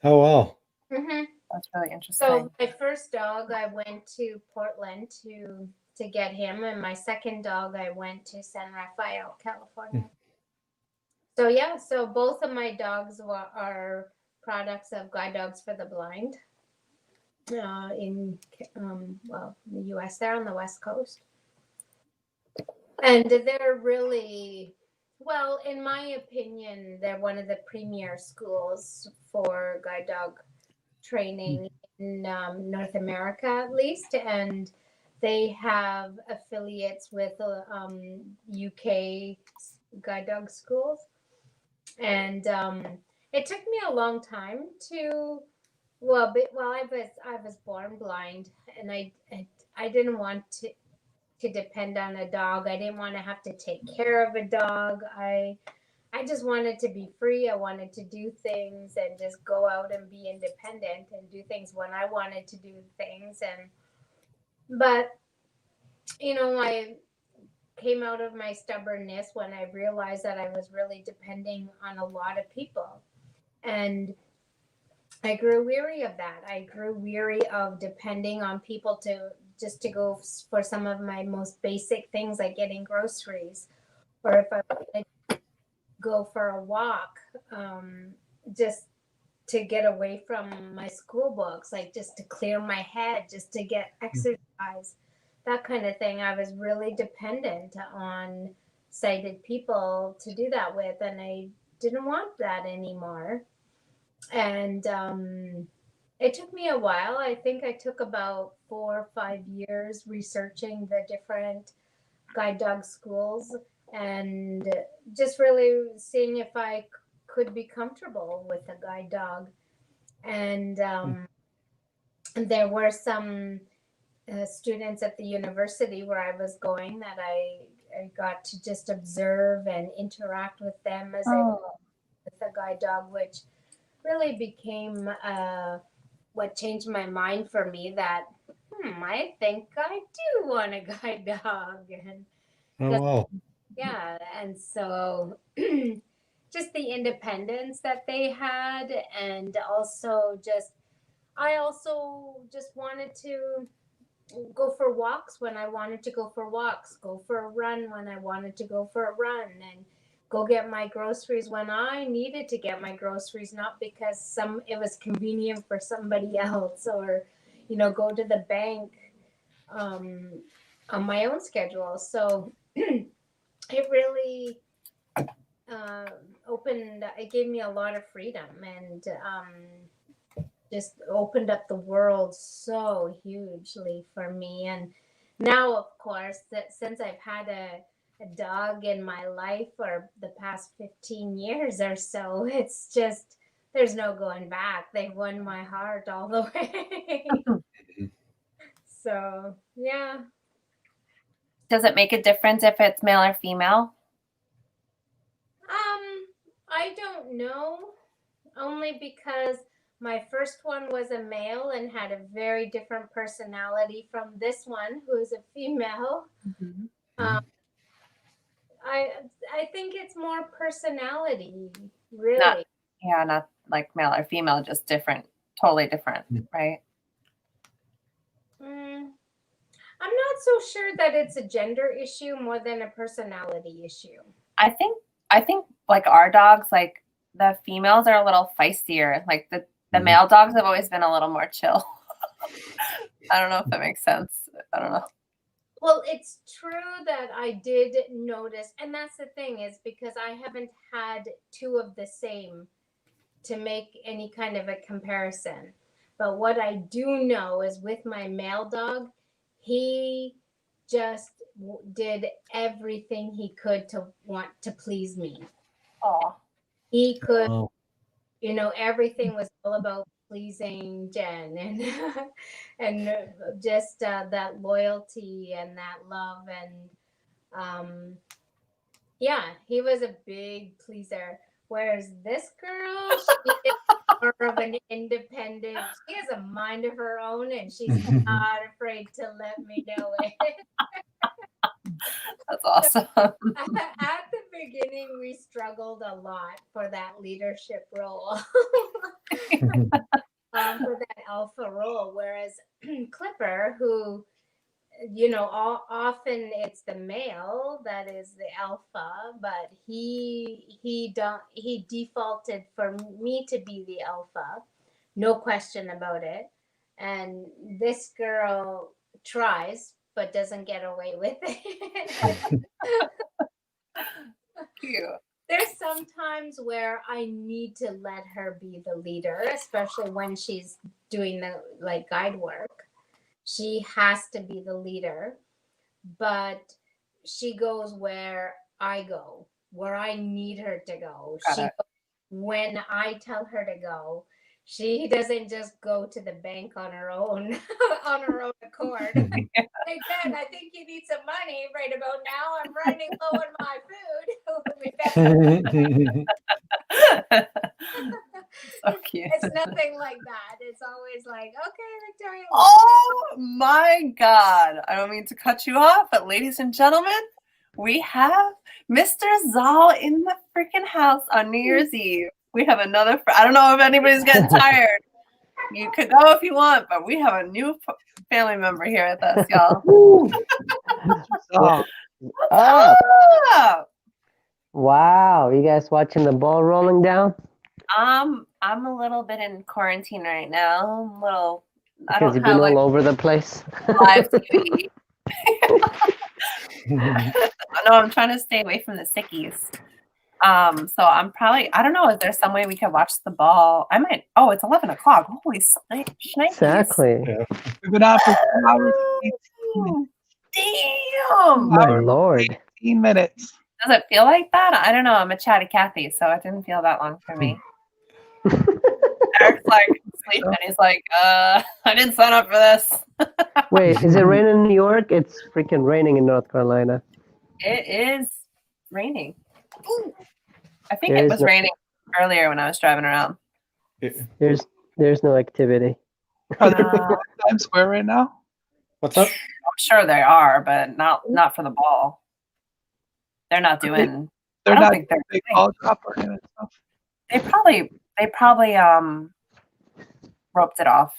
Oh wow. Mm-hmm. That's really interesting. So my first dog, I went to Portland to get him, and my second dog, I went to San Rafael, California. So yeah, so both of my dogs are products of Guide Dogs for the Blind in the U.S. They're on the West Coast, and they're really well, in my opinion, they're one of the premier schools for guide dog training in North America, at least, and they have affiliates with UK guide dog schools, and it took me a long time to I was born blind, and I didn't want to depend on a dog. I didn't want to have to take care of a dog. I just wanted to be free. I wanted to do things and just go out and be independent and do things when I wanted to do things. But I came out of my stubbornness when I realized that I was really depending on a lot of people. And I grew weary of that. I grew weary of depending on people to go for some of my most basic things like getting groceries, or if I wanted to go for a walk, just to get away from my school books, like just to clear my head, just to get exercise, that kind of thing. I was really dependent on sighted people to do that with, and I didn't want that anymore. And it took me a while. I think I took about 4 or 5 years researching the different guide dog schools and just really seeing if I could be comfortable with a guide dog. And there were some students at the university where I was going that I got to just observe and interact with them as with a guide dog, which really became what changed my mind for me, that I think I do want a guide dog. And Oh, wow. yeah, and so just the independence that they had, and also just I also just wanted to go for walks when I wanted to go for walks, go for a run when I wanted to go for a run, and go get my groceries when I needed to get my groceries, not because it was convenient for somebody else, or go to the bank on my own schedule. So it really it gave me a lot of freedom, and just opened up the world so hugely for me. And now, of course, that since I've had a dog in my life for the past 15 years or so, it's just, there's no going back. They've won my heart all the way. So, yeah. Does it make a difference if it's male or female? I don't know, only because my first one was a male and had a very different personality from this one, who is a female. I think it's more personality, really. Not like male or female, just different, totally different, right? I'm not so sure that it's a gender issue more than a personality issue. I think like our dogs, like the females are a little feistier. Like the male dogs have always been a little more chill. I don't know if that makes sense. I don't know. Well, it's true that I did notice, and that's the thing, is because I haven't had two of the same to make any kind of a comparison. But what I do know is with my male dog, he just did everything he could to want to please me. Oh, he could, everything was all about pleasing Jen, and just that loyalty and that love, and yeah, he was a big pleaser. Whereas this girl, she is more of an independent. She has a mind of her own, and she's not afraid to let me know it. That's awesome. At the beginning, we struggled a lot for that leadership role, for that alpha role. Whereas Clipper, who, often it's the male that is the alpha, but he defaulted for me to be the alpha, no question about it. And this girl tries, but doesn't get away with it. Cute. There's some times where I need to let her be the leader, especially when she's doing the guide work. She has to be the leader, but she goes where I go, where I need her to go. When I tell her to go. She doesn't just go to the bank on her own, on her own accord. Hey, Ben, I think you need some money right about now. I'm running low on my food. So cute. It's nothing like that. It's always like, okay, Victoria. Oh my God. I don't mean to cut you off, but ladies and gentlemen, we have Mr. Zal in the freaking house on New Year's Eve. We have another, I don't know if anybody's getting tired. You could go if you want, but we have a new family member here with us, y'all. What's up? Wow, you guys watching the ball rolling down? I'm a little bit in quarantine right now. I'm a little, Because you've been all over the place. Live TV. No, I'm trying to stay away from the sickies. So I'm probably, I don't know, is there some way we could watch the ball? I might, it's 11 o'clock. Holy shnikes. Exactly. Yeah. We've been out for 2 hours. Damn. My Lord. 18 minutes. Does it feel like that? I don't know. I'm a chatty Cathy, so it didn't feel that long for me. Eric's like, sleep, and he's like, I didn't sign up for this. Wait, is it raining in New York? It's freaking raining in North Carolina. It is raining. Ooh. I think There it is was no- raining earlier when I was driving around. There's no activity. Are they in Times Square right now? What's up? I'm sure they are, but not for the ball. They're not doing. They're I don't not think they're. big ball drop or any of that stuff. They probably roped it off.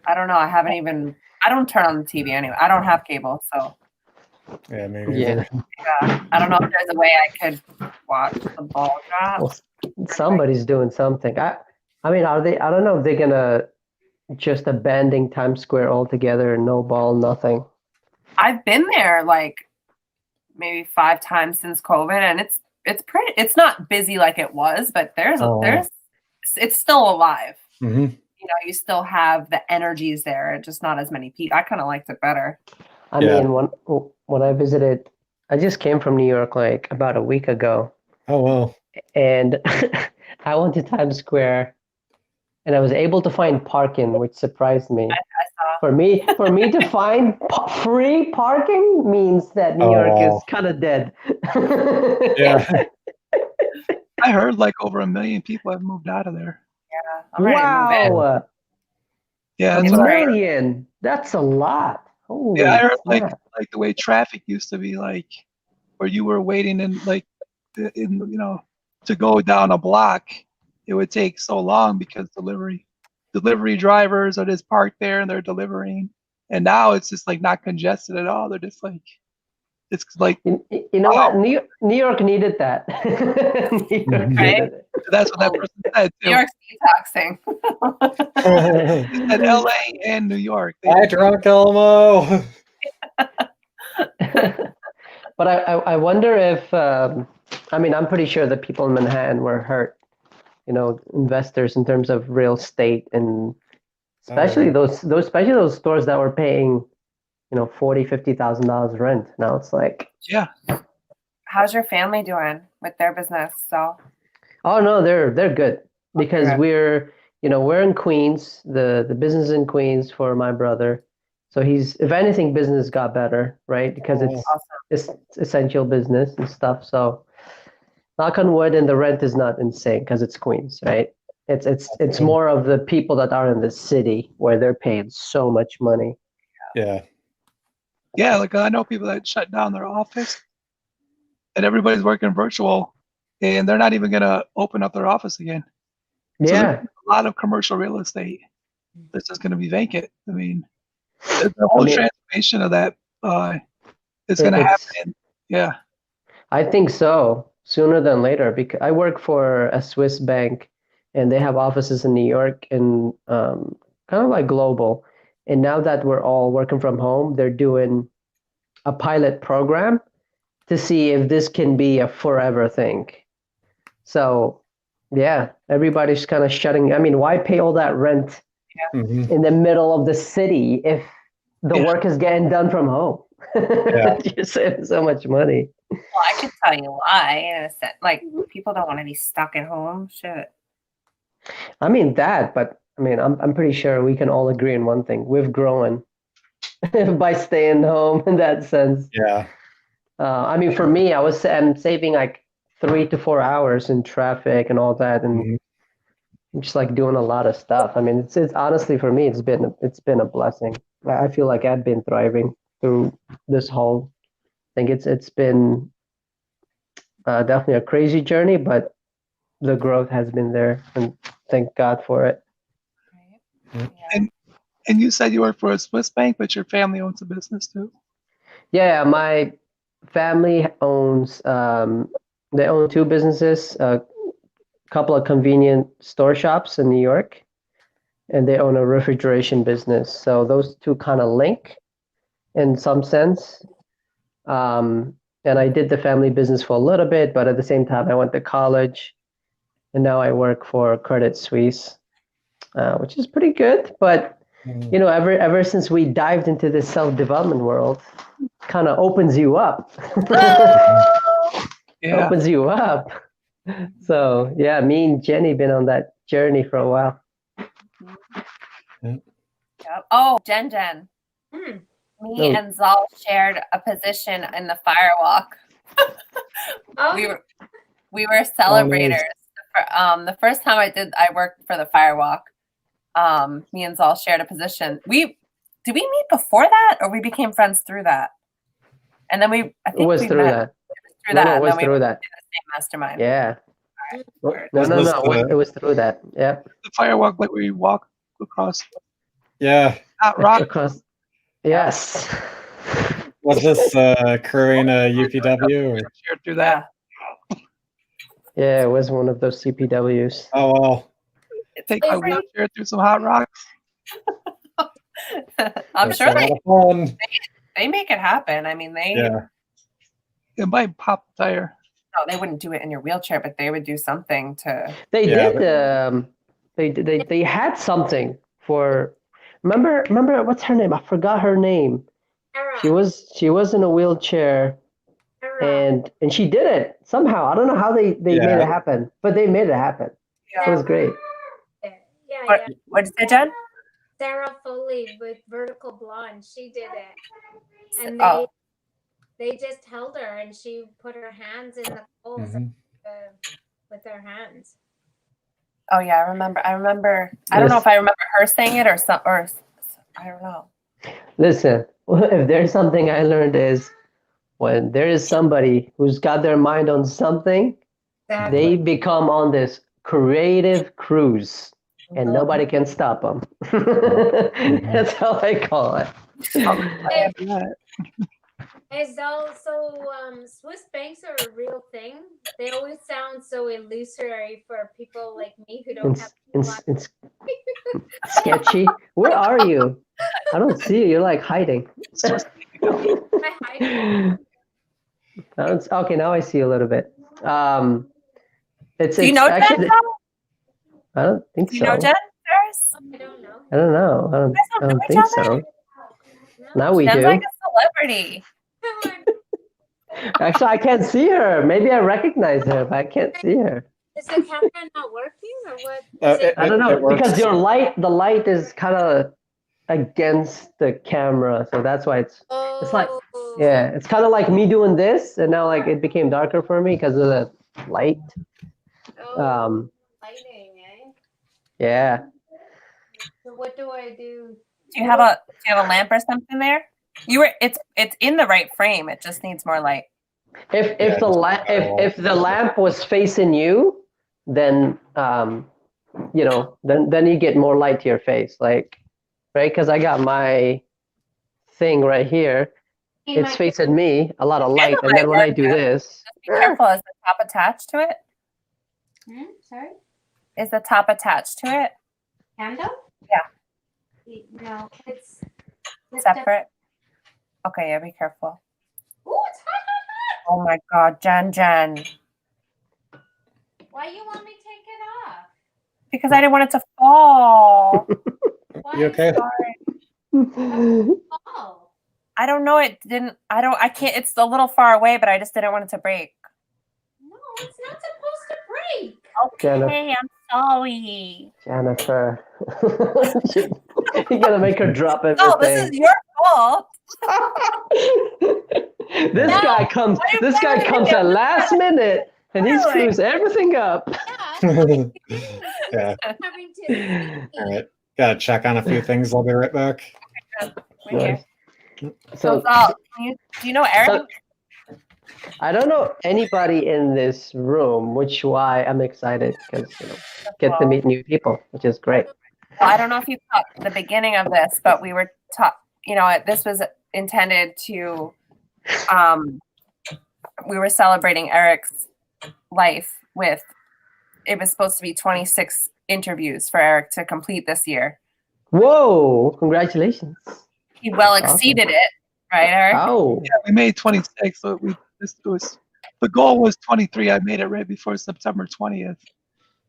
I don't know. I don't turn on the TV anyway. I don't have cable, so Yeah, maybe. Yeah. yeah. I don't know if there's a way I could watch the ball drop. Well, somebody's doing something. I mean, are they? I don't know if they're gonna just abandon Times Square altogether, no ball, nothing. I've been there like maybe 5 times since COVID, and it's not busy like it was, but there's it's still alive. Mm-hmm. You know, you still have the energies there, just not as many people. I kind of liked it better. I Yeah. mean, when I visited, I just came from New York like about a week ago, Oh, well. and I went to Times Square, and I was able to find parking, which surprised me. I saw. For me to find free parking means that New Oh, York wow. is kind of dead. Yeah. I heard like over 1 million people have moved out of there. Yeah, I'm ready to move in. Wow, Yeah, a that's what I heard. million. That's a lot. Holy Yeah, I heard like snap. the way traffic used to be like, where you were waiting in to go down a block, it would take so long because delivery drivers are just parked there and they're delivering. And now it's just like not congested at all. They're just like, it's like You know Wow. what? New York needed that. New York Right? needed it. that's what that Oh, person said New too. York's detoxing. He said LA and New York. Hi, drunk Elmo. But I wonder if I mean, I'm pretty sure the people in Manhattan were hurt, investors in terms of real estate, and especially yeah. those stores that were paying $40,000-$50,000 rent. Now it's like, Yeah. How's your family doing with their business? So oh no, they're good because Okay. we're in Queens. The business is in Queens for my brother. So if anything, business got better, right? Because Oh. it's essential business and stuff. So knock on wood, and the rent is not insane because it's Queens, right? It's more of the people that are in the city where they're paying so much money. Yeah. Yeah, like I know people that shut down their office and everybody's working virtual and they're not even gonna open up their office again. So Yeah, there's a lot of commercial real estate that's just gonna be vacant. I mean, the whole transformation of that is gonna happen. Yeah. I think so, sooner than later, because I work for a Swiss bank, and they have offices in New York and kind of like global. And now that we're all working from home, they're doing a pilot program to see if this can be a forever thing. So, yeah, everybody's kind of shutting. I mean, why pay all that rent Mhm. in the middle of the city if the Yeah. work is getting done from home? Yeah. You're saving so much money. Well, I could tell you why. In a sense, like people don't want to be stuck at home. Shit. I mean that, but I mean, I'm pretty sure we can all agree on one thing: we've grown by staying home in that sense. Yeah. I mean, for me, I'm saving like 3 to 4 hours in traffic and all that, and Mhm. I'm just like doing a lot of stuff. I mean, it's honestly for me, it's been a blessing. I feel like I've been thriving through this whole thing. It's been definitely a crazy journey, but the growth has been there, and thank God for it. Right? Mm. Yeah. And you said you work for a Swiss bank, but your family owns a business too. Yeah, my family owns they own 2 businesses, a couple of convenient store shops in New York, and they own a refrigeration business. So those 2 kind of link in some sense. And I did the family business for a little bit, but at the same time I went to college, and now I work for Credit Suisse, which is pretty good. But Mhm. ever since we dived into this self-development world, kind of opens you up. Yeah. Opens you up. So yeah, me and Jenny been on that journey for a while. Yep. Oh, Jen. Hmm. Me No. and Zal shared a position in the firewalk. Oh, We were celebrators. The first time I worked for the firewalk. Me and Zal shared a position. Did we meet before that, or we became friends through that? And then I It think was we through met that. through No, that. it And was then we through were that. in the same mastermind. Yeah. Word. No, Was no, this no. It was through that. Yeah. The firewalk, like where you walk across Yeah. hot rock. Across. Yes. Was this crewing UPW? Or? Shared through that. Yeah, it was one of those CPWs. Oh, well. Take my wheelchair through some hot rocks. I'm That's sure a lot of fun. they make it happen. I mean, Yeah. It might pop the tire. no, they wouldn't do it in your wheelchair, but they would do something to. They Yeah, did. They had something for. Remember what's her name? I forgot her name. Era. She was in a wheelchair, Era. and she did it somehow. I don't know how they made Yeah. it happen, but they made it happen. It was great. Yeah. What did you say, Jen? Sarah Foley with Vertical Blonde. She did it, and Oh. they just held her, and she put her hands in the holes Mhm. with her hands. Oh yeah, I remember. I don't know if I remember her saying it or I don't know. Listen, if there's something I learned is when there is somebody who's got their mind on something, they become on this creative cruise, and nobody can stop them. That's how I call it. As also, Swiss banks are a real thing. They always sound so illusory for people like me who don't have. It's sketchy. Where are you? I don't see you. You're like hiding. Okay, now I see a little bit. Do you know actually, Jen? I don't think Do so. you know Jen? Ferris? I don't know. I don't know. I don't think so. Now we Jen's do. like a celebrity. Actually, I can't see her. Maybe I recognize her, but I can't see her. Is the camera not working or what? I don't know It works. because the light is kind of against the camera, so that's why it's like yeah, it's kind of like me doing this, and now like it became darker for me because of the light. Lighting, eh? Yeah. So what do I do? Do you have a lamp or something there? It's in the right frame. It just needs more light. If the lamp was facing you, then then you get more light to your face, like right? Because I got my thing right here. It's facing me, a lot of light, and then when I do this, Just be careful. Is the top attached to it? Sorry? Is the top attached to it? Handle? Yeah. No, it's Separate? Okay, yeah, be careful. Oh, it's hot. Oh my God, Jen. Why you want me to take it off? Because I didn't want it to fall. Why You okay? Oh. I don't know. It didn't. I can't. It's a little far away, but I just didn't want it to break. No, it's not supposed to break. Okay, I'm sorry. Jennifer, you gotta make her drop everything. Oh, this is your fault. This guy comes at last minute and he screws everything up. Yeah. Having to. All right. Gotta check on a few things. I'll be right back. Right here. So, Zal, do you know Eric? I don't know anybody in this room, which why I'm excited because get to meet new people, which is great. Well, I don't know if you caught the beginning of this, but we were this was intended to, we were celebrating Erick's life with, it was supposed to be 26 interviews for Erick to complete this year. Whoa, congratulations. He well exceeded it, right, Erick? Oh. Yeah, we made 26. So the goal was 23. I made it right before September 20th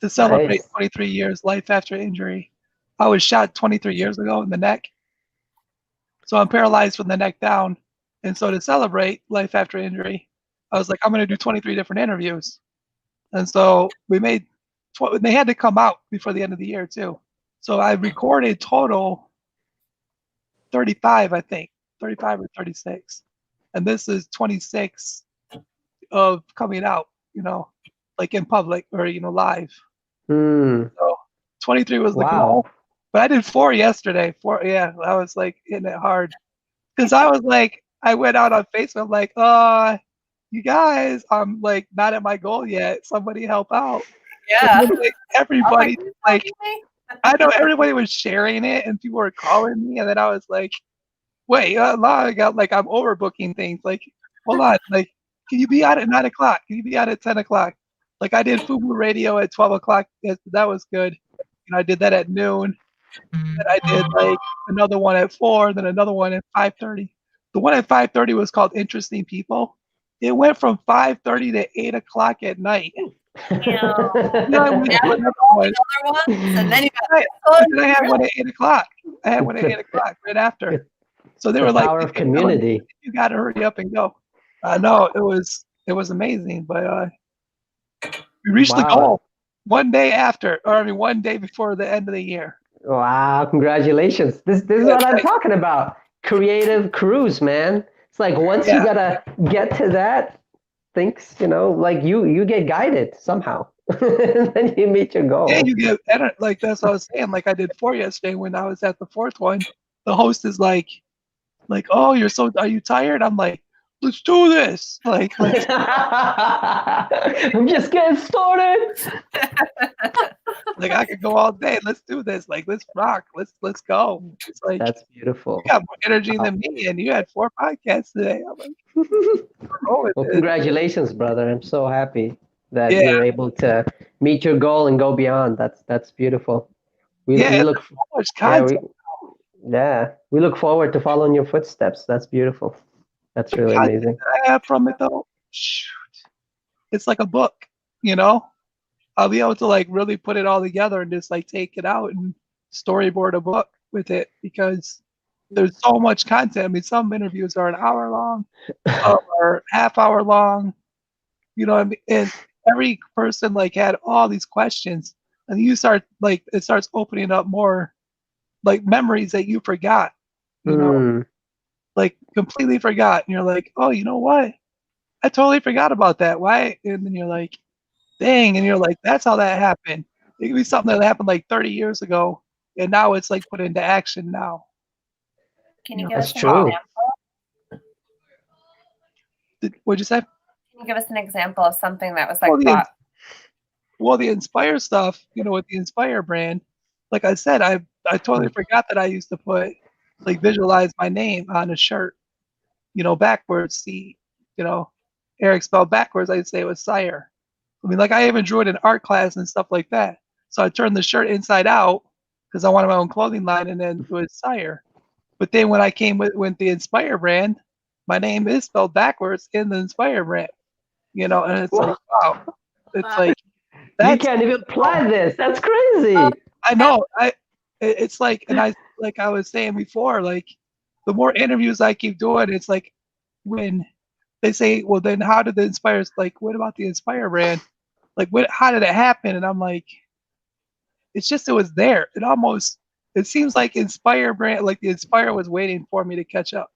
to celebrate 23 years life after injury. I was shot 23 years ago in the neck. So I'm paralyzed from the neck down. And so to celebrate life after injury, I was like, I'm going to do 23 different interviews. And so we made they had to come out before the end of the year too. So I recorded total 35, I think, 35 or 36, and this is 26 of coming out. Like in public or live. Mm. So 23 was the Wow. goal, but I did 4 yesterday. 4, yeah, I was like hitting it hard because I was like, I went out on Facebook like, you guys, I'm like not at my goal yet. Somebody help out. Yeah. Like, everybody, Oh, like, me? I know everybody was sharing it and people were calling me, and then I was like, wait, I got like I'm overbooking things. Like, hold on, like, can you be out at 9 o'clock? Can you be out at 10 o'clock? Like I did FUBU radio at 12 o'clock. That was good. I did that at noon. Then I did like another one at 4, then another one at 5:30. The one at 5:30 was called Interesting People. It went from 5:30 to 8 o'clock at night. Yeah. Then I went to another one. Other ones, and then you got But then I had one at 8 o'clock. I had one at 8 o'clock right after. So they were like, power of community. You got to hurry up and go. No, it was amazing, but we reached the Wow. goal one day after, or I mean, one day before the end of the year. Wow, congratulations. This is what I'm talking about. Creative cruise, man. It's like once you gotta get to that, things, like you get guided somehow. And then you meet your goal. Yeah, you get like that's what I was saying. Like I did 4 yesterday. When I was at the 4th one, the host is like, oh, are you tired? I'm like, let's do this. Like I'm just getting started. like I could go all day. Let's do this. Like let's rock. Let's go. It's like That's beautiful. you got more energy than me, and you had 4 podcasts today. I'm like, Well, congratulations, brother. I'm so happy that Yeah. you're able to meet your goal and go beyond. That's beautiful. We look so much content. we look forward to following your footsteps. That's beautiful. That's really amazing. That I have from it though, shoot, it's like a book. I'll be able to like really put it all together and just like take it out and storyboard a book with it because there's so much content. I mean, some interviews are an hour long, some are half-hour long. What I mean? And every person like had all these questions, and you start like it starts opening up more like memories that you forgot. Like completely forgot. And you're like, oh, you know what? I totally forgot about that. Why? And then you're like, dang. And you're like, that's how that happened. It could be something that happened like 30 years ago. And now it's like put into action now. Can you give That's us true. an example? What'd you say? Can you give us an example of something that was like the Inspire stuff, with the Inspire brand, like I said, I totally forgot that I used to put like visualize my name on a shirt, backwards. Eric spelled backwards. I'd say it was Sire. I mean, like I even drew it in art class and stuff like that. So I turned the shirt inside out because I wanted my own clothing line, and then it was Sire. But then when I came with the Inspire brand, my name is spelled backwards in the Inspire brand. And it's like, wow, it's like you can't even plan this. That's crazy. I know. It's like, and I was saying before, like the more interviews I keep doing, it's like when they say, well, then how did the Inspire, like, what about the Inspire brand? Like, how did it happen? And I'm like, it's just, it was there. It seems like Inspire brand, like the Inspire was waiting for me to catch up.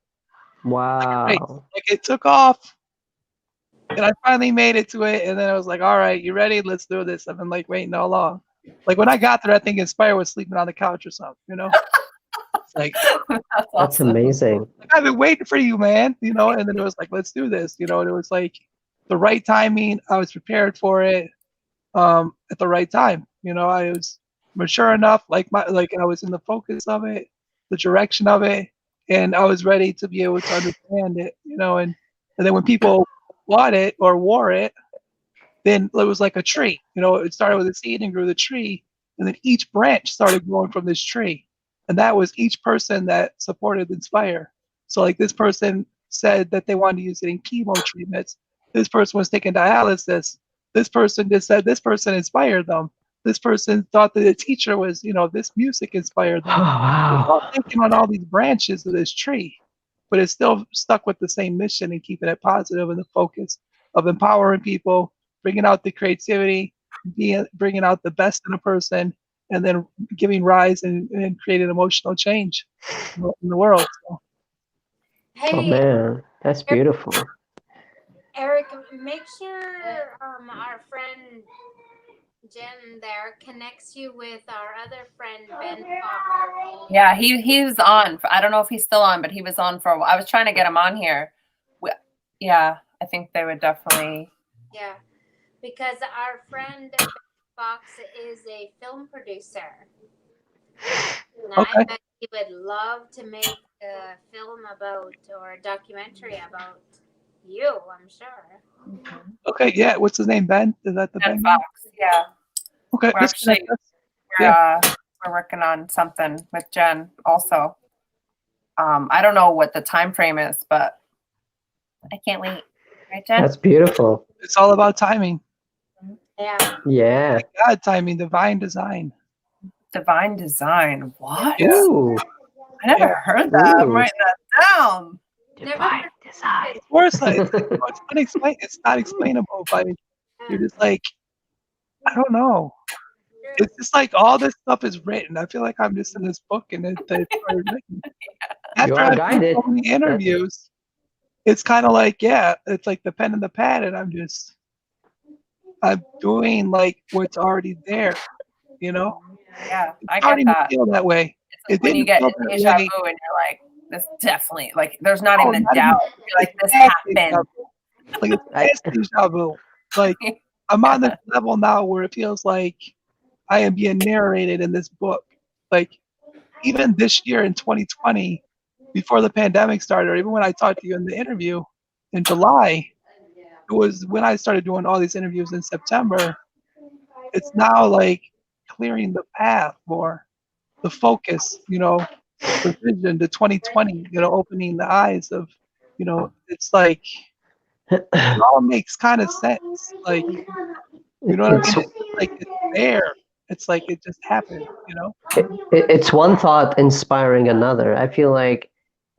Wow. Like it took off and I finally made it to it. And then I was like, all right, you ready? Let's do this. I've been like waiting all along. Like when I got there, I think Inspire was sleeping on the couch or something, It's like, that's amazing. Like, I've been waiting for you, man, and then it was like, let's do this, and it was like the right timing. I was prepared for it at the right time. I was mature enough, like I was in the focus of it, the direction of it, and I was ready to be able to understand it, and then when people bought it or wore it, then it was like a tree. It started with a seed and grew the tree, and then each branch started growing from this tree. And that was each person that supported Inspire. So like this person said that they wanted to use it in chemo treatments. This person was taking dialysis. This person just said this person inspired them. This person thought that the teacher was, this music inspired them. Oh, wow. All thinking on all these branches of this tree, but it's still stuck with the same mission and keeping it positive and the focus of empowering people, bringing out the creativity, bringing out the best in a person, and then giving rise and creating emotional change in the world. So, Oh Hey, man, that's beautiful. Eric, make sure our friend Jen there connects you with our other friend Ben Fox. Yeah, he was on. I don't know if he's still on, but he was on for a while. I was trying to get him on here. Yeah, I think they would definitely. Yeah, because our friend Ben Fox is a film producer. And I Okay. bet he would love to make a film about or a documentary about you, I'm sure. Okay, yeah. What's his name? Ben? Is that the Ben Ben? guy? Fox. Yeah, Okay, we're let's actually connect us. we're working on something with Jen also. I don't know what the time frame is, but I can't wait. Right, Jen? That's beautiful. It's all about timing. Yeah. Yeah. God timing, divine design. Divine design. What? Yeah. Ooh. I never Yeah. heard that. I'm Ooh. writing that down. Divine design. Of course, it's unexplained. It's not explainable. Like you're just like, I don't know. It's just like all this stuff is written. I feel like I'm just in this book and it's already written. You After are I've done guided. so many interviews, it's kind of like, yeah, it's like the pen and the pad, and I'm doing like what's already there, you know? Yeah, It's I get starting to that. feel that way. It's like It when you didn't get feel that deja way. vu and you're like, this definitely, like, there's not Oh, even a not even- doubt. You're like, this past deja happened. vu. Like it's I- past deja vu. Like I'm on this level now where it feels like I am being narrated in this book. Like even this year in 2020, before the pandemic started, or even when I talked to you in the interview in July, it was when I started doing all these interviews in September. It's now like clearing the path more, the focus, the vision, the 2020, opening the eyes of, it's like it all makes kind of sense. Like, you know what I mean? It's, It's just like it's there. It's like it just happened, it's one thought inspiring another. I feel like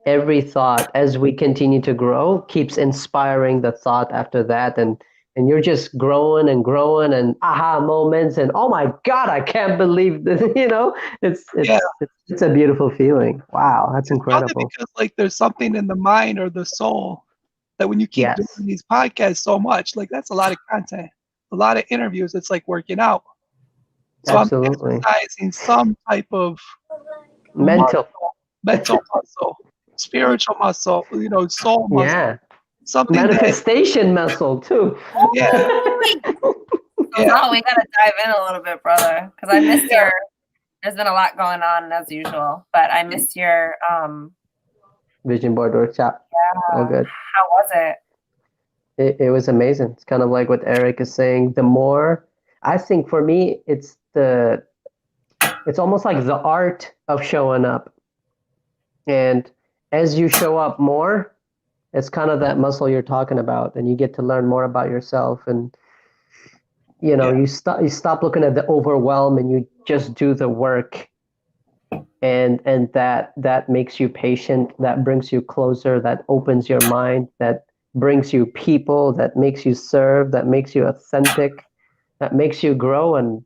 every thought, as we continue to grow, keeps inspiring the thought after that, and you're just growing and growing, and aha moments, and oh my God, I can't believe this. Yeah. It's a beautiful feeling. Wow, that's It's probably incredible. because like there's something in the mind or the soul that when you keep Yes. doing these podcasts so much, like that's a lot of content, a lot of interviews. It's like working out. So Absolutely. I'm exercising some type of Mental. mental muscle, spiritual muscle, soul muscle, Yeah. something that, Manifestation muscle too. yeah, So now we gotta dive in a little bit, brother, because I missed your. There's been a lot going on as usual, but I missed your. Vision board workshop. All good. How was it? It was amazing. It's kind of like what Eric is saying. The more, I think for me, it's almost like the art of showing up. And as you show up more, it's kind of that muscle you're talking about, and you get to learn more about yourself. And you stop looking at the overwhelm, and you just do the work. And that makes you patient. That brings you closer. That opens your mind. That brings you people, that makes you serve, that makes you authentic, that makes you grow. And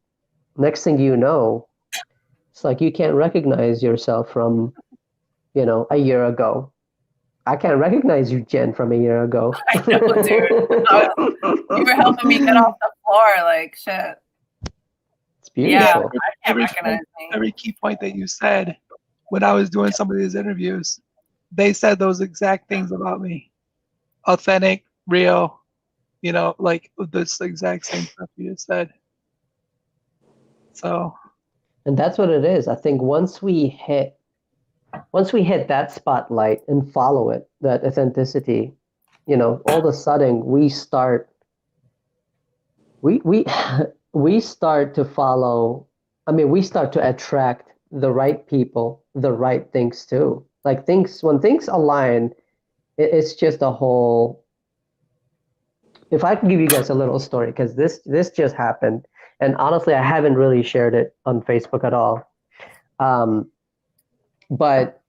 next thing you know, it's like you can't recognize yourself from, a year ago. I can't recognize you, Jen, from a year ago. I know, dude. You were helping me get off the floor, like shit. It's beautiful. Yeah, I can't recognize me. every key point that you said when I was doing some of these interviews, they said those exact things about me. Authentic, real, like this exact same stuff you just said. So. And that's what it is. I think once we hit that spotlight and follow it, that authenticity, all of a sudden we start we start to follow. I mean, we start to attract the right people, the right things too. Like when things align, it's just a whole. If I can give you guys a little story, because this just happened, and honestly, I haven't really shared it on Facebook at all. But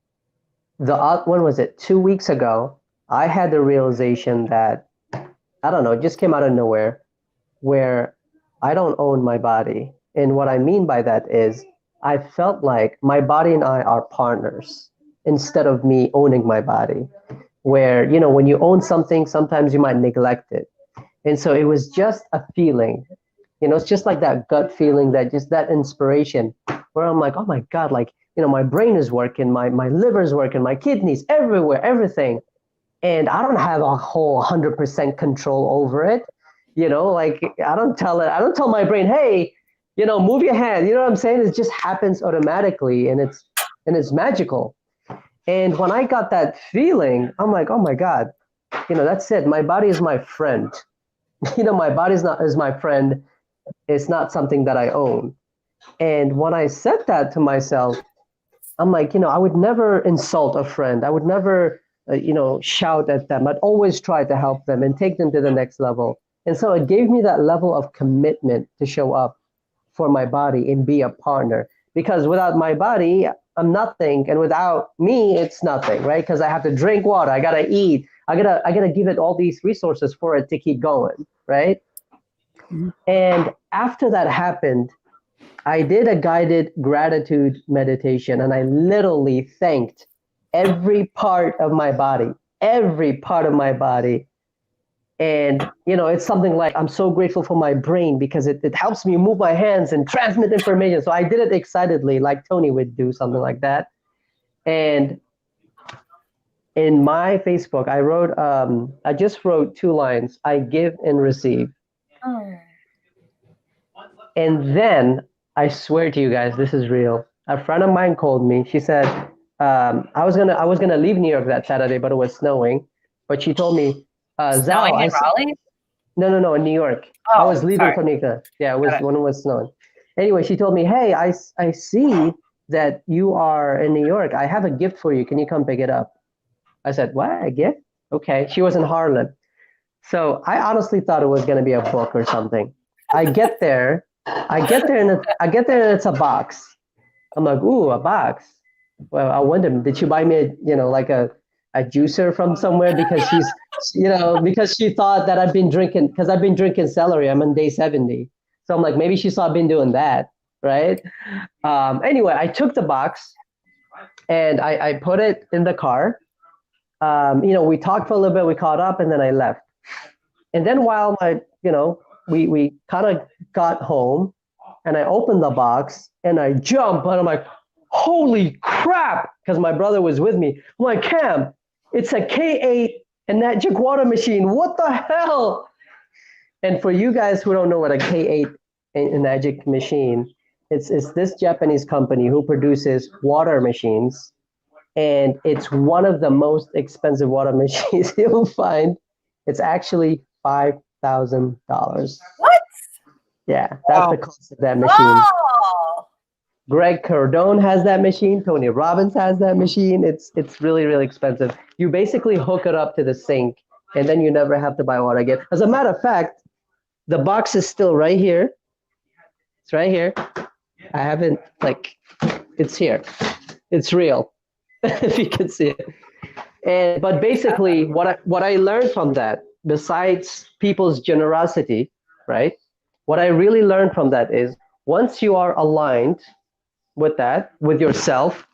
when was it? 2 weeks ago, I had the realization that, I don't know, it just came out of nowhere, where I don't own my body. And what I mean by that is I felt like my body and I are partners instead of me owning my body. Where, when you own something, sometimes you might neglect it. And so it was just a feeling, it's just like that gut feeling, that just that inspiration where I'm like, oh my God, like, my brain is working, my liver is working, my kidneys, everywhere, everything. And I don't have a whole 100% control over it. Like I don't tell my brain, hey, move your hand. You know what I'm saying? It just happens automatically, and it's magical. And when I got that feeling, I'm like, oh my God, that's it. My body is my friend. My body's not is my friend. It's not something that I own. And when I said that to myself, I'm like, I would never insult a friend. I would never, shout at them. I'd always try to help them and take them to the next level. And so it gave me that level of commitment to show up for my body and be a partner. Because without my body, I'm nothing, and without me, it's nothing, right? Because I have to drink water, I gotta eat, I gotta give it all these resources for it to keep going, right? Mhm. And after that happened, I did a guided gratitude meditation, and I literally thanked every part of my body, every part of my body. And, it's something like, I'm so grateful for my brain because it helps me move my hands and transmit information. So I did it excitedly, like Tony would do, something like that. And in my Facebook, I just wrote 2 lines: I give and receive. Oh. And then I swear to you guys, this is real. A friend of mine called me. She said, I was gonna leave New York that Saturday, but it was snowing. But she told me, Zal, Snowing in Raleigh? no, in New York. I Oh, was leaving sorry. for New York. Yeah, it was Got it. when it was snowing. Anyway, she told me, hey, I see that you are in New York. I have a gift for you. Can you come pick it up? I said, what, a gift? Okay. She was in Harlem. So I honestly thought it was going to be a book or something. I get there and it's a box. I'm like, ooh, a box. Well, I wonder, did she buy me like a juicer from somewhere because because she thought that because I've been drinking celery. I'm on day 70. So I'm like, maybe she saw I've been doing that, right? Anyway, I took the box and I put it in the car. We talked for a little bit, we caught up, and then I left. And then while we kind of got home, and I opened the box and I jump and I'm like, holy crap, because my brother was with me. I'm like, Cam, it's a K8 Enagic water machine. What the hell? And for you guys who don't know what a K8 Enagic machine, it's this Japanese company who produces water machines. And it's one of the most expensive water machines you'll find. It's actually $5,000. What? Yeah, that's Wow. the cost of that machine. Oh. Greg Cardone has that machine. Tony Robbins has that machine. It's really, really expensive. You basically hook it up to the sink, and then you never have to buy water again. As a matter of fact, the box is still right here. It's right here. I haven't, it's here. It's real, if you can see it. But basically, what I learned from that, besides people's generosity, right? What I really learned from that is once you are aligned with yourself,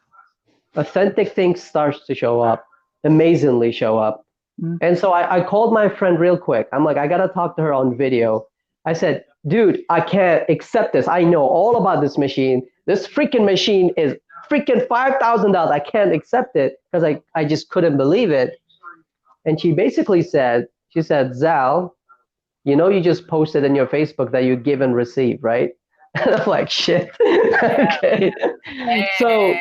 authentic things starts to show up, amazingly show up. Mm. And so I called my friend real quick. I'm like, I got to talk to her on video. I said, dude, I can't accept this. I know all about this machine. This freaking machine is freaking $5,000. I can't accept it because I just couldn't believe it. And she basically said, Zal, you just posted in your Facebook that you give and receive, right? And I'm like, shit. Okay. So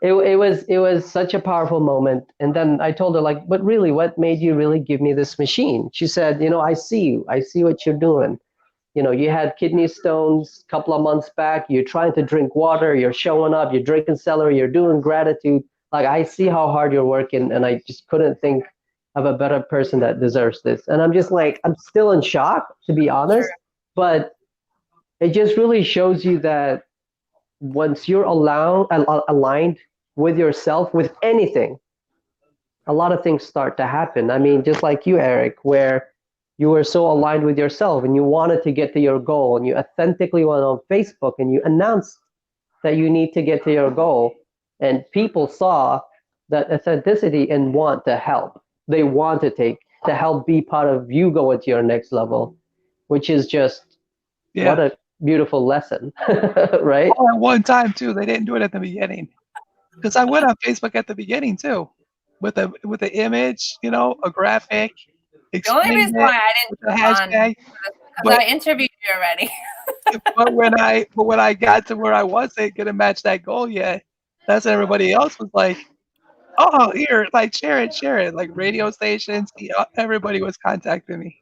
it was such a powerful moment. And then I told her, like, but really, what made you really give me this machine? She said, I see you. I see what you're doing. You had kidney stones a couple of months back. You're trying to drink water. You're showing up. You're drinking celery. You're doing gratitude. Like, I see how hard you're working. And I just couldn't think of a better person that deserves this. And I'm just like, I'm still in shock, to be honest. But it just really shows you that once you're aligned with yourself, with anything, a lot of things start to happen. I mean, just like you, Eric, where you were so aligned with yourself and you wanted to get to your goal, and you authentically went on Facebook and you announced that you need to get to your goal, and people saw that authenticity and want to help. They want to help be part of you going to your next level, which is just what a beautiful lesson, right? Oh, at one time too, they didn't do it at the beginning, because I went on Facebook at the beginning too, with the image, you know, a graphic. The only reason why I didn't the on hashtag. because I interviewed you already. But when I got to where I wasn't gonna match that goal yet, that's when everybody else was like, "Oh, here, like share it." Like radio stations, everybody was contacting me.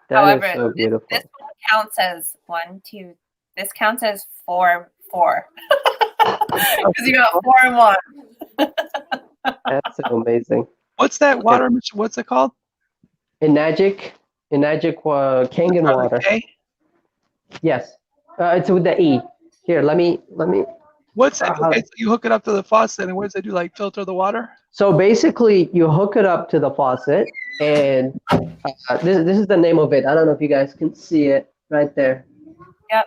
That is However, so beautiful. this one counts as 1, 2. This counts as 4, 4. Because you got 4 and 1. That's so amazing. What's that water? What's it called? Enagic Kangen water. Okay. Yes, it's with the E. Here, let me. What's it? Okay, so you hook it up to the faucet, and what does it do? Like filter the water? So basically, you hook it up to the faucet, and this is the name of it. I don't know if you guys can see it right there. Yep.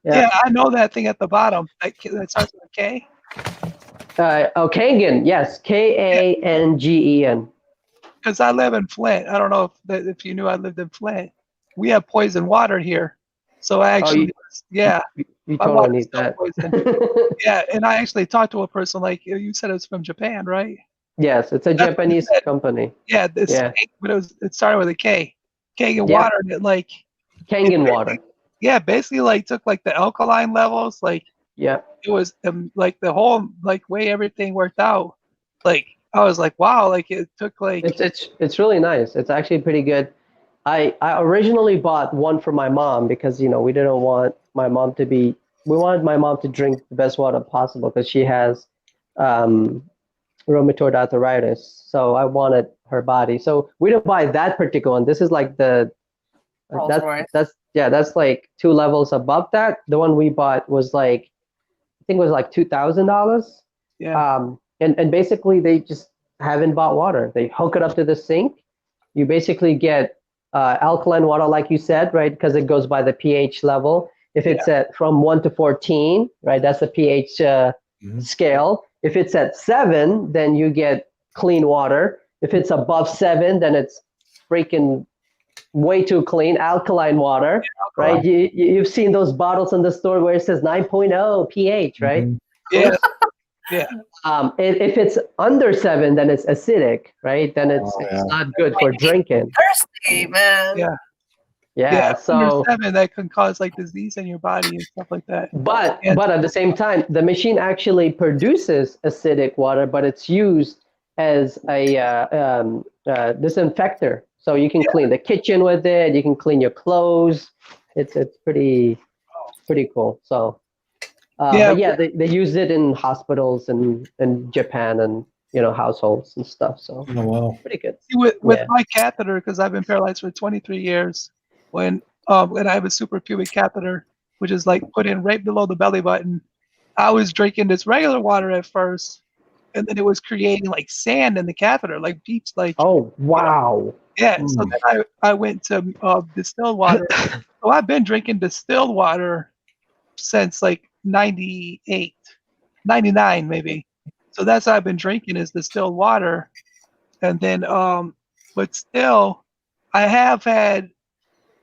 Yeah, I know that thing at the bottom. That starts with a K. Kangen, yes, Kangen. Because I live in Flint. I don't know if you knew I lived in Flint. We have poison water here, so I actually, You my totally water's need still that. poison. Yeah, and I actually talked to a person, like you said, it's from Japan, right? Yes, it's a That's what Japanese you said. company. Yeah, but it started with a K. Kangen water, and it Kangen water. Yeah, basically like took like the alkaline levels, like Yeah. it was like the whole way everything worked out. Like I was like, wow, like it took like It's really nice. It's actually pretty good. I originally bought one for my mom because we didn't want my mom to be. We wanted my mom to drink the best water possible because she has rheumatoid arthritis. So I wanted her body. So we didn't buy that particular one. This is like that's like 2 levels above that. The one we bought was like, I think it was like $2,000. yeah. And basically they just haven't bought water. They hook it up to the sink. You basically get alkaline water, like you said, right? Because it goes by the pH level. If it's from 1 to 14, right? That's the pH scale. If it's at 7, then you get clean water. If it's above 7, then it's freaking way too clean, alkaline water, right? You've seen those bottles in the store where it says 9.0 pH, right? Yeah. Yeah. If it's under 7, then it's acidic, right? Then it's not good for drinking. Thirsty, man. Yeah. So under 7, that can cause like disease in your body and stuff like that. But at the same time, the machine actually produces acidic water, but it's used as a disinfector. So you can clean the kitchen with it. You can clean your clothes. It's pretty cool. So they use it in hospitals and in Japan and households and stuff. So pretty good. See, with my catheter, because I've been paralyzed for 23 years, when I have a suprapubic catheter, which is like put in right below the belly button, I was drinking this regular water at first, and then it was creating like sand in the catheter, like beach, like. Oh wow! Yeah. So then I went to distilled water. So I've been drinking distilled water since like 98, 99 maybe. So that's what I've been drinking is distilled water, and then but still, I have had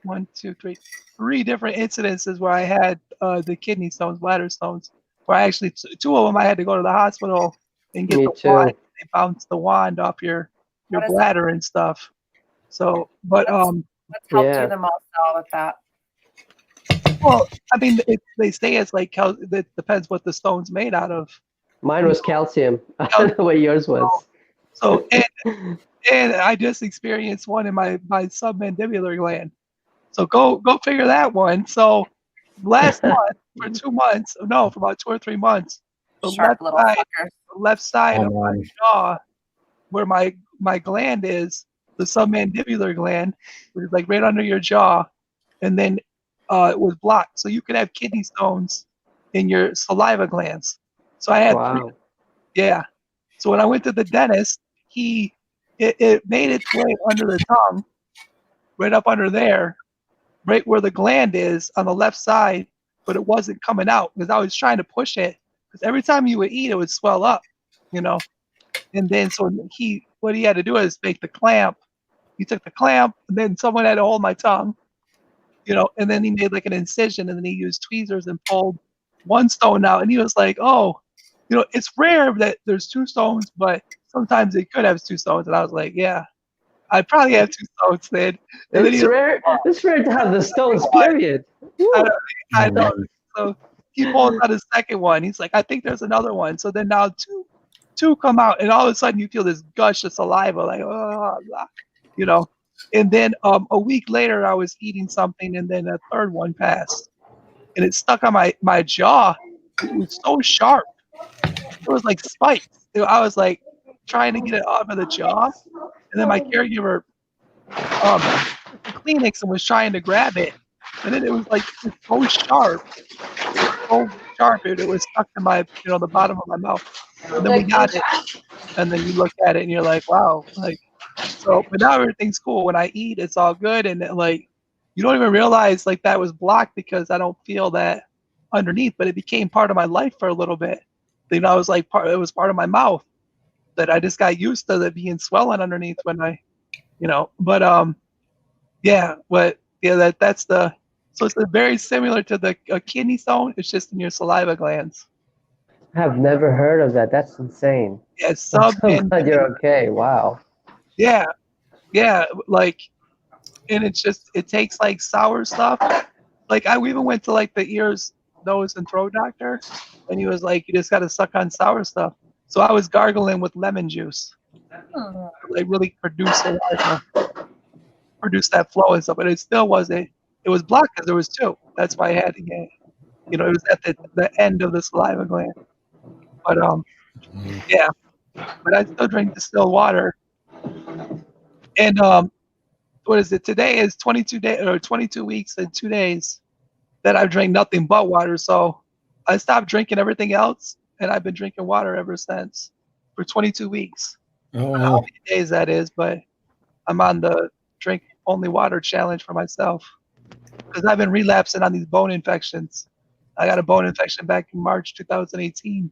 3 different incidences where I had the kidney stones, bladder stones, where I actually 2 of them I had to go to the hospital and get wand. They bounce the wand off your bladder and stuff. So, but what's helped you the most with that? Well, I mean, they say it's like it depends what the stone's made out of. Mine was calcium. I don't know what yours was. So and I just experienced one in my submandibular gland. So go figure that one. So last month for 2 months, no, for about 2 or 3 months, the left side of my jaw, where my gland is, the submandibular gland, which is like right under your jaw, and then it was blocked. So you could have kidney stones in your saliva glands. So I had 3. Yeah. So when I went to the dentist, it made its way under the tongue, right up under there, right where the gland is on the left side, but it wasn't coming out because I was trying to push it. Because every time you would eat, it would swell up, you know. And then so what he had to do is make the clamp. He took the clamp, and then someone had to hold my tongue, you know, and then he made like an incision, and then he used tweezers and pulled one stone out. And he was like, "Oh, you know, it's rare that there's two stones, but sometimes it could have two stones." And I was like, "Yeah, I probably have two stones then." And then It's he, rare. It's rare to have the stones. Period. I know. So he pulls out his second one. He's like, "I think there's another one." So then now two come out, and all of a sudden you feel this gush of saliva, like, oh, you know. And then a week later, I was eating something, and then a third one passed, and it stuck on my jaw. It was so sharp. It was like spikes. I was like trying to get it off of the jaw, and then my caregiver Kleenex and was trying to grab it, and then it was like so sharp, it was stuck to my, you know, the bottom of my mouth. And then we got it, and then you look at it and you're like, wow, like, so. But now everything's cool. When I eat, it's all good, and like, you don't even realize like that was blocked because I don't feel that underneath, but it became part of my life for a little bit. You know, it was part of my mouth that I just got used to that being swelling underneath when I, you know, but that's the, so it's very similar to the kidney stone. It's just in your saliva glands. I have never heard of that. That's insane. Yeah, I'm glad you're okay. Wow. Yeah, like, and it's just, it takes like sour stuff. Like we even went to like the ears, nose, and throat doctor, and he was like, you just got to suck on sour stuff. So I was gargling with lemon juice, like really produce that flow and stuff, but it still wasn't. It was blocked because there was two. That's why I had to get, you know, it was at the end of the saliva gland. But yeah, but I still drink distilled water. And what is it? Today is 22 weeks and 2 days that I've drank nothing but water. So I stopped drinking everything else, and I've been drinking water ever since for 22 weeks. Oh, I don't know wow. how many days that is, but I'm on the drink only water challenge for myself because I've been relapsing on these bone infections. I got a bone infection back in March 2018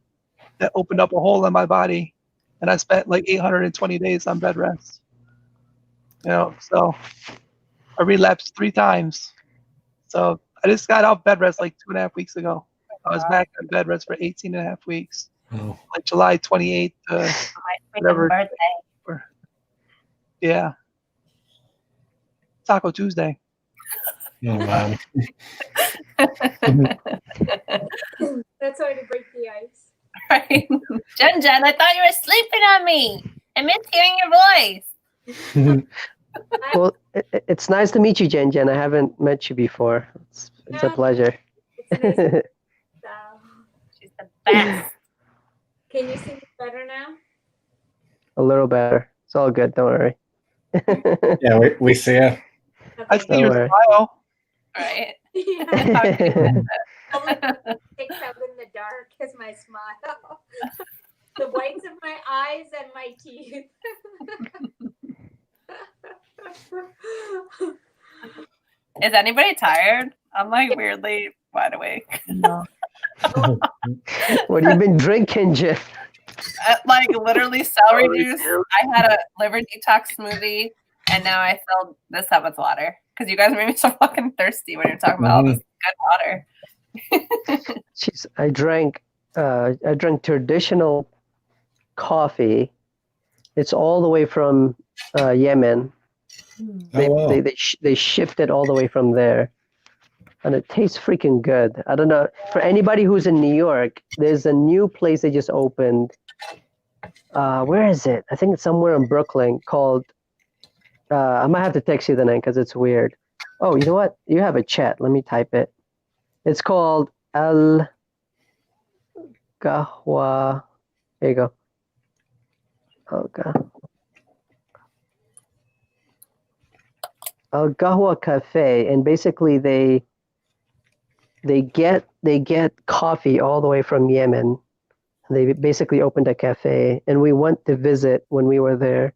that opened up a hole in my body, and I spent like 820 days on bed rest. You know, so I relapsed 3 times. So I just got off bed rest like 2.5 weeks ago. I was back on bed rest for 18.5 weeks, Oh. like July 28th to My whatever. birthday. Yeah. Taco Tuesday. Oh, man. That's why to break the ice. Right. Jen, I thought you were sleeping on me. I miss hearing your voice. Well, it's nice to meet you, Jen. I haven't met you before. It's a pleasure. It's nice. She's the best. Can you see me better now? A little better. It's all good. Don't worry. Yeah, we see you. I Okay. see your worry. smile. Right. Yeah. Takes out in the dark is my smile. The whites of my eyes and my teeth. Is anybody tired? I'm like weirdly wide awake. What have you been drinking, Jen? Like literally celery juice. I had a liver detox smoothie, and now I filled this up with water because you guys made me so fucking thirsty when you're talking about all this good water. Jeez, I drank traditional coffee. It's all the way from Yemen. Oh, wow. They shipped it all the way from there, and it tastes freaking good. I don't know, for anybody who's in New York, there's a new place they just opened. Where is it? I think it's somewhere in Brooklyn called. I might have to text you the name because it's weird. Oh, you know what? You have a chat. Let me type it. It's called Al Qahwa. Here you go. Okay. Al Qahwa Cafe, and basically they get coffee all the way from Yemen. They basically opened a cafe, and we went to visit when we were there.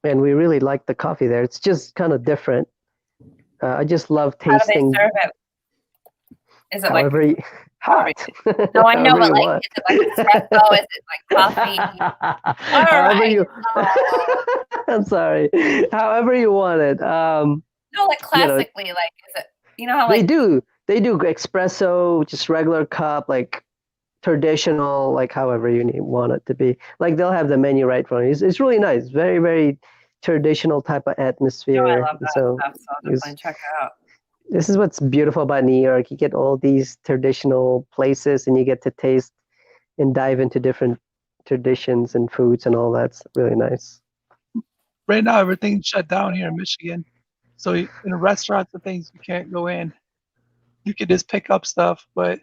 and we really like the coffee there. It's just kind of different. I just love How do they tasting. serve it? Is it However, like hot. no, I know, However but you like, want. is it like espresso? Is it like coffee? However right. you. I'm sorry. However you want it. No, like classically, like, is it? You know how like They do espresso, just regular cup, like traditional, like however you want it to be. Like they'll have the menu right for you. It's really nice. Very, very traditional type of I atmosphere. love that So stuff, so I'll definitely check it out. this is what's beautiful about New York. You get all these traditional places and you get to taste and dive into different traditions and foods and all that's really nice. Right now, everything's shut down here in Michigan. So in restaurants and things, you can't go in. You can just pick up stuff, but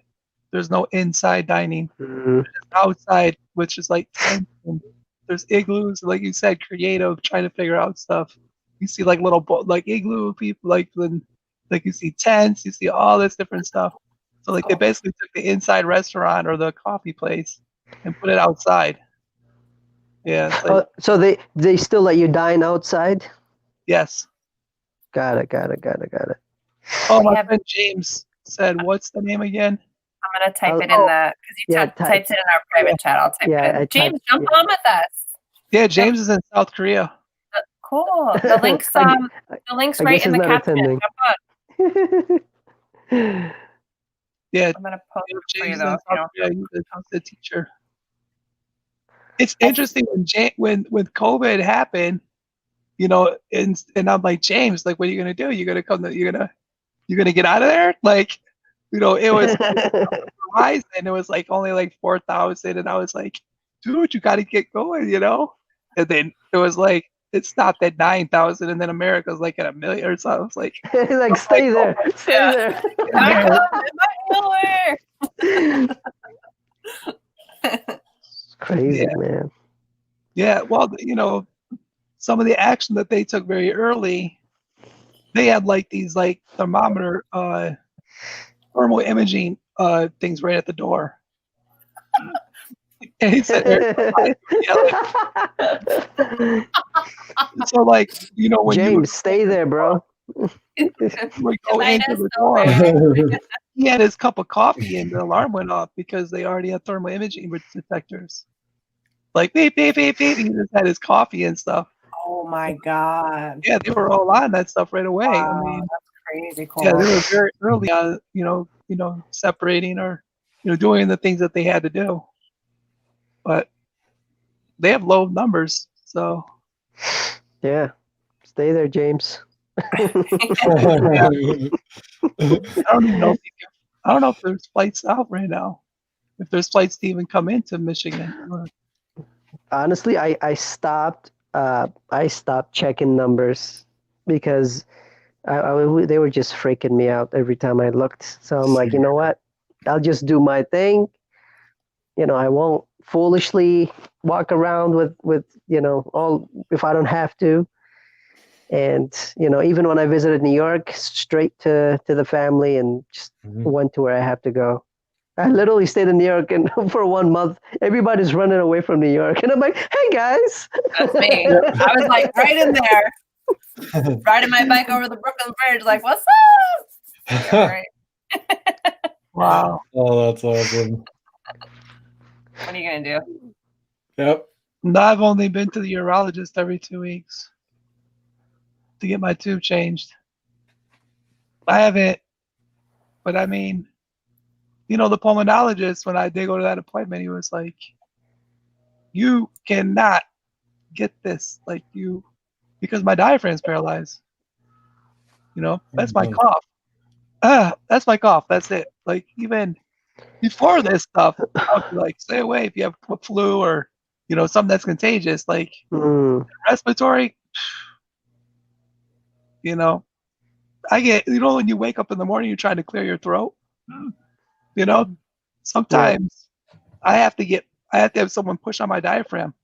there's no inside dining. Mm. Outside, which is like tents, and there's igloos, like you said, creative, trying to figure out stuff. You see like little like igloo people, like you see tents, you see all this different stuff. So like they basically took the inside restaurant or the coffee place and put it outside. Yeah. It's like, So they still let you dine outside? yes. Got it. Oh, my Yeah. friend James said, "What's the name again?" I'm gonna type I'll- it in the because you yeah, typed it in our private chat. I'll type it in. James, jump on with us. Yeah, James is in South Korea. Cool. The link's I the link's I right guess in he's the not caption. attending. Jump on. Yeah, I'm gonna post it for James you is though. in If you South don't. Korea. He's a teacher. It's interesting when COVID happened, you know, and I'm like, James, like, what are you gonna do? You're gonna get out of there? Like, you know, it was Verizon. It was like only like 4,000, and I was like, dude, you got to get going, you know. And then it was like it stopped at 9,000, and then America's like at 1 million or something. I was like, like stay there, stay there. It's crazy, Yeah. man. Yeah, well, you know, some of the action that they took very early, they had like these like thermometer, thermal imaging things right at the door. And he said, so like, you know, when James, stay there, bro. you would go Might into as the well door, he had his cup of coffee and the alarm went off because they already had thermal imaging detectors. Like beep, beep, beep, beep. He just had his coffee and stuff. Oh my god. Yeah, they were all on that stuff right away. Wow, I mean, that's crazy cool. yeah, they were very early on, you know, separating or, you know, doing the things that they had to do. But they have low numbers, so Yeah, stay there, James. I don't even know I don't know if there's flights out right now. If there's flights to even come into Michigan. Honestly, I stopped checking numbers because they were just freaking me out every time I looked. So I'm like, you know what? I'll just do my thing. You know, I won't foolishly walk around with you know all if I don't have to. And you know, even when I visited New York, straight to the family and just went to where I have to go. I literally stayed in New York and for 1 month. Everybody's running away from New York, and I'm like, "Hey guys!" That's me. I was like right in there, riding my bike over the Brooklyn Bridge, like, "What's up?" Yeah, right. Wow. Oh, that's awesome. What are you gonna do? Yep. No, I've only been to the urologist every 2 weeks to get my tube changed. I haven't, but I mean, you know, the pulmonologist, when I did go to that appointment, he was like, you cannot get this, like because my diaphragm's paralyzed. You know, that's my cough. That's my cough. That's it. Like even before this stuff, I'll be like, stay away if you have a flu or, you know, something that's contagious, like respiratory. You know, I get, you know, when you wake up in the morning, you're trying to clear your throat. You know, sometimes I have to have someone push on my diaphragm.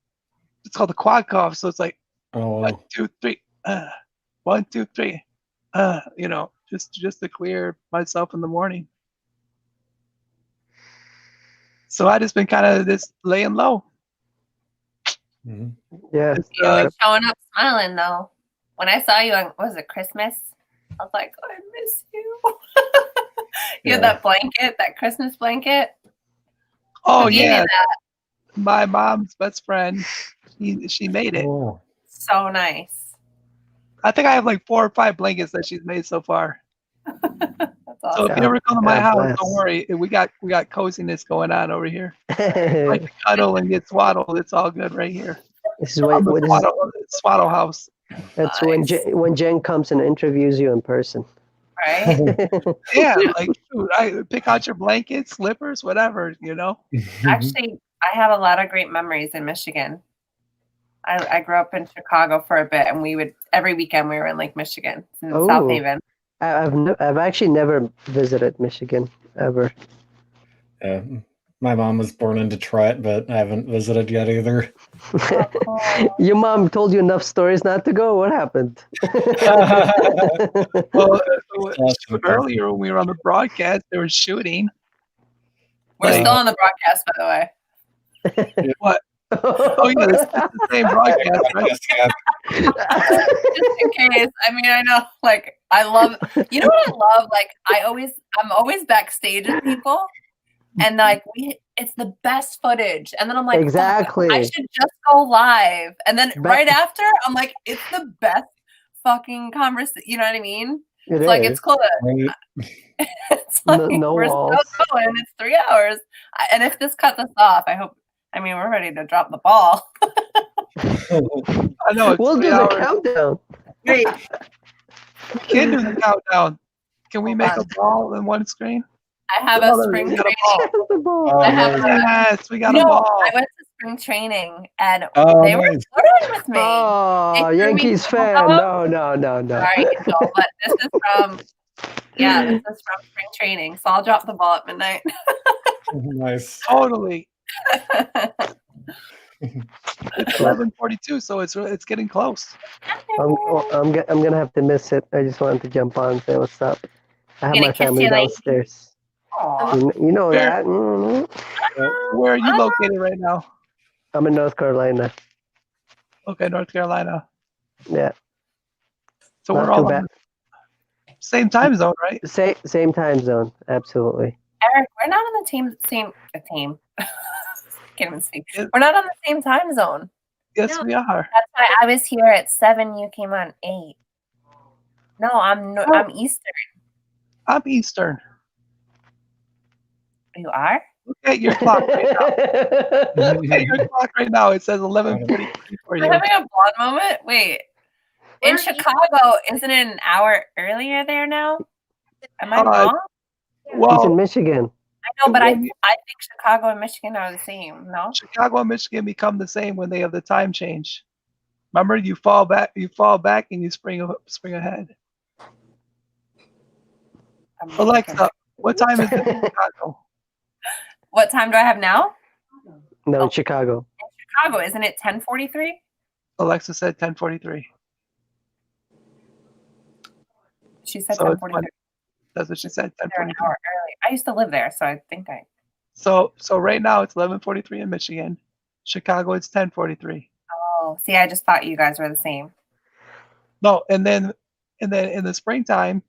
It's called the quad cough. So it's like 1, 2, 3, 1, 2, 3, you know, just to clear myself in the morning. So I just been kind of just laying low. Mhm. Yeah. It's, You're always showing up smiling though. When I saw you on, what was it, Christmas? I was like, oh, I miss you. You had Yeah. that blanket, that Christmas blanket. oh Who gave you yeah, that? my mom's best friend. She made it. Oh. So nice. I think I have like 4 or 5 blankets that she's made so far. That's So awesome. if you ever come to my God house, bless. don't worry. We got coziness going on over here. This Like cuddle and get swaddled. It's all good right here. is what, I'm the what is, swaddle house. that's when Nice. when Jen comes and interviews you in person. Right? Yeah, like dude, I pick out your blankets, slippers, whatever, you know. Actually, I have a lot of great memories in Michigan. I grew up in Chicago for a bit, and we would every weekend we were in Lake Michigan in Oh. South Haven. I've actually never visited Michigan ever. Yeah. My mom was born in Detroit, but I haven't visited yet either. Oh, cool. Your mom told you enough stories not to go. What happened? Well, Awesome. earlier when we were on the broadcast, they were shooting. We're Like- still on the broadcast, by the way. What? Oh yeah, it's the same broadcast, right? Yes, yeah. Just in case. I mean, I know, like, I love. You know what I love? Like, I'm always backstage with people, and like, it's the best footage. And then I'm like, fuck, Exactly. I should just go live. And then Back- right after, I'm like, it's the best fucking conversation. You know what I mean? It It's like is. it's close. Right. It's like No we're walls. still going. It's 3 hours. And if this cuts us off, I mean, we're ready to drop the ball. I know it's We'll 3 do the hours. countdown. Wait, We can do the countdown. Can we Hold make on. a ball in one screen? I have Oh, a spring we got a training. ball. The ball. Oh, I have nice. Yes, we got No, a ball. I went to spring training and Oh, they were nice. flirting with me. Oh, They threw me Yankees bubble fan. gum. No. Sorry, Angel, but this is from spring training. So I'll drop the ball at midnight. Nice. Totally. It's 11:42, so it's getting close. I'm gonna have to miss it. I just wanted to jump on and say what's up. I have Gonna my kiss family you later. downstairs. Aw. You know Where? that. Mhm. Where are you located right now? I'm in North Carolina. Okay, North Carolina. Yeah, So not we're all too on bad. the same time zone, right? Same time zone. Absolutely. Eric, we're not on the team. Can't even speak. Yes. We're not on the same time zone. Yes, No. we are. That's why I was here at 7. You came on 8. No, I'm Eastern. I'm Eastern. You are? Look at your clock right now. Look at your clock right now. It says 11:43 for I'm you. having a blonde moment. Wait. In We're Chicago, isn't it an hour earlier there now? Am I Uh, wrong? He's in Well, Michigan. I know, but I when think Chicago and Michigan are the same, no? Chicago and Michigan become the same when they have the time change. Remember, you fall back, and you spring ahead. I'm Alexa, what time is it in Chicago? What time do I have now? No, in Chicago. Chicago, isn't it 10:43? Alexa said 10:43. She said So it's 10:43. That's what she said. They're an 10:43. hour early. I used to live there, so I think I. So right now it's 11:43 in Michigan. Chicago it's 10:43. Oh, see, I just thought you guys were the same. No, and then in the springtime,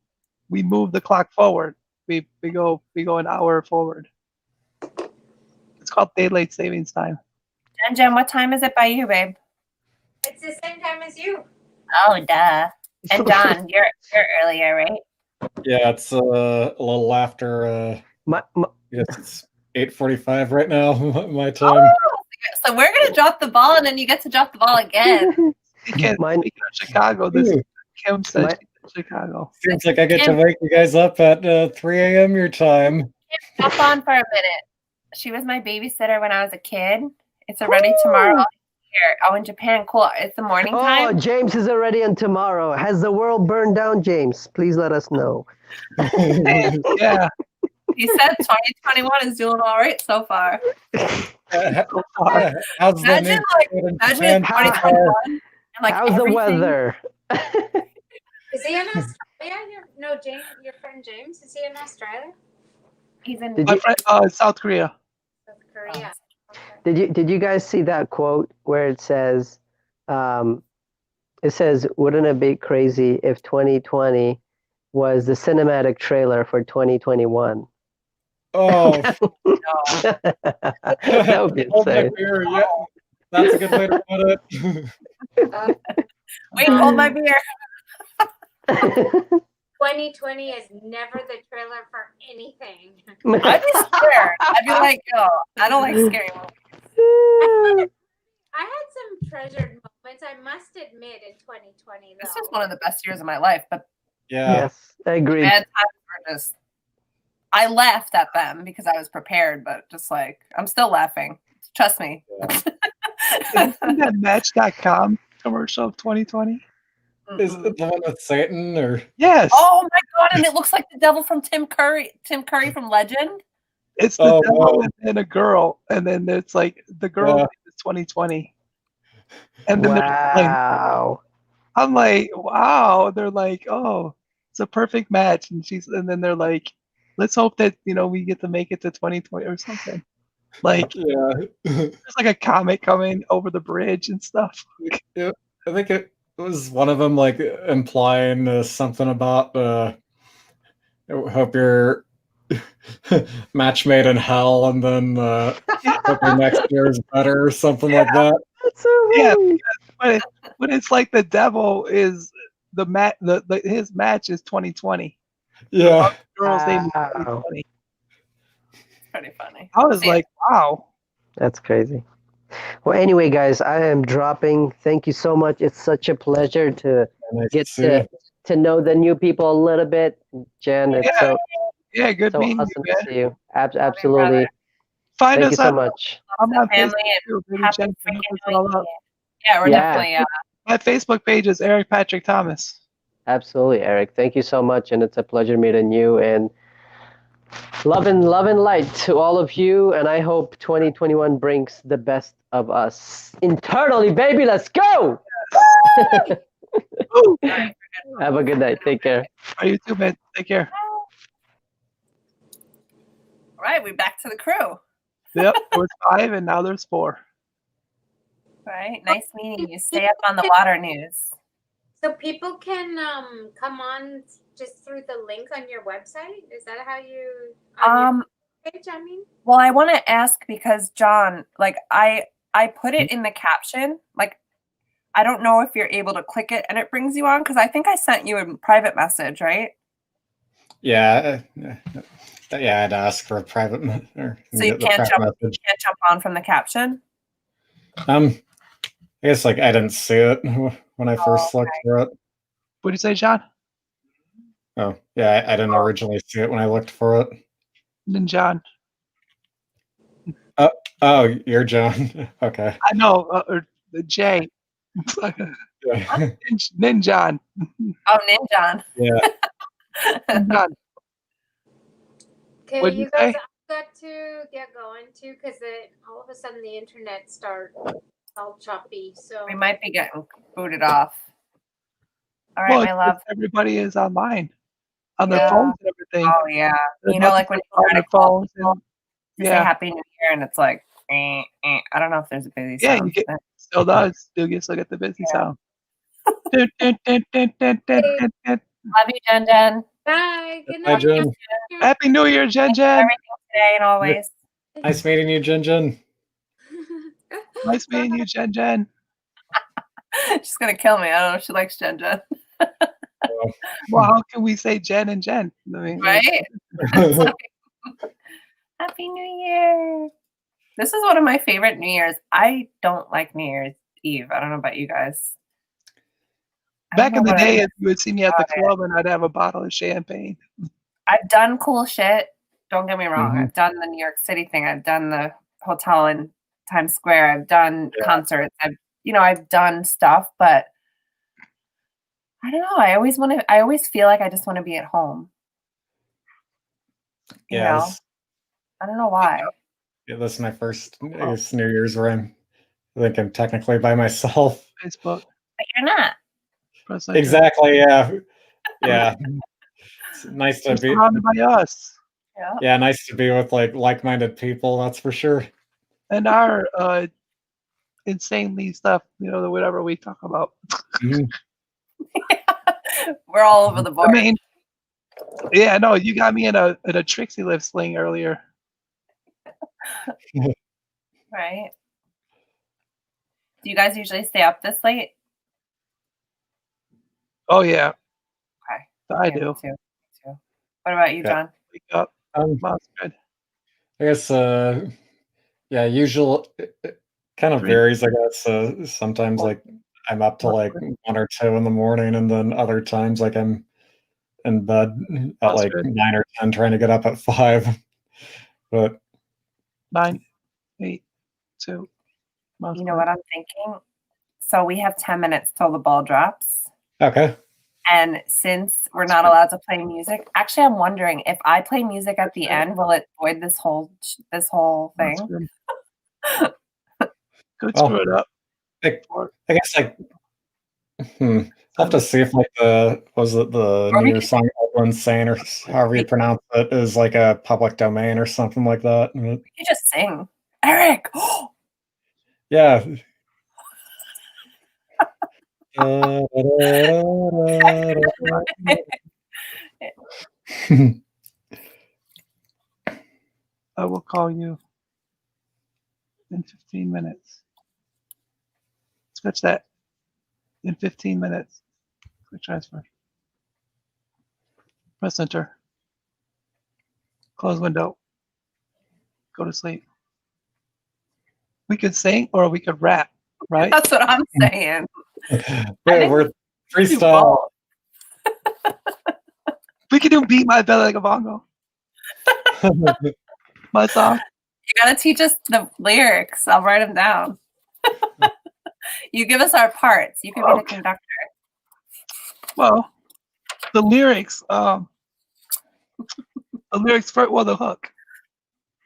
we move the clock forward. We go an hour forward. It's called daylight savings time. Jen, what time is it by you, babe? It's the same time as you. Oh, duh. And John, you're earlier, right? Yeah, it's a little after. My, Yes, it's 8:45 right now. My Oh, time. so we're gonna drop the ball, and then you get to drop the ball again. Speaking Mine- of Chicago, this Ooh, Kim said My- she's in Chicago. seems like I get to wake you guys up at 3 a.m. your time. Hop on for a minute. She was my babysitter when I was a kid. It's already tomorrow. Here. Oh, in Japan, cool. It's the morning Oh, time. James is already on tomorrow. Has the world burned down, James? Please let us know. Yeah. He said 2021 is doing all right so far. How's the Imagine, like, neighborhood in Imagine Japan? 2021 and like How's the everything. weather? Is he in Australia? No, James, your friend James. Is he in Australia? He's in Did My you- friend, South Korea. South Korea. Okay. Did you guys see that quote where um, it says, "Wouldn't it be crazy if 2020 was the cinematic trailer for 2021?" Oh, That would be hold my insane. beer. Yeah, that's a good way to put it. Wait, hold my beer. 2020 is never the trailer for anything. I'd be scared. I'd be like, yo, I don't like scary movies. I had some treasured moments, I must admit, in 2020. This though. was one of the best years of my life, but Yeah. Yes, I agree. bad times were just. I laughed at them because I was prepared, but just like I'm still laughing. Trust me. Isn't that Match.com commercial of 2020? Is it the one with Satan or? Yes. Oh my god! And it looks like the devil from Tim Curry from Legend. It's the Oh, devil wow. and a girl, and then it's like the girl Yeah. is 2020. And then Wow. I'm like, wow. They're like, oh, it's a perfect match. And then they're like, let's hope that we get to make it to 2020 or something. Like Yeah. there's like a comet coming over the bridge and stuff. I think it was one of them like implying something about hope your match made in hell, and then hope your next year is better or something like that. That's so Yeah, funny. but it's like the devil is his match is 2020. Yeah. Girls name is Wow. 2020. It's pretty funny. I was See, like, wow. That's crazy. Well, anyway, guys, I am dropping. Thank you so much. It's such a pleasure to Nice get see you. to know the new people a little bit. Jen, it's Yeah. Yeah, good so meeting awesome you, to man. see you. brother. Absolutely. Find Thank us you so on much. I'm on family Facebook too. and Maybe happy Jen can freaking hook us New all Year. up. Yeah, we're Yeah. definitely. My Facebook page is Erick Patrick Thomas. Absolutely, Eric. Thank you so much, and it's a pleasure meeting you. And love and light to all of you. And I hope 2021 brings the best of us internally, baby. Let's go. Woo! Have a good night. Take care. Are you too, man? Take care. All right, we're back to the crew. Yep, there was 5 and now there's 4. All right, nice meeting you. Stay up on the water news. So people can come on just through the link on your website. Is that how you? On your page, I mean. Well, I want to ask because John, like I put it in the caption. Like I don't know if you're able to click it and it brings you on because I think I sent you a private message, right? Yeah. Yeah, I'd ask for a private or So you get the can't private jump, message. can't jump on from the caption. I guess like I didn't see it when I first looked for it. What did you say, John? Oh, yeah, I didn't originally see it when I looked for it. Then John. Oh, you're John. Okay. I know, or the J. Yeah. Then John. Oh, Ninjan. Yeah. John. Okay, What'd you you guys say? have got to get going too, because all of a sudden the internet starts all choppy. So We might be getting booted off. All right, Well, my love. everybody is online on their Yeah. phones and everything. Oh yeah. There's You know, nothing like when on you try their to call phones people and to say yeah, Happy New Year, and it's like, I don't know if there's a busy yeah, sound. you get still does. Still get the busy sound. Dun, dun, dun, dun, dun, dun, dun, dun. Love you, Jen Jen. bye. Good Hi, night. Jen. Happy New Year, Jen Thanks for Jen. everything today and always. Nice meeting you, Jin Jin. Nice meeting you, Jen Jen. She's gonna kill me. I don't know if she likes Jen Jen. Well, how can we say Jen and Jen? I mean, Right? Happy New Year. This is one of my favorite New Year's. I don't like New Year's Eve. I don't know about you guys. I don't Back in know the what it day, is. you would see me at the about it. club and I'd have a bottle of champagne. I've done cool shit. Don't get me wrong. Mhm. I've done the New York City thing. I've done the hotel in Times Square. I've done concerts. I've done stuff, but I don't know. I always feel like I just want to be at home. You Yeah, know? I don't know why. this is my first, I guess, New Year's where I think I'm technically by myself. Facebook. But you're not. Press like Exactly. Yeah. Yeah. It's nice to You're be. surrounded by us. Yeah. Yeah, nice to be with like-minded people. That's for sure. and our insanely stuff, whatever we talk about. Mhm. We're all over the I board. mean, yeah, no, you got me in a Trixie lift sling earlier. Right? Do you guys usually stay up this late? Oh yeah, Okay. I Yeah, me do. too. Me too. What about you, Yeah. John? Wake up. Mom's good. I guess, yeah, usual. It kind of Three. varies, I guess. Sometimes, like, I'm up till like 1 or 2 in the morning, and then other times, like, I'm in bed at That's like good. 9 or 10, trying to get up at 5. But 9, 8, 2. Mom's You know good. what I'm thinking? So we have 10 minutes till the ball drops. okay, And since we're not allowed to play music, actually, I'm wondering if I play music at the end, will it void this whole That's thing? good. Could Well, screw it up. I guess like, I'll have to see if like the Or we new could- song everyone's saying, or however you pronounce it, is like a public domain or something like that. You just sing, Eric. Yeah. I will call you in 15 minutes. Switch that. In 15 minutes. Quick transfer. Press enter. Close window. Go to sleep. We could sing or we could rap, right? That's what I'm saying. Wait, we're freestyle. We could do Beat My Belly Like a Bongo. My song. You gotta teach us the lyrics. I'll write them down. You give us our parts. You can be the conductor. Well, the lyrics, the hook.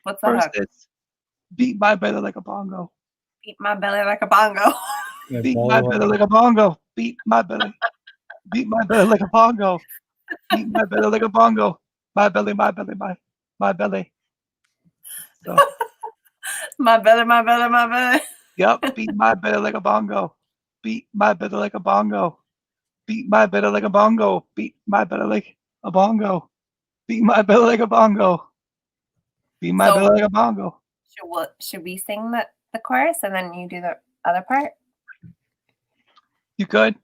What's the First hook? it's beat my belly like a bongo. Beat my belly like a bongo. Beat my belly like a bongo. Beat my belly. Beat my belly like a bongo. Beat my belly like a bongo. My belly, my belly, my belly. So, My belly, my belly, my belly. yep, beat my belly like a bongo. Beat my belly like a bongo. Beat my belly like a bongo. Beat my belly like a bongo. Beat my belly like a bongo. Beat my belly like a bongo. Should we sing the chorus and then you do the other part? You could?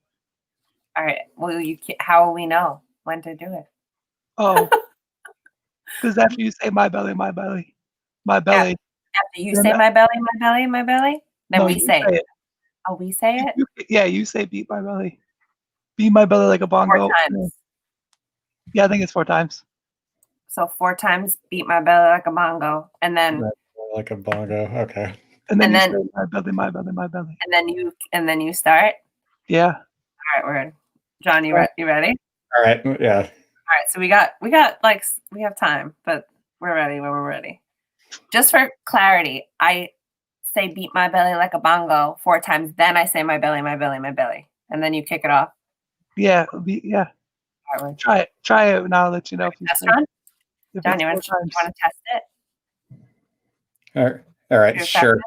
All right. Well, how will we know when to do it? Oh, because after you say my belly, my belly, my belly. After you say my belly, my belly, my belly, then No, we you say say it. it. Oh, we say it? Yeah, you say beat my belly. Beat my belly like a bongo. 4 times. Yeah, I think it's 4 times. So 4 times beat my belly like a bongo. And then Like a bongo. Okay. And then And you then- say my belly, my belly, my belly. and then you start. Yeah. All right, we're in. John, you ready? All right. Yeah. All right, so we have time, but we're ready when we're ready. Just for clarity, I say beat my belly like a bongo 4 times, then I say my belly, my belly, my belly, and then you kick it off. Yeah. All right, we're- Try it. Try it, and I'll let you know if you Test say run? if John, it's you 4 want to times. test it? All right. Your Sure.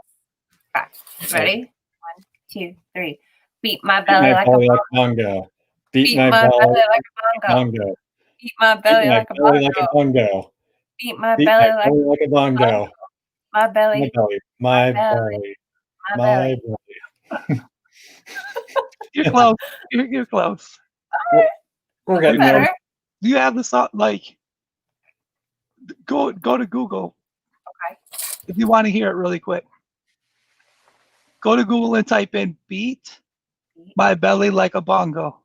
Okay. Ready? 1, 2, 3. Beat my Beat belly my like a belly like bongo. a bongo. Beat Beat my my belly belly like a bongo. bongo. Beat my Beat belly my like a belly like a bongo. bongo. Beat my Beat belly my like belly like a bongo. my My belly, belly. My belly. belly. my My belly. belly. You're close. You're close. We're getting Better. there. Do you have the song? Like, go to Google. Okay. If you want to hear it really quick, go to Google and type in "beat my belly like a bongo."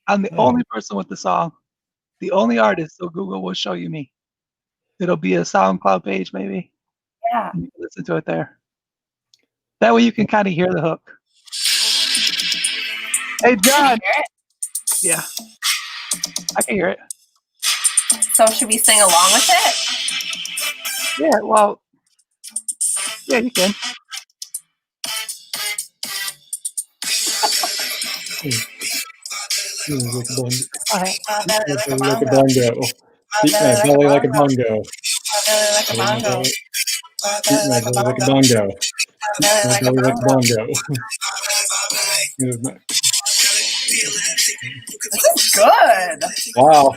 I'm the only person with the song, the only artist, so Google will show you me. It'll be a SoundCloud page, maybe. Yeah. You can listen to it there. That way you can kind of hear the hook. Hey, John. Hear it? Yeah, I can hear it. So should we sing along with it? Yeah, well, yeah, you can. My belly like a Like a bongo. bongo. Beat my belly like a bongo. My belly like a bongo. Beat my belly like a bongo. Beat my belly like a bongo. Good. Wow.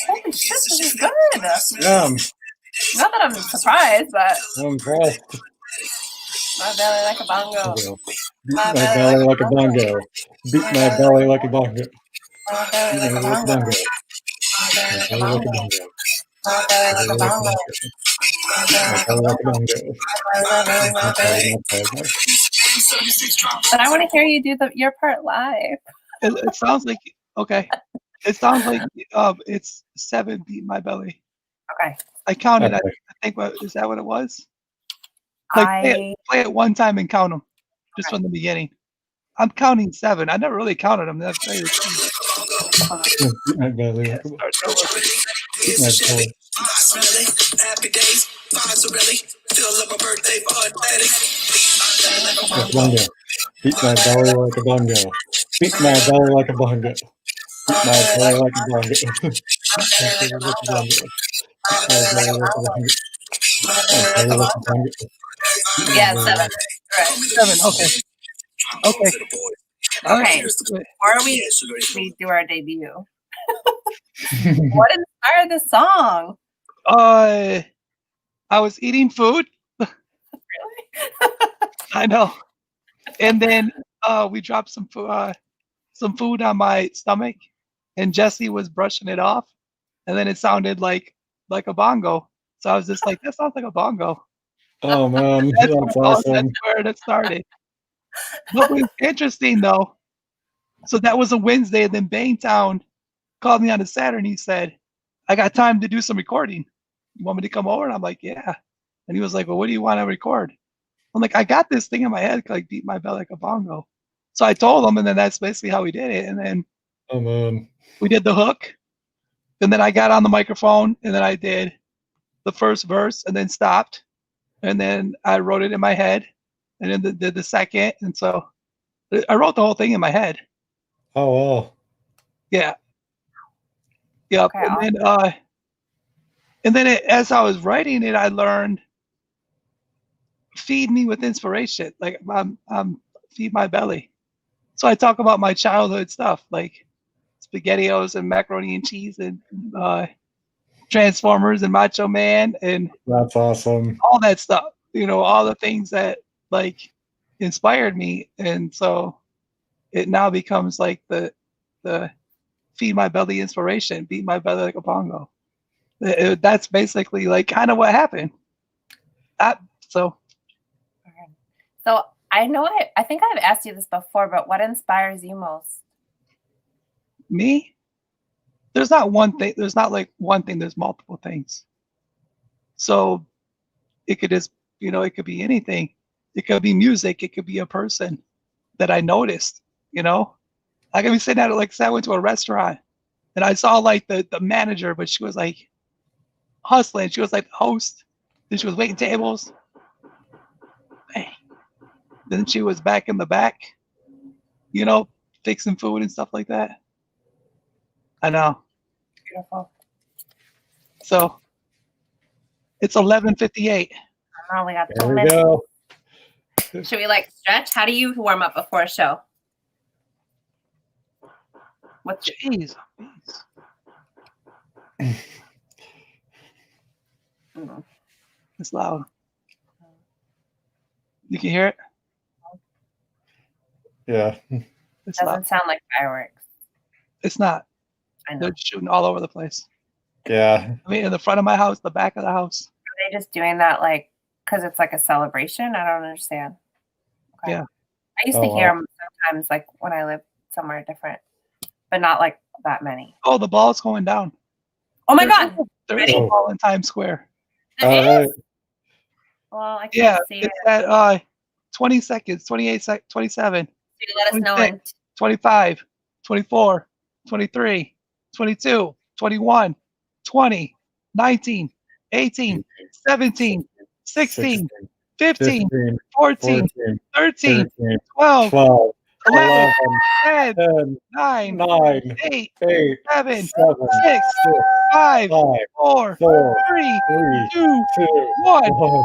Holy shit, this is good. Yeah, Not that I'm surprised, but I'm impressed. my belly like a bongo. Beat my belly like a bongo. Beat my belly like a bongo. My Beat belly my like a belly like a bongo. bongo. My belly My like a belly like a bongo. bongo. My belly like a bongo. My belly like a bongo. My belly. But I want to hear you do your part live. It sounds like okay. It sounds like it's 7 beat my belly. Okay. I counted. Okay. I think what is that what it was? Like play it one time and count them, just from the beginning. I'm counting 7. I never really counted them. That's very Beat my belly like a bongo. start over. Beat my belly. Like a bongo. Beat my belly like a bongo. Beat my belly like a bongo. Beat my belly like a bongo. My belly like a bongo. Beat my belly like a bongo. My belly like a bongo. Beat my Yeah, belly 7. like Right. 7. Okay. Okay. All right. Okay. Before we do our debut, what inspired this song? I was eating food. I know. And then we dropped some food on my stomach, and Jesse was brushing it off, and then it sounded like a bongo. So I was just like, that sounds like a bongo. Oh man, That's that's where, awesome. that's where it started. What was interesting though, so that was a Wednesday, and then Bangtown called me on a Saturday, and he said, I got time to do some recording. You want me to come over? And I'm like, yeah. And he was like, well, what do you want to record? I'm like, I got this thing in my head, like beat my belly like a bongo. So I told him, and then that's basically how we did it. And then Oh man. we did the hook, and then I got on the microphone, and then I did the first verse, and then stopped, and then I wrote it in my head, and then did the second, and so I wrote the whole thing in my head. Oh wow. Yeah. Yep. Okay, And then as I was writing it, I learned feed me with inspiration. Like I'm feed my belly. So I talk about my childhood stuff, like SpaghettiOs and macaroni and cheese and Transformers and Macho Man and That's awesome. all that stuff. You know, all the things that like inspired me, and so it now becomes like the feed my belly inspiration, beat my belly like a bongo. That's basically like kind of what happened. So So I know I think I've asked you this before, but what inspires you most? me, there's not one thing. There's not like one thing. There's multiple things. So it could just, it could be anything. It could be music. It could be a person that I noticed. I could be sitting at say I went to a restaurant and I saw like the manager, but she was like hustling. She was like the host. Then she was waiting tables. Then she was back in the back, fixing food and stuff like that. I know. Beautiful. So it's 11:58. I only got 2 There we minutes. go. Should we stretch? How do you warm up before a show? What's Jeez. It's loud. You can hear it? Yeah. It's doesn't loud. sound like fireworks. It's not. I know. They're shooting all over the place. Yeah. I mean, in the front of my house, the back of the house. Are they just doing that because it's like a celebration? I don't understand. Okay. Yeah. I used to hear them sometimes when I lived somewhere different, but not that many. Oh, the ball's going down. Oh my God. There is a ball in Times Square. It is? Well, I can't Yeah, see it's it. at 20 seconds, 28 seconds, 27, So you let us know 26, 25, 24, 23, 22, 21, 20, 19, 18, 17, 16, 15, 14, 13, 12, 12, 11, 11, 10, 10, 9, 9, 8, 8, 7, 7, 6, 6, 5, 5, 4, 4, 3, 3, 2, 2, 1. 1.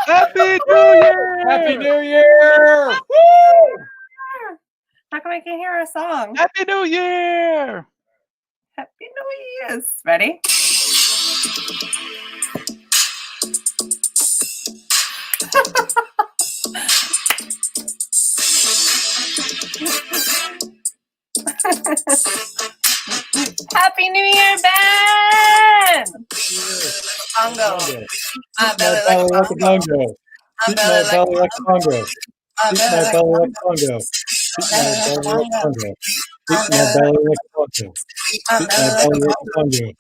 Happy New Year! Happy New Year! Woo! How come I can't hear our song? Happy New Year! Happy New Year's. Ready? Happy New Year, Ben! Bongo. My belly like a bongo. bongo. My Beat my belly like belly a like a bongo. My Beat belly my like a belly like a bongo. bongo. Beat my Belly like a belly like a bongo. bongo. Beat my belly like a bongo. My Beat my belly like a belly like a bongo. bongo.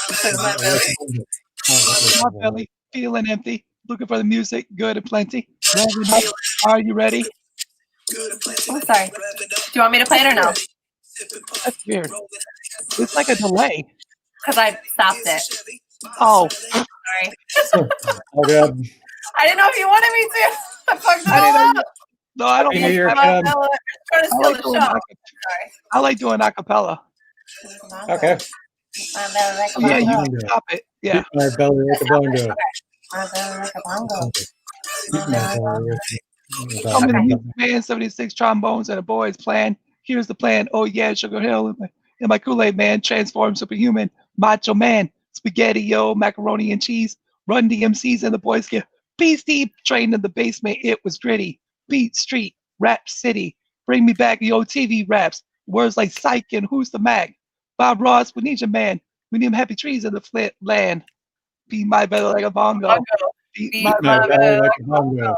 This is my Like a belly. bongo. Oh, that was My the one. belly feeling empty, looking for the music, good and plenty. Revving up. Are you ready? I'm sorry. Do you want me to play it or no? That's weird. It's like a delay. Because I stopped it. Oh, Sorry. Oh, God. I didn't know if you wanted me to. I fucked it I all didn't know. up. No, I don't Happy New like Year, that. Ken. You're trying to I steal like the doing show. acapella. I like doing acapella. Okay. My belly like a Yeah, you bongo. can stop it. Yeah. Beat my belly like a bongo. My belly like a bongo. Beat my belly like a Tell me the Okay. music man, 76 trombones and a boy's plan. Here's the plan. Oh yeah, Sugar Hill and my Kool-Aid man, transform superhuman, macho man, spaghetti yo, macaroni and cheese, run DMCs and the boys get beastie trained in the basement. It was gritty. Beat street, rap city. Bring me back the old TV raps. Words like psych and who's the mag? Bob Ross, we need your man. We need them happy trees in the Flint land. Beat my belly like a bongo. Beat Beat my Beat my belly belly like a bongo.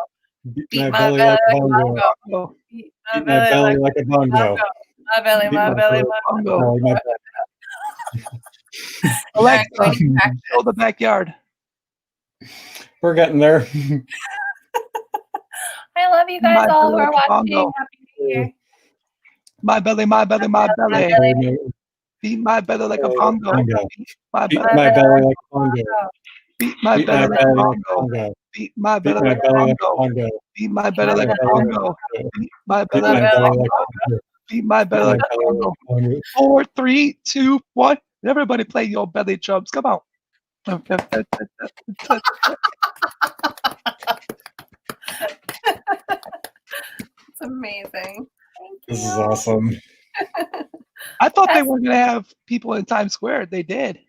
Beat Beat my my belly belly like a like a bongo. bongo. bongo. Beat my Beat my belly like a bongo. My belly, my belly, my Bongo. Belly, my Alexa, Alright, going back. show the backyard. We're getting there. I love you My guys all who belly are like a watching. bongo. Happy New Year. My belly, my belly, my belly. belly. Beat my belly like a Belly bongo. bongo. Beat my Beat belly, my belly like a bongo. beat my Beat belly my like a belly like a bongo. bongo. Beat my Beat belly my like a belly like a bongo. bongo. Beat my Beat belly my like a belly like a bongo. bongo. Beat my Beat belly my like a belly like bongo. a bongo. Beat my Beat belly my like a belly bongo. like a bongo. 4, 3, 2, 1. Everybody play your belly drums. Come on. It's amazing. Thank This you. is awesome. I thought they That's- were going to have people in Times Square. They did.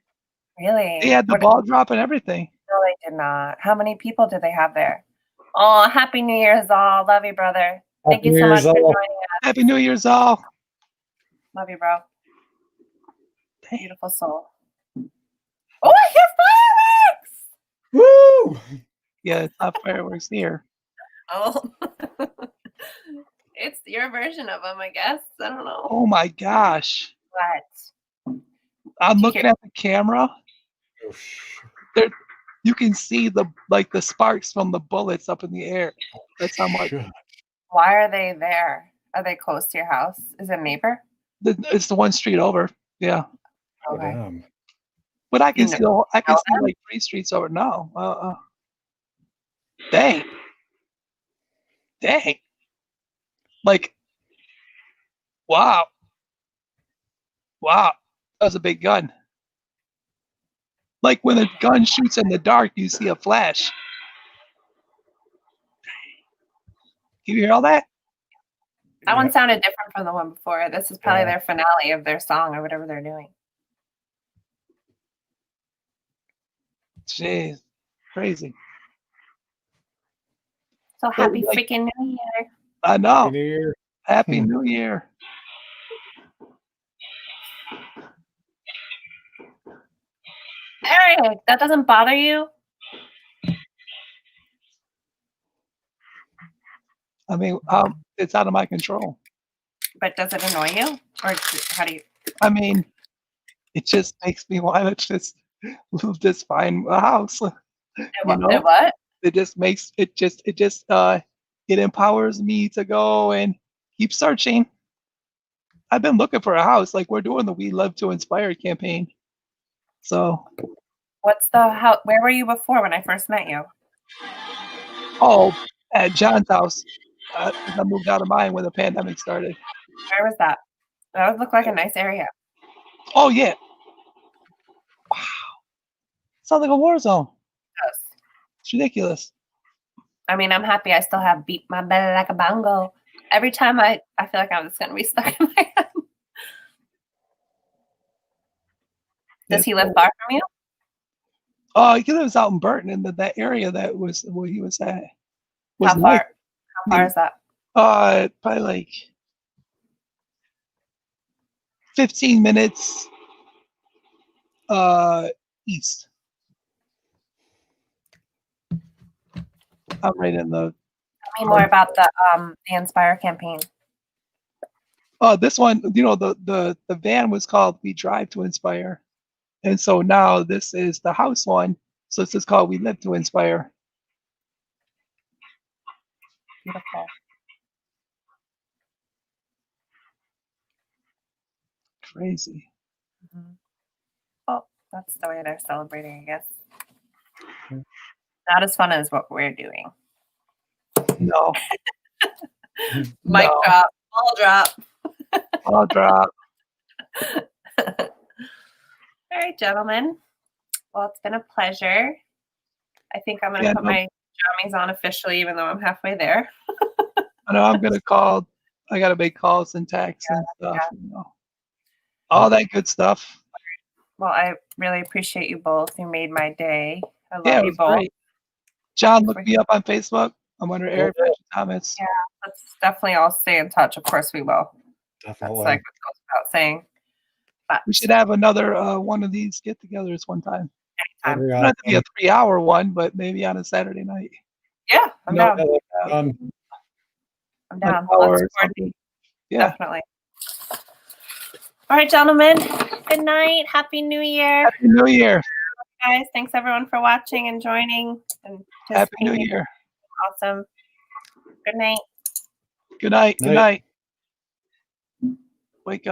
Really? They had the What- ball drop and everything. No, they did not. How many people did they have there? Oh, Happy New Year's all. Love you, brother. Thank Happy you New so much Year's for all. joining us. Happy New Year's all. Love you, bro. Beautiful soul. Oh, I hear fireworks! Woo! Yeah, it's not fireworks here. Oh. It's your version of them, I guess. I don't know. Oh my gosh. What? I'm Did you looking hear- at the camera. There, you can see the sparks from the bullets up in the air. That's how much. Why are they there? Are they close to your house? Is it a neighbor? It's the one street over. Yeah, Oh, Okay. damn. but I can You still I can know see like 3 streets over. No, dang, dang, like, wow, wow, that was a big gun. Like when a gun shoots in the dark, you see a flash. Can you hear all that? That one sounded different from the one before. This is probably Yeah. their finale of their song or whatever they're doing. Jeez, crazy. So happy like- freaking New Year. I Happy know. New Year. Happy New Year. Eric, that doesn't bother you? I mean, it's out of my control. But does it annoy you? Or how do you? I mean, it just makes me want to just find a house. It know? what? It just makes it empowers me to go and keep searching. I've been looking for a house. Like we're doing the We Love to Inspire campaign. So, What's the how? Where were you before when I first met you? oh, at John's house. I moved out of mine when the pandemic started. Where was that? That would look like a nice area. Oh yeah. Wow. Sounds like a war zone. Yes. It's ridiculous. I mean, I'm happy I still have Beat My Belly Like a Bongo. Every time I feel like I'm just going to be stuck in my head. Does he live far from you? He lives out in Burton, in that area that was where he was at. How far is that? Probably like 15 minutes east. I'm right in the. Tell me more about the Inspire campaign. This one, the van was called We Drive to Inspire, and so now this is the house one. So this is called We Live to Inspire. Beautiful. Crazy. Mm-hmm. Oh, that's the way they're celebrating, I guess. Not as fun as what we're doing. No. Mic drop. Ball drop. Ball drop. All right, gentlemen. Well, it's been a pleasure. I think I'm going to put my jammies on officially, even though I'm halfway there. I know I'm going to call. I got to make calls and texts and stuff. All that good stuff. Well, I really appreciate you both. You made my day. I love you both. Great. John, look me up on Facebook. I'm under Erick Thomas. Yeah, let's definitely all stay in touch. Of course we will. Definitely. That's like what goes without saying. But we should have another one of these get-togethers one time. Anytime. Not to be a 3-hour one, but maybe on a Saturday night. Yeah, I'm down. I'm down. Let's yeah. Definitely. All right, gentlemen. Good night. Happy New Year. Happy New Year. Guys, thanks everyone for watching and joining. And Happy New Year. Awesome. Good night. Good night. Good night. Wake up.